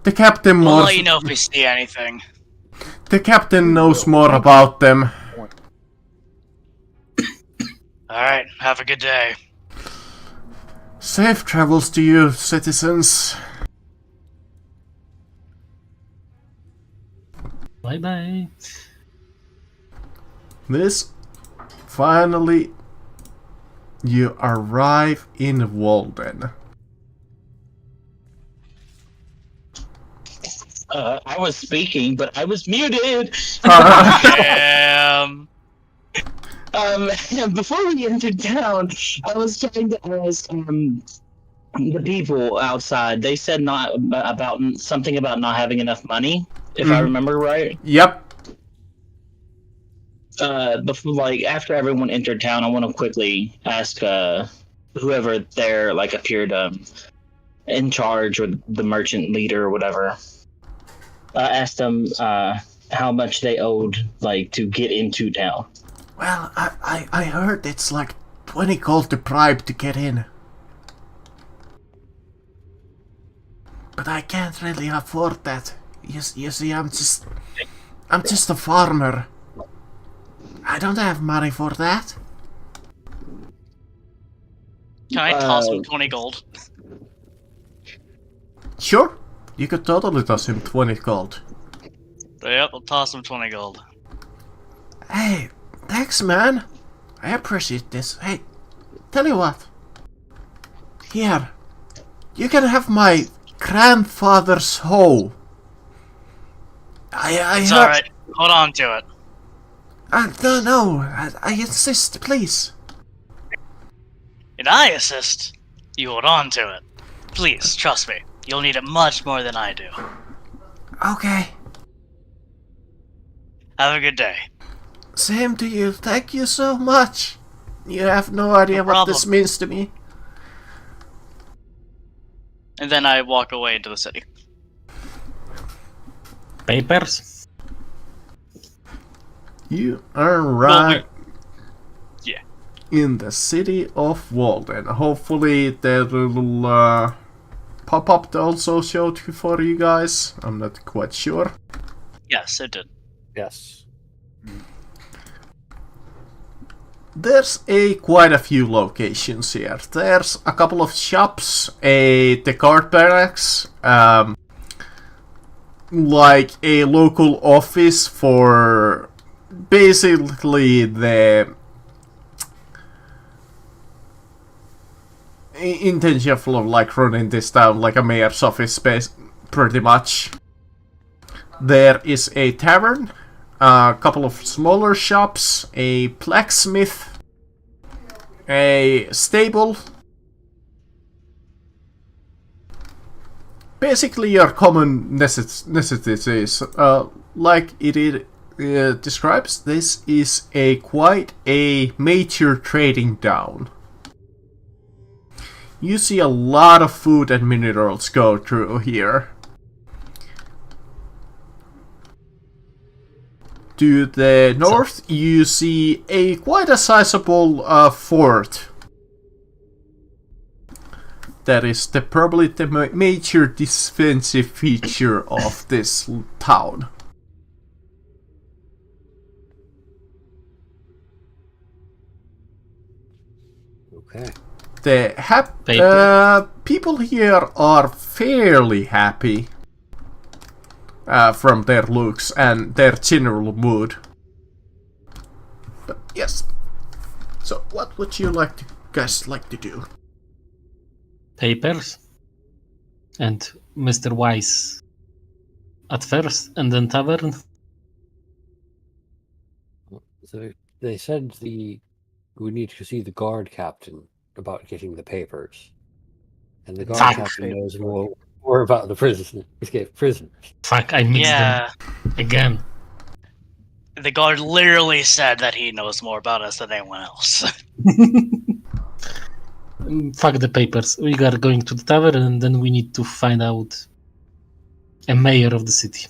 The captain We'll more. let you know if we see anything. The captain knows more about them. Alright, have a good day. Safe travels to you, citizens. Bye bye. This finally you arrive in Walden. I was speaking, but I was muted. Damn. Before we entered town, I was trying to ask the people outside. They said not about something about not having enough money, if I remember right. Yep. Before, like, after everyone entered town, I want to quickly ask whoever there like appeared in charge or the merchant leader or whatever. Asked them how much they owed, like, to get into town. Well, I heard it's like 20 gold to bribe to get in. But I can't really afford that. You see, I'm just a farmer. I don't have money for that. Can I toss him 20 gold? Sure, you could totally toss him 20 gold. Yep, I'll toss him 20 gold. Hey, thanks, man. I appreciate this. Hey, tell you what. Here, you can have my grandfather's hoe. It's alright. Hold on to it. No, I insist, please. And I assist. You hold on to it. Please, trust me. You'll need it much more than I do. Okay, Have a good day. same to you. Thank you so much. You have no idea what this problem. means to me. And then I walk away into the city. Papers? You are right Yeah. in the city of Walden. Hopefully the little pop-up also showed for you guys. I'm not quite sure. Yes, it did. Yes. There's quite a few locations here. There's a couple of shops, the guard barracks, like a local office for basically the intention of like running this town like a mayor's office space, pretty much. There is a tavern, a couple of smaller shops, a blacksmith, a stable. Basically your common necessities. Like it describes, this is quite a major trading town. You see a lot of food and minerals go through here. To the north, you see quite a sizable fort. That is probably the major defensive feature of this town. Okay. The people here are fairly happy from their looks and their general mood. But yes. So, what would you guys like to do? Papers. And Mr. Wise at first, and then tavern. So they said we need to see the guard captain about getting the papers, and the guard Fuck. captain knows more about the escaped prisoners. Fuck, I mixed Yeah, them again. the guard literally said that he knows more about us than anyone else. Fuck the papers. We are going to the tavern, and then we need to find out a mayor of the city.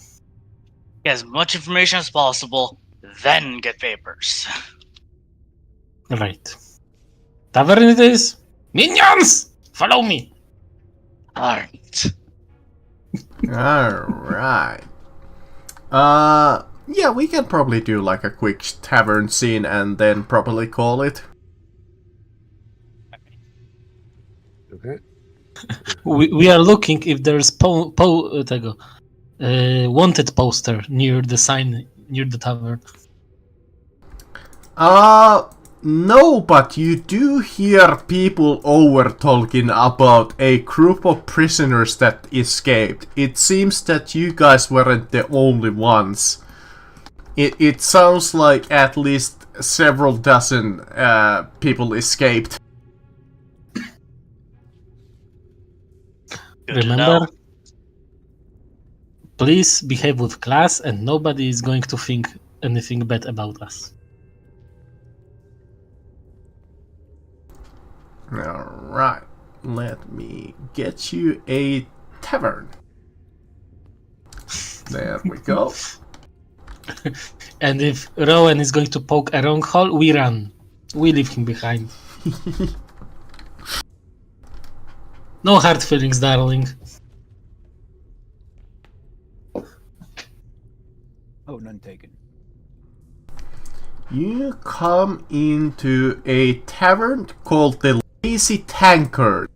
Get as much information as possible, then get papers. Right. Tavern it is. Minions! Follow me! Alright. Alright. Yeah, we can probably do like a quick tavern scene and then probably call it. Okay. We are looking if there's wanted poster near the sign near the tavern. No, but you do hear people over talking about a group of prisoners that escaped. It seems that you guys weren't the only ones. It sounds like at least several dozen people escaped. Good to Remember? know. Please behave with class, and nobody is going to think anything bad about us. Alright, let me get you a tavern. There we go. And if Rowan is going to poke a wrong hole, we run. We leave him behind. No hard feelings, darling. Oh, none taken. You come into a tavern called the Lazy Tankard.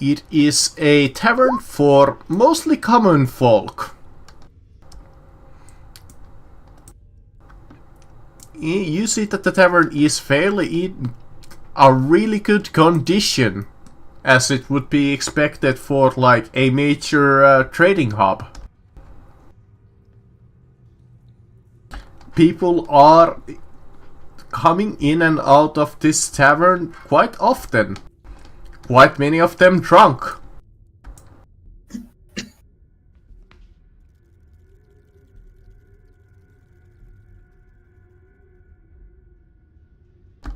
It is a tavern for mostly common folk. You see that the tavern is fairly in a really good condition, as it would be expected for like a major trading hub. People are coming in and out of this tavern quite often. Quite many of them drunk.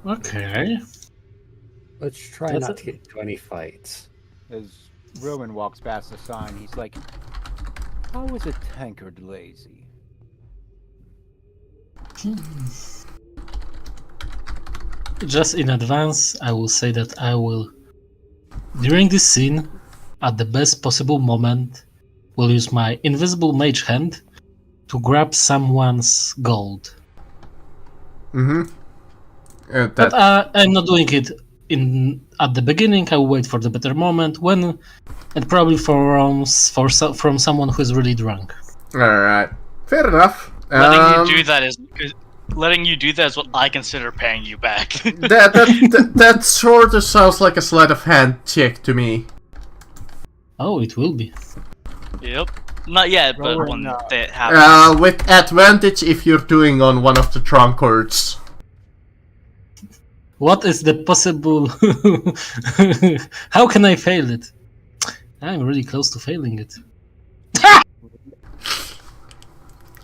Okay. Let's try That's not it. to get into any fights. As Roman walks past the sign, he's like, "How is a tankard lazy?" Just in advance, I will say that I will, during this scene, at the best possible moment, will use my invisible mage hand to grab someone's gold. Mm-hmm. But I'm not doing it at the beginning. I will wait for the better moment when, and probably from someone who is really drunk. Alright. Fair enough. Letting you do that is what I consider paying you back. That sort of sounds like a sleight of hand check to me. Oh, it will be. Yep. Not yet, but Rowan, when that happens. With advantage if you're doing on one of the drunkards. What is the possible? How can I fail it? I'm really close to failing it.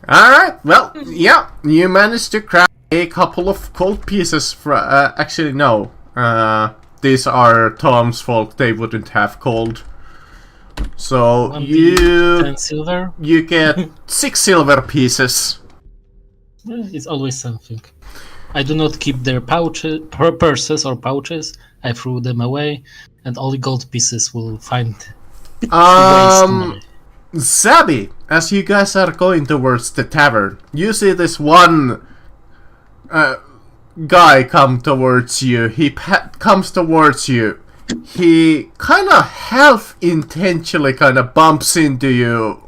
Alright, well, yeah, you managed to crack a couple of gold pieces. Actually, no. These are Tom's fault, they wouldn't have gold. So, 10 silver? you get 6 silver pieces. It's always something. I do not keep their purses or pouches. I threw them away, and all the gold pieces will find ways to money. Zabby, as you guys are going towards the tavern, you see this one guy come towards you. He comes towards you. He kind of half-intentionally kind of bumps into you.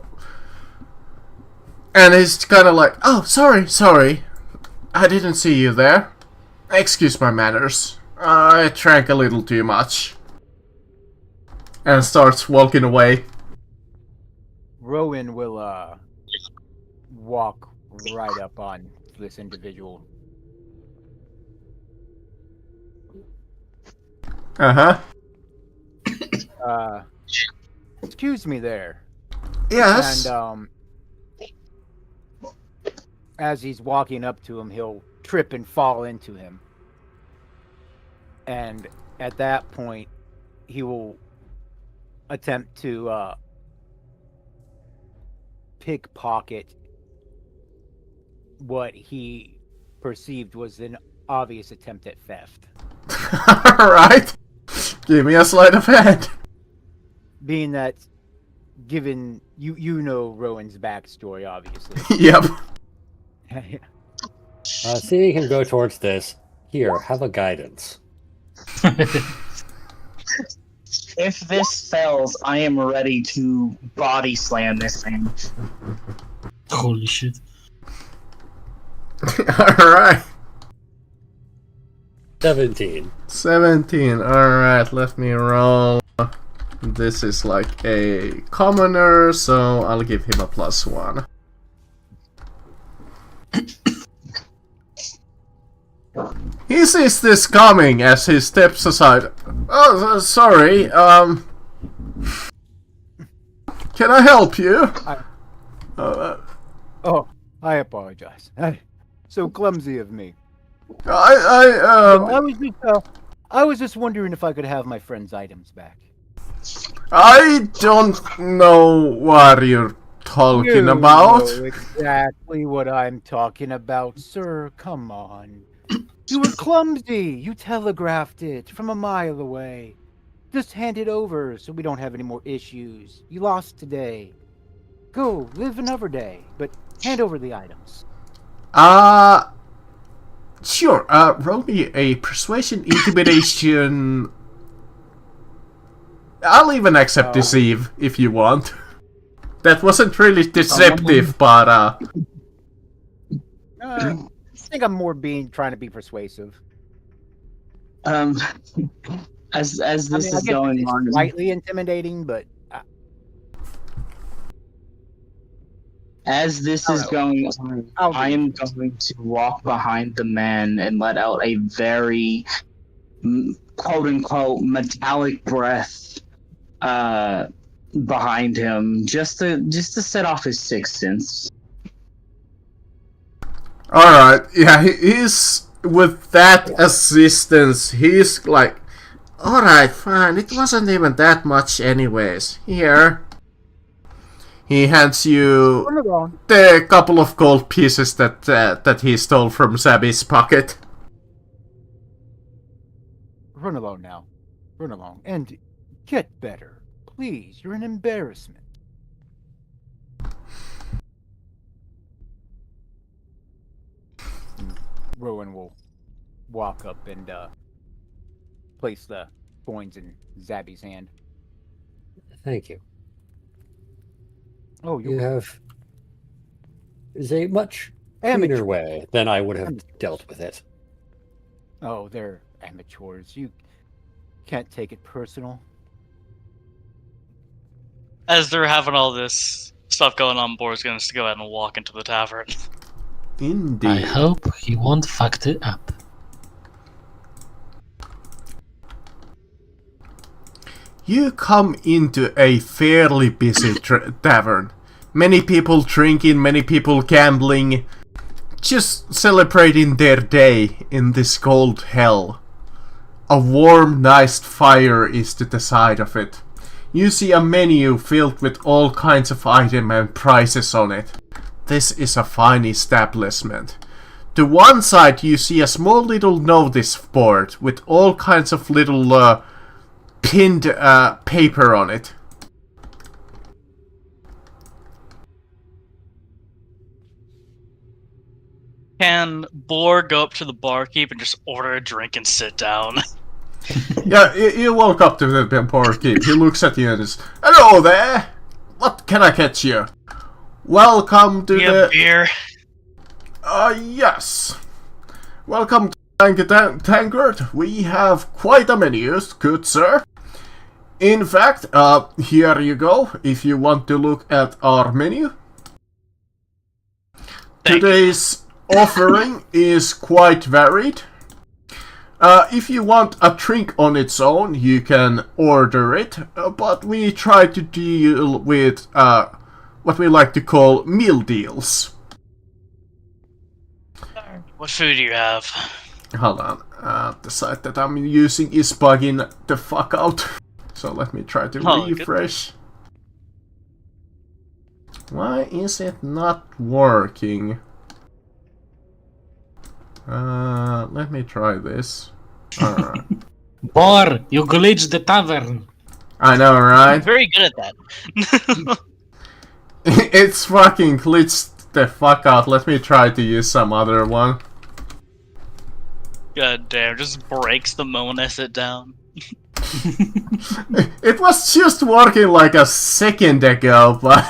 And he's kind of like, oh, sorry. I didn't see you there. Excuse my manners. I drank a little too much. And starts walking away. Rowan will walk right up on this individual. Excuse me there. Yes. And as he's walking up to him, he'll trip and fall into him. And at that point, he will attempt to pickpocket what he perceived was an obvious attempt at theft. Alright. Give me a sleight of hand. Being that, given you know Rowan's backstory, obviously. Yep. See, you can go towards this. Here, have a guidance. If this fails, I am ready to body slam this thing. Holy shit. Alright. 17. 17. Alright, let me roll. This is like a commoner, so I'll give him a +1. He sees this coming as he steps aside. Oh, sorry, can I help you? Oh, I apologize. So clumsy of me. I was just wondering if I could have my friend's items back. I don't know what you're talking about. You know exactly what I'm talking about, sir. Come on. You were clumsy. You telegraphed it from a mile away. Just hand it over so we don't have any more issues. You lost today. Go, live another day, but hand over the items. Sure. Roll me a persuasion, intimidation. I'll even accept deceive if you want. That wasn't really deceptive, but I think I'm more trying to be persuasive. As this is going on, it's slightly intimidating, but as this is going on, I am going to walk behind the man and let out a very quote unquote metallic breath behind him, just to set off his sixth sense. alright, yeah, he's with that assistance, he's like, alright, fine, it wasn't even that much anyways. Here. He hands you the couple of gold pieces that he stole from Zabby's pocket. Run along now. Run along. And get better. Please, you're an embarrassment. Rowan will walk up and place the coins in Zabby's hand. Thank you. Oh, You have is a much Amateur. cleaner way than I would have dealt with it. Oh, they're amateurs. You can't take it personal. As they're having all this stuff going on, Boar's going to go ahead and walk into the tavern. Indeed. I hope he won't fuck it up. You come into a fairly busy tavern. Many people drinking, many people gambling, just celebrating their day in this cold hell. A warm, nice fire is to the side of it. You see a menu filled with all kinds of items and prices on it. This is a fine establishment. To one side you see a small little notice board with all kinds of little pinned paper on it. Can Boar go up to the barkeep and just order a drink and sit down? Yeah, you walk up to the barkeep. He looks at you and says, "Hello there! What can I get you? Welcome to Yeah, beer. Yes. Welcome to Tankard. We have quite a menu, good sir. In fact, here you go, if you want to look at our menu. Today's offering is quite varied. If you want a drink on its own, you can order it, but we try to deal with what we like to call meal deals. What food do you have? Hold on, the site that I'm using is bugging the fuck out. So let me try to refresh. Why is it not working? Let me try this. Alright. Boar, you glitched the tavern. I know, I'm right? very good at that. It's fucking glitched the fuck out. Let me try to use some other one. God damn, just breaks the moment I sit down. It was just working like a second ago, but...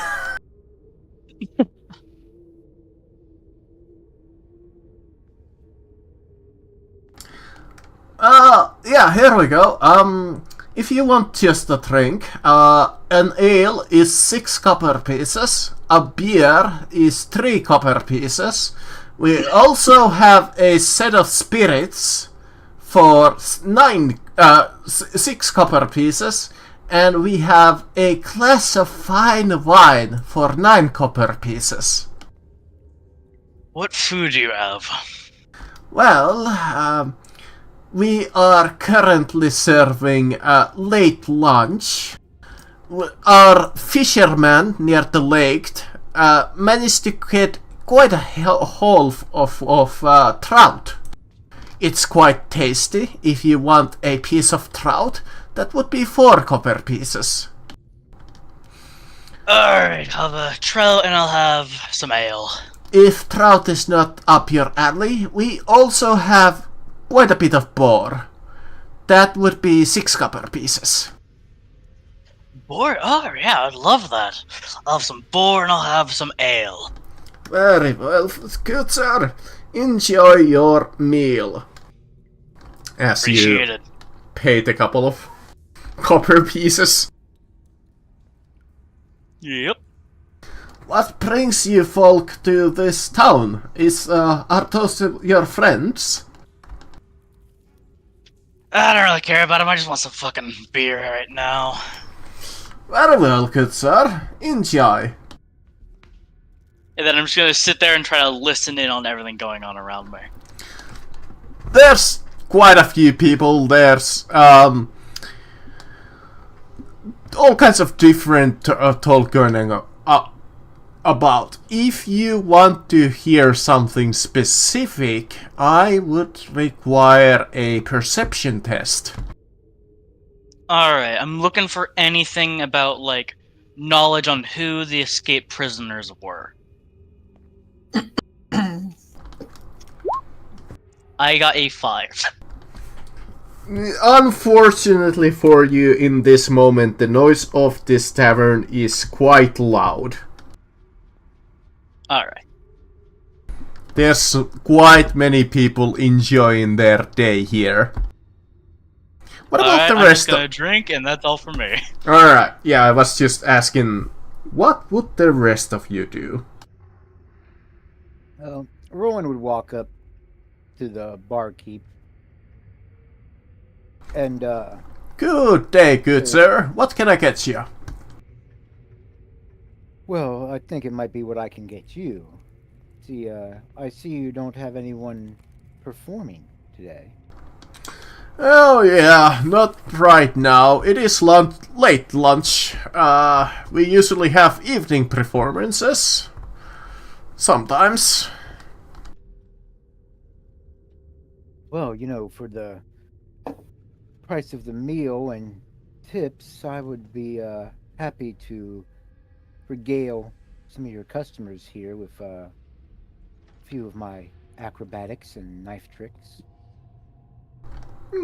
yeah, here we go. If you want just a drink, an ale is 6 copper pieces, a beer is 3 copper pieces. We also have a set of spirits for 6 copper pieces, and we have a glass of fine wine for 9 copper pieces. What food do you have? Well, we are currently serving late lunch. Our fisherman near the lake managed to get quite a haul of trout. It's quite tasty. If you want a piece of trout, that would be 4 copper pieces. Alright, I'll have a trout and I'll have some ale. If trout is not up your alley, we also have quite a bit of boar. That would be 6 copper pieces. Boar? Oh, yeah, I'd love that. I'll have some boar and I'll have some ale. Very well, good sir. Enjoy your meal. As Appreciate you it. paid a couple of copper pieces. Yep. What brings you folk to this town? Are those your friends? I don't really care about them. I just want some fucking beer right now. Very well, good sir. Enjoy. And then I'm just gonna sit there and try to listen in on everything going on around me. There's quite a few people. There's all kinds of different talk going on about. If you want to hear something specific, I would require a perception test. Alright, I'm looking for anything about, like, knowledge on who the escaped prisoners were. I got a 5. Unfortunately for you, in this moment, the noise of this tavern is quite loud. Alright. There's quite many people enjoying their day here. What about the I'm rest just gonna drink, and that's all for me. Alright, yeah, I was just asking, what would the rest of you do? Rowan would walk up to the barkeep and Good day, good sir. What can I get you? well, I think it might be what I can get you. See, I see you don't have anyone performing today. Oh yeah, not right now. It is late lunch. We usually have evening performances. Sometimes. Well, for the price of the meal and tips, I would be happy to regale some of your customers here with a few of my acrobatics and knife tricks.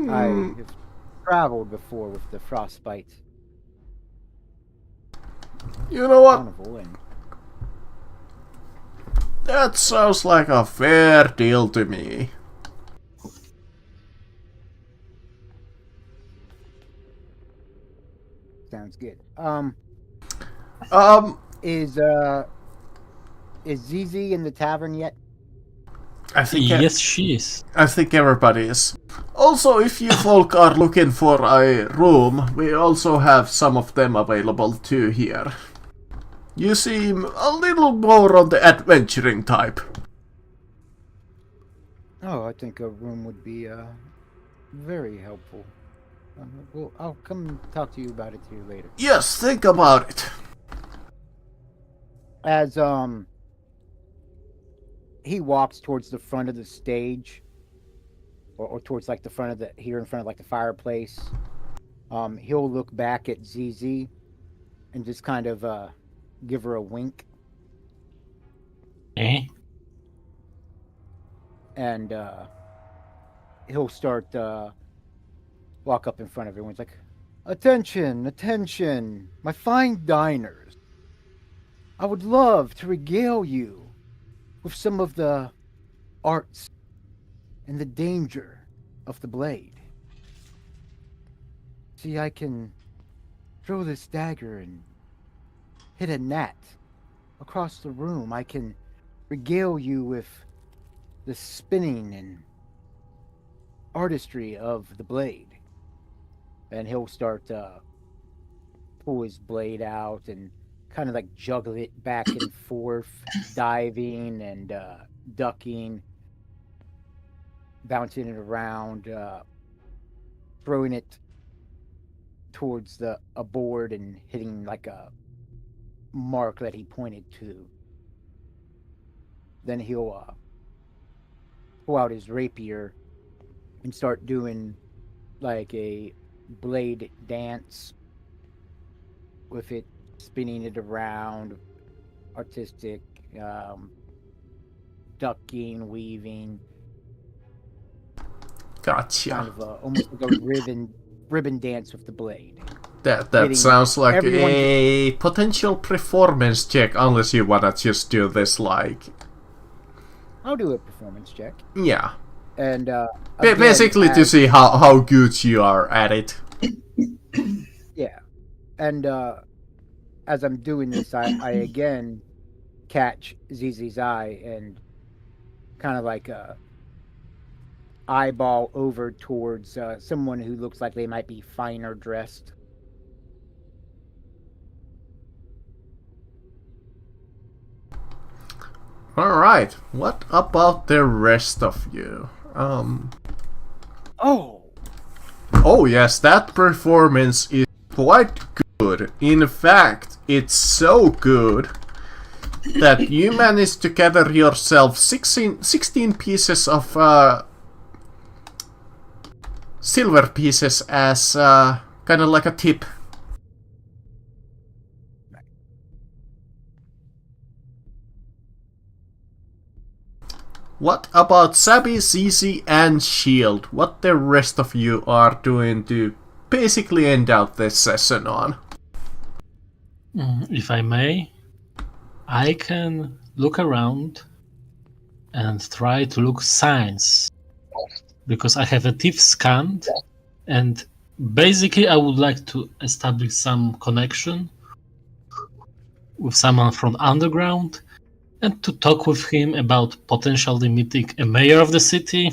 I have traveled before with the frostbite You know what? carnival, and That sounds like a fair deal to me. sounds good. Um, Is Zizi in the tavern yet? I think Yes, she is. I think everybody is. Also, if you folk are looking for a room, we also have some of them available too here. You seem a little more on the adventuring type. Oh, I think a room would be very helpful. Well, I'll come talk to you about it here later. Yes, think about it. As he walks towards the front of the stage, or towards like the front of in front of like the fireplace, he'll look back at ZZ and just kind of give her a wink, Eh? and he'll start walk up in front of everyone. It's like, attention, attention, my fine diners. I would love to regale you with some of the arts and the danger of the blade. See, I can throw this dagger and hit a gnat across the room. I can regale you with the spinning and artistry of the blade. And he'll start pull his blade out and kind of like juggle it back and forth, diving and ducking, bouncing it around, throwing it towards a board and hitting like a mark that he pointed to. Then he'll pull out his rapier and start doing like a blade dance with it, spinning it around, artistic, ducking, weaving, Gotcha. kind of almost like a ribbon dance with the blade. That sounds like a potential performance check, unless you wanna just do this like... I'll do a performance check. Yeah. And basically to see how good you are at it. Yeah. And as I'm doing this, I again catch ZZ's eye and kind of like eyeball over towards someone who looks like they might be finer dressed. Alright, what about the rest of you? Oh yes, that performance is quite good. In fact, it's so good that you managed to gather yourself 16 pieces of silver pieces as kind of like a tip. What about Sabi, Zizi, and Shield? What the rest of you are doing to basically end out this session on? If I may, I can look around and try to look signs, because I have a thief scanned, and basically I would like to establish some connection with someone from underground and to talk with him about potentially meeting a mayor of the city.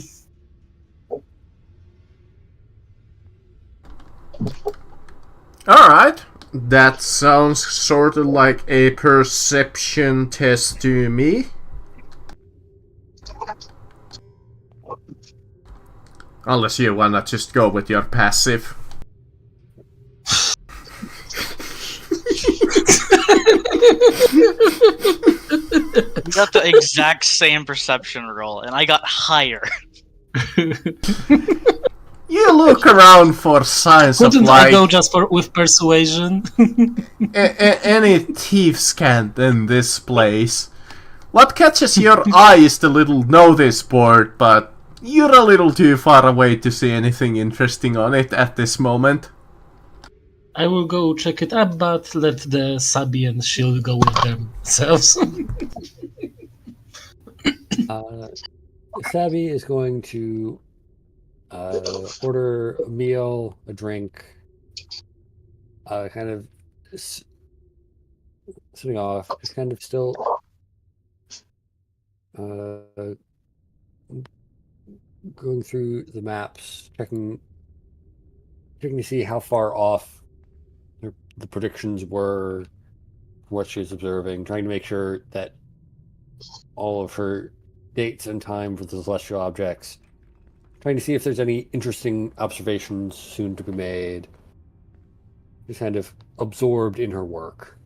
Alright, that sounds sort of like a perception test to me. Unless you wanna just go with your passive. We got the exact same perception roll, and I got higher. You look around for signs of Couldn't like I go just with persuasion? any thief scanned in this place. What catches your eye is the little notice board, but you're a little too far away to see anything interesting on it at this moment. I will go check it up, but let the Sabi and Shield go with themselves. Sabby is going to order a meal, a drink, kind of sitting off, just kind of still going through the maps, checking to see how far off the predictions were, what she was observing, trying to make sure that all of her dates and time for the celestial objects, trying to see if there's any interesting observations soon to be made. Just kind of absorbed in her work.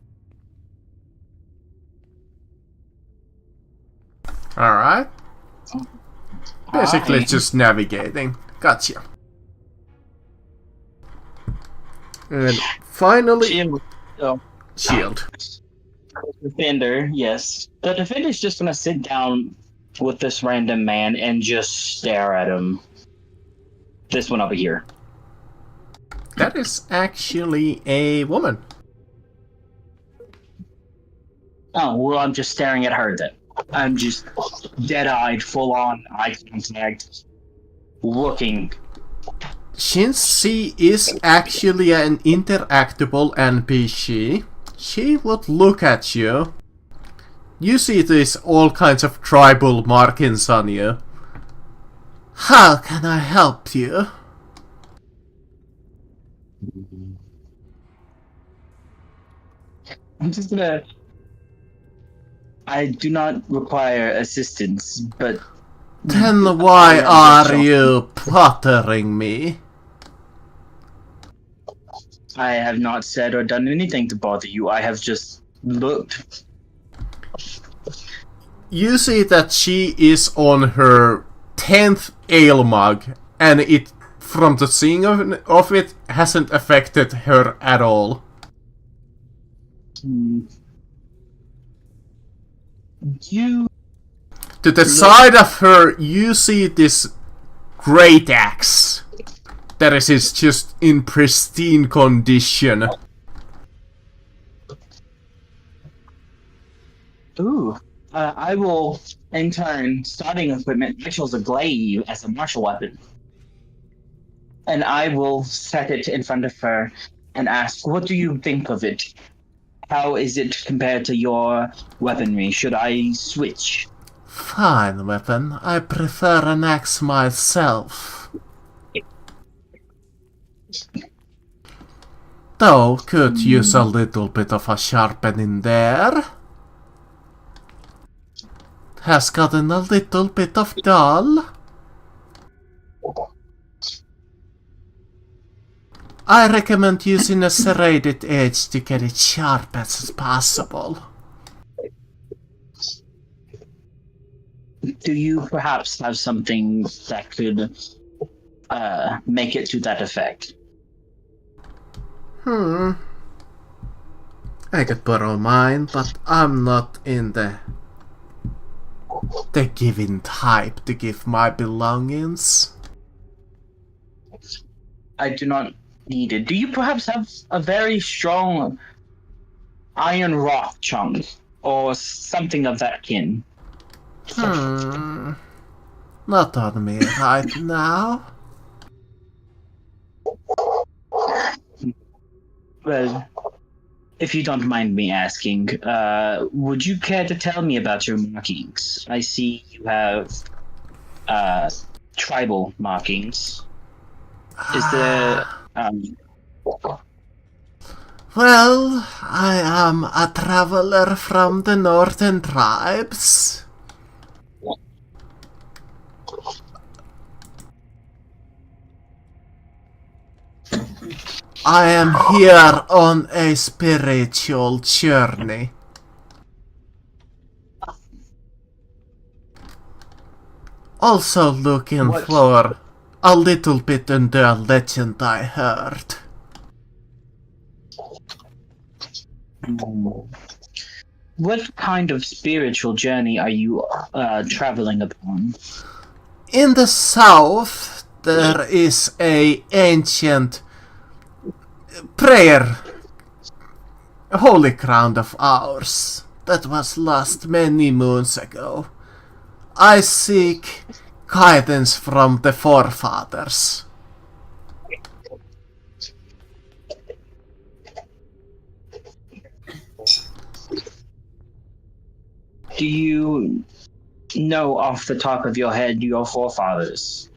Alright. Basically Hi. just navigating. Gotcha. And finally, Shield. Oh, Shield. Defender, yes. The Defender's just gonna sit down with this random man and just stare at him. This one over here. That is actually a woman. Oh, well, I'm just staring at her then. I'm just dead-eyed, full-on eye contact, looking. Since she is actually an interactable NPC, she would look at you. You see these all kinds of tribal markings on you. How can I help you? I'm just gonna... I do not require assistance, but... Then why are you bothering me? I have not said or done anything to bother you. I have just looked. You see that she is on her 10th ale mug, and it, from the seeing of it, hasn't affected her at all. You... To the side of her, you see this great axe. That is just in pristine condition. Ooh. I will, in turn, starting equipment, I chose a glaive as a martial weapon. And I will set it in front of her and ask, what do you think of it? How is it compared to your weaponry? Should I switch? Fine weapon. I prefer an axe myself. Though, could use a little bit of a sharpening there. Has gotten a little bit of dull. I recommend using a serrated edge to get it sharp as possible. Do you perhaps have something that could make it to that effect? I could borrow mine, but I'm not in the the given type to give my belongings. I do not need it. Do you perhaps have a very strong iron rock chunk or something of that kin? Not on me right now. Well, if you don't mind me asking, would you care to tell me about your markings? I see you have tribal markings. Is there Well, I am a traveler from the northern tribes. I am here on a spiritual journey. Also looking for a little bit into a legend I heard. what kind of spiritual journey are you traveling upon? In the south, there is a ancient prayer, holy ground of ours that was lost many moons ago. I seek guidance from the forefathers. Do you know off the top of your head your forefathers?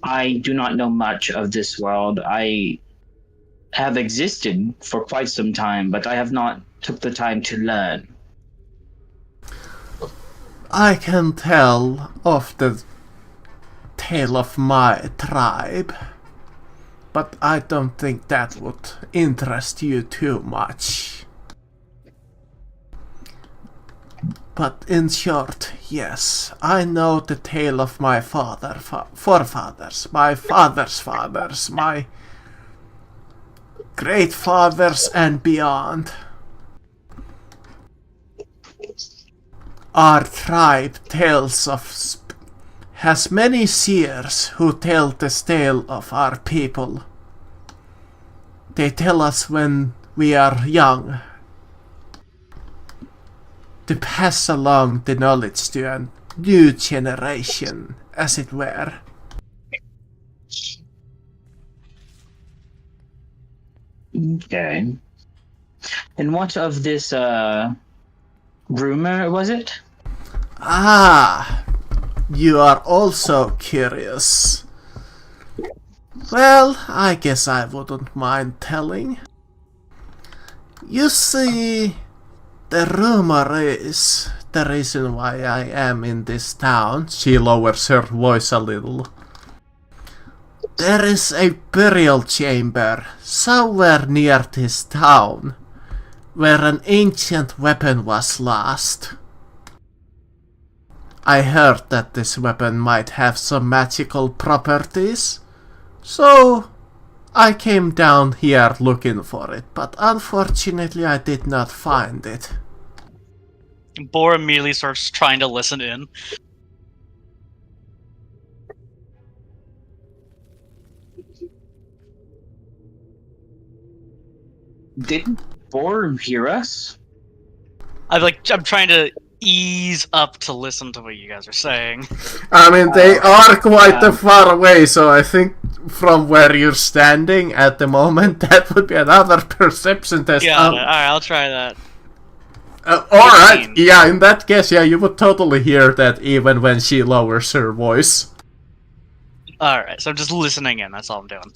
I do not know much of this world. I have existed for quite some time, but I have not took the time to learn. I can tell of the tale of my tribe, but I don't think that would interest you too much. But in short, yes, I know the tale of my forefathers, my father's fathers, my great fathers and beyond. Our tribe has many seers who tell the tale of our people. They tell us when we are young to pass along the knowledge to a new generation, as it were. Okay. And what of this rumor was it? Ah, you are also curious. Well, I guess I wouldn't mind telling. You see, the rumor is the reason why I am in this town. She lowers her voice a little. There is a burial chamber somewhere near this town where an ancient weapon was lost. I heard that this weapon might have some magical properties, so I came down here looking for it, but unfortunately I did not find it. Boar immediately starts trying to listen in. Didn't Boar hear us? I'm trying to ease up to listen to what you guys are saying. I mean, they are quite far away, so I think from where you're standing at the moment, that would be another perception test. Yeah, alright, I'll try that. Alright, yeah, in that case, yeah, you would totally hear that even when she lowers her voice. Alright, so I'm just listening in, that's all I'm doing.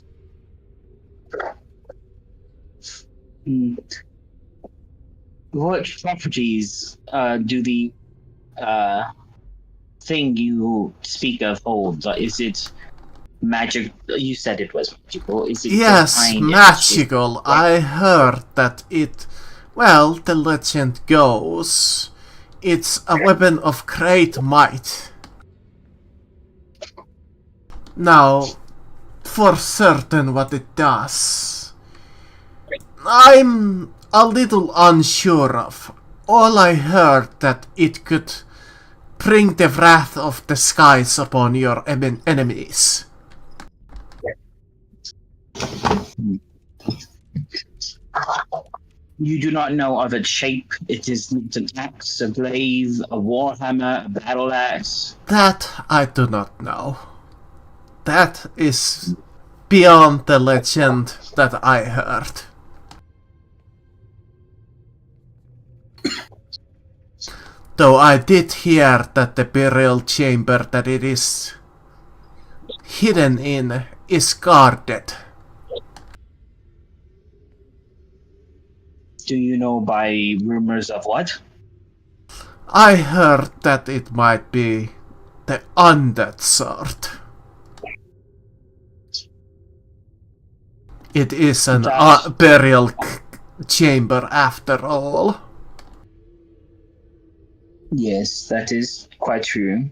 What properties do the thing you speak of hold? Is it magic? You said it was magical. Is it Yes, divine? magical. I heard that it... Well, the legend goes, it's a weapon of great might. Now, for certain what it does, I'm a little unsure of. All I heard that it could bring the wrath of the skies upon your enemies. You do not know of its shape. It is not an axe, a glaive, a warhammer, a battle axe. That I do not know. That is beyond the legend that I heard. Though I did hear that the burial chamber that it is hidden in is guarded. Do you know by rumors of what? I heard that it might be the undead sort. It is an burial chamber after all. Yes, that is quite true.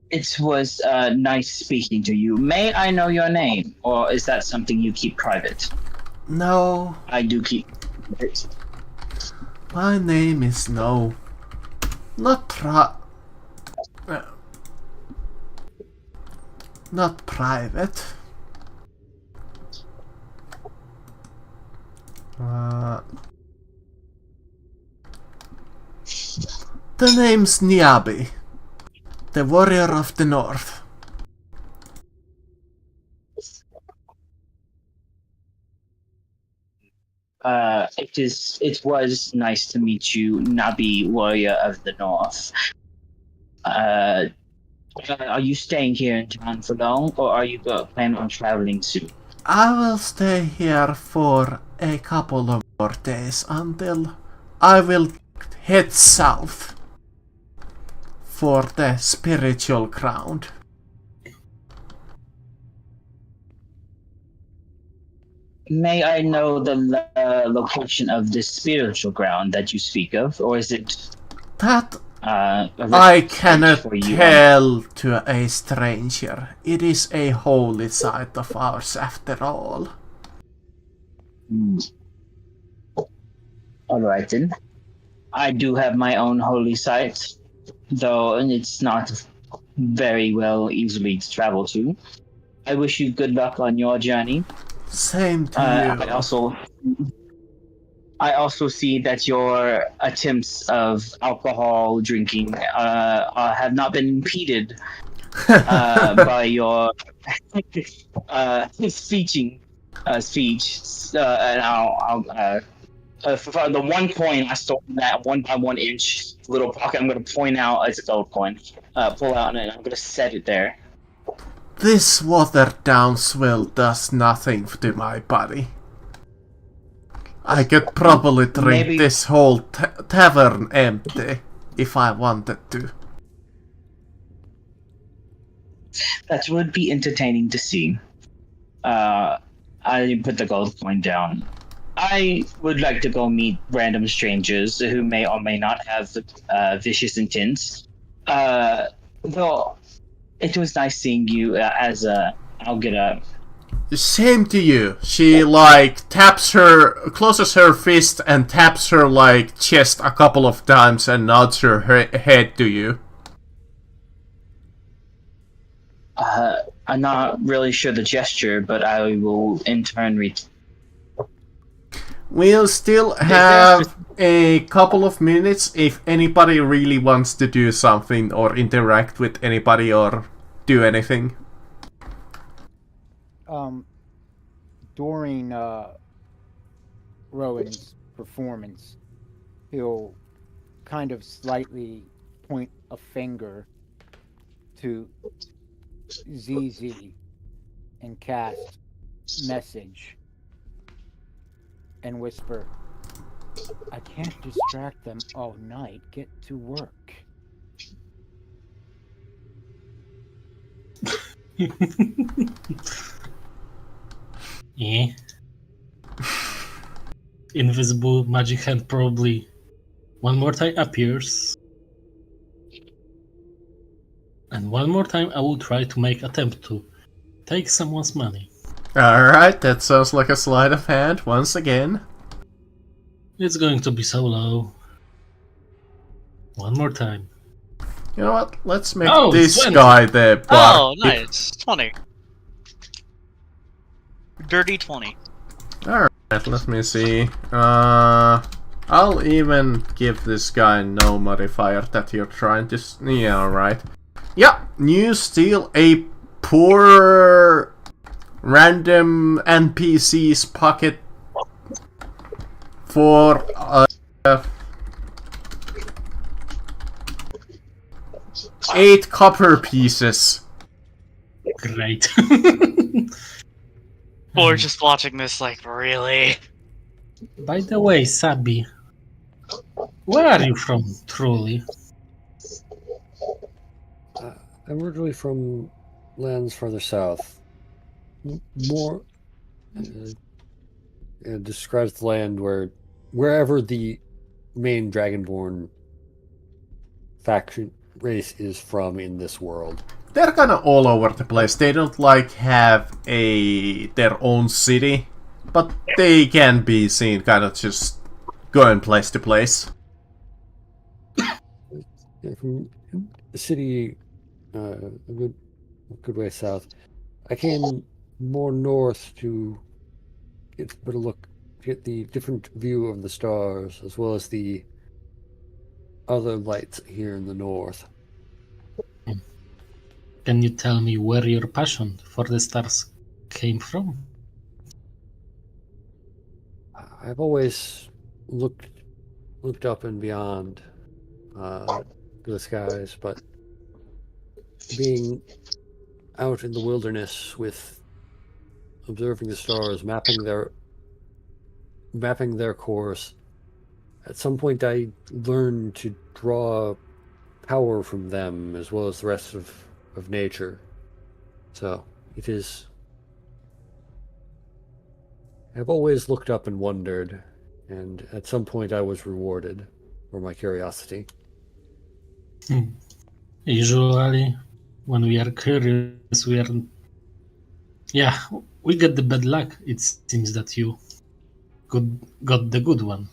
It was nice speaking to you. May I know your name, or is that something you keep private? No, I do keep it. my name is not private. The name's Niabi, the warrior of the north. It was nice to meet you, Nabi, warrior of the north. Are you staying here in town for long, or are you planning on traveling soon? I will stay here for a couple of more days until I will head south for the spiritual ground. May I know the location of this spiritual ground that you speak of, or is it That a I cannot for you? tell to a stranger. It is a holy site of ours after all. Alright then. I do have my own holy site, though it's not very well easily to travel to. I wish you good luck on your journey. Same to you. I also see that your attempts of alcohol drinking have not been impeded by your speech. And for the 1 point I stole from that 1 by 1 inch little pocket, I'm going to point out it's a gold coin. Pull out, and I'm going to set it there. This watered down swill does nothing to my body. I could probably drink this whole tavern empty if I wanted to. That would be entertaining to see. I put the gold coin down. I would like to go meet random strangers who may or may not have vicious intents. Though it was nice seeing you. I'll get a. Same to you. She closes her fist and taps her chest a couple of times and nods her head to you. I'm not really sure the gesture, but I will in turn read. We'll still have a couple of minutes if anybody really wants to do something or interact with anybody or do anything. During Rowan's performance, he'll kind of slightly point a finger to ZZ and cast message and whisper, "I can't distract them all night. Get to work." Yeah. Invisible magic hand probably one more time appears. And one more time I will try to make attempt to take someone's money. Alright, that sounds like a sleight of hand once again. It's going to be so low. One more time. You know what? Let's make Oh, it's this 20. guy the Oh, bar. nice. 20. Dirty 20. Alright, let me see. I'll even give this guy no modifier that you're trying to... Yeah, right. Yeah, you steal a poor random NPC's pocket for 8 copper pieces. Great. Or just watching this, like, really? By the way, Sabi, where are you from, truly? I'm originally from lands further south. More it describes the land wherever the main Dragonborn faction race is from in this world. They're kinda all over the place. They don't like have their own city, but they can be seen kind of just going place to place. Yeah, from the city, a good way south. I came more north to get a better look, get the different view of the stars, as well as the other lights here in the north. Can you tell me where your passion for the stars came from? I've always looked up and beyond the skies, but being out in the wilderness with observing the stars, mapping their course, at some point I learned to draw power from them as well as the rest of nature. So it is. I've always looked up and wondered, and at some point I was rewarded for my curiosity. Usually, when we are curious, we are... Yeah, we get the bad luck. It seems that you got the good one.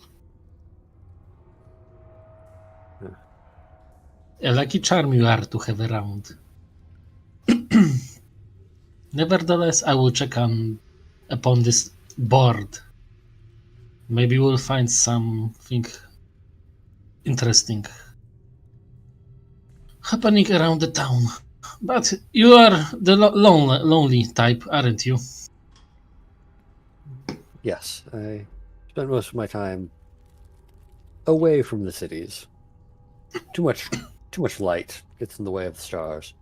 A lucky charm you are to have around. Nevertheless, I will check upon this board. Maybe we'll find something interesting happening around the town. But you are the lonely type, aren't you? Yes, I spent most of my time away from the cities. Too much light gets in the way of the stars.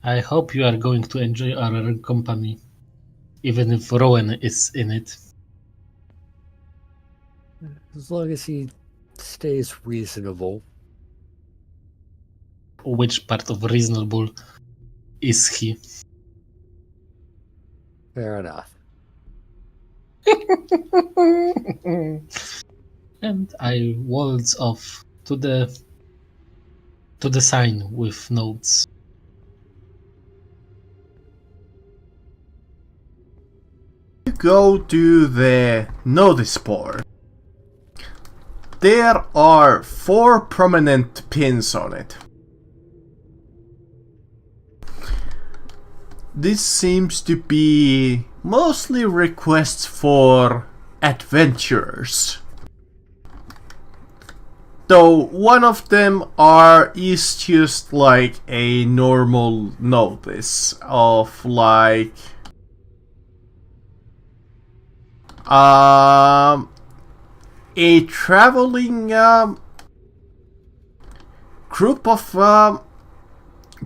I hope you are going to enjoy our company, even if Rowan is in it. As long as he stays reasonable. Which part of reasonable is he? Fair enough. And I waltz off to the sign with notes. You go to the notice board. There are 4 prominent pins on it. This seems to be mostly requests for adventurers. Though one of them is just like a normal notice of like a traveling group of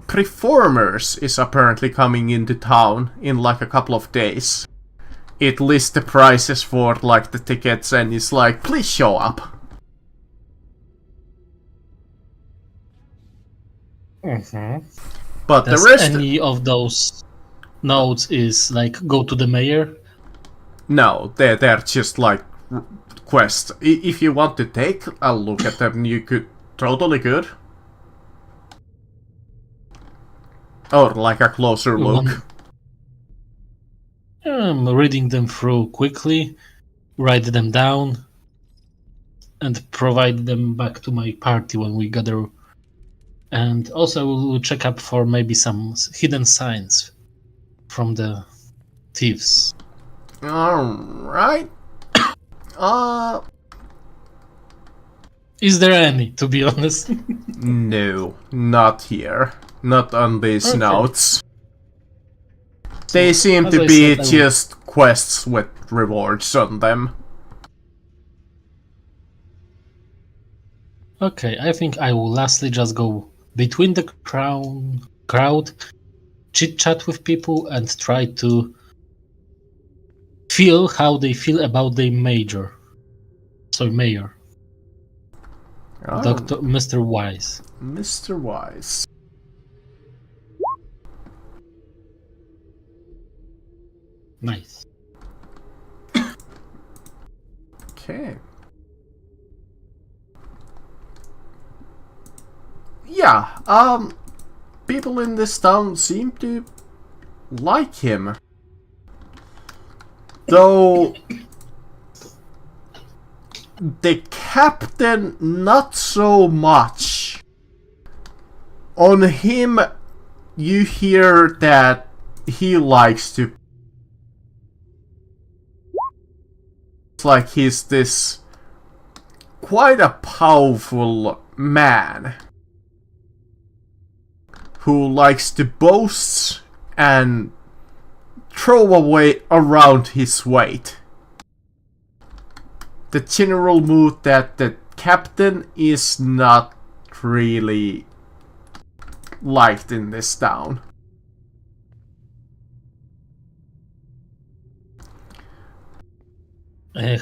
performers is apparently coming into town in like a couple of days. It lists the prices for like the tickets and it's like, please show up. But Does the rest... any of those notes is like go to the mayor? No, they're just like quests. If you want to take a look at them, you could. Totally good. Or like a closer look. I'm reading them through quickly, write them down, and provide them back to my party when we gather. And also we'll check up for maybe some hidden signs from the thieves. Alright. Is there any, to be honest? No, not here. Not on these Okay. notes. They seem as to I be said, I will- just quests with rewards on them. Okay, I think I will lastly just go between the crowd, chit-chat with people, and try to feel how they feel about their mayor. Oh, Dr. Mr. Wise. Mr. Wise. Nice. Okay. Yeah, people in this town seem to like him. Though the captain not so much. On him you hear that he likes to, it's like he's this quite a powerful man who likes to boast and throw away around his weight. The general mood that the captain is not really liked in this town.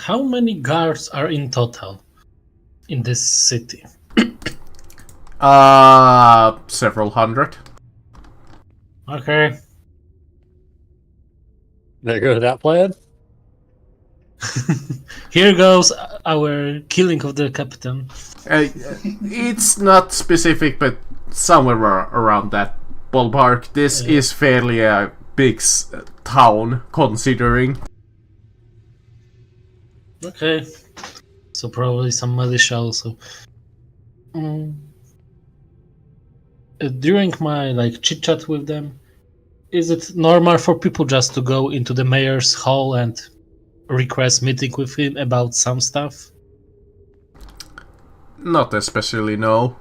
How many guards are in total in this city? Several hundred. Okay. There goes that plan. Here goes our killing of the captain. It's not specific, but somewhere around that ballpark. This is fairly a big town, considering. Okay. So probably some militia also. During my chit chat with them, is it normal for people just to go into the mayor's hall and request meeting with him about some stuff? Not especially, no.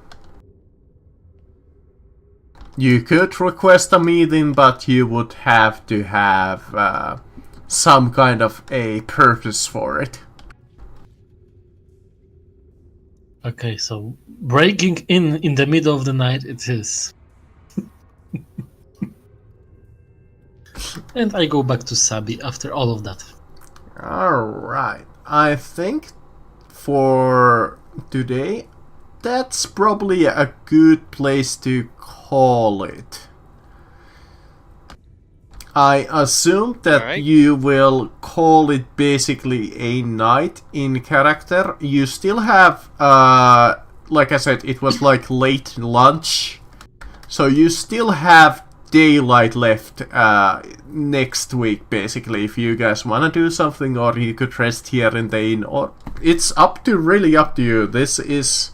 You could request a meeting, but you would have to have some kind of a purpose for it. Okay, so breaking in the middle of the night it is. And I go back to Sabi after all of that. Alright, I think for today, that's probably a good place to call it. I assume that Alright. you will call it basically a night in character. You still have, like I said, it was like late lunch. So you still have daylight left next week, basically, if you guys want to do something, or you could rest here in the inn, or it's really up to you. This is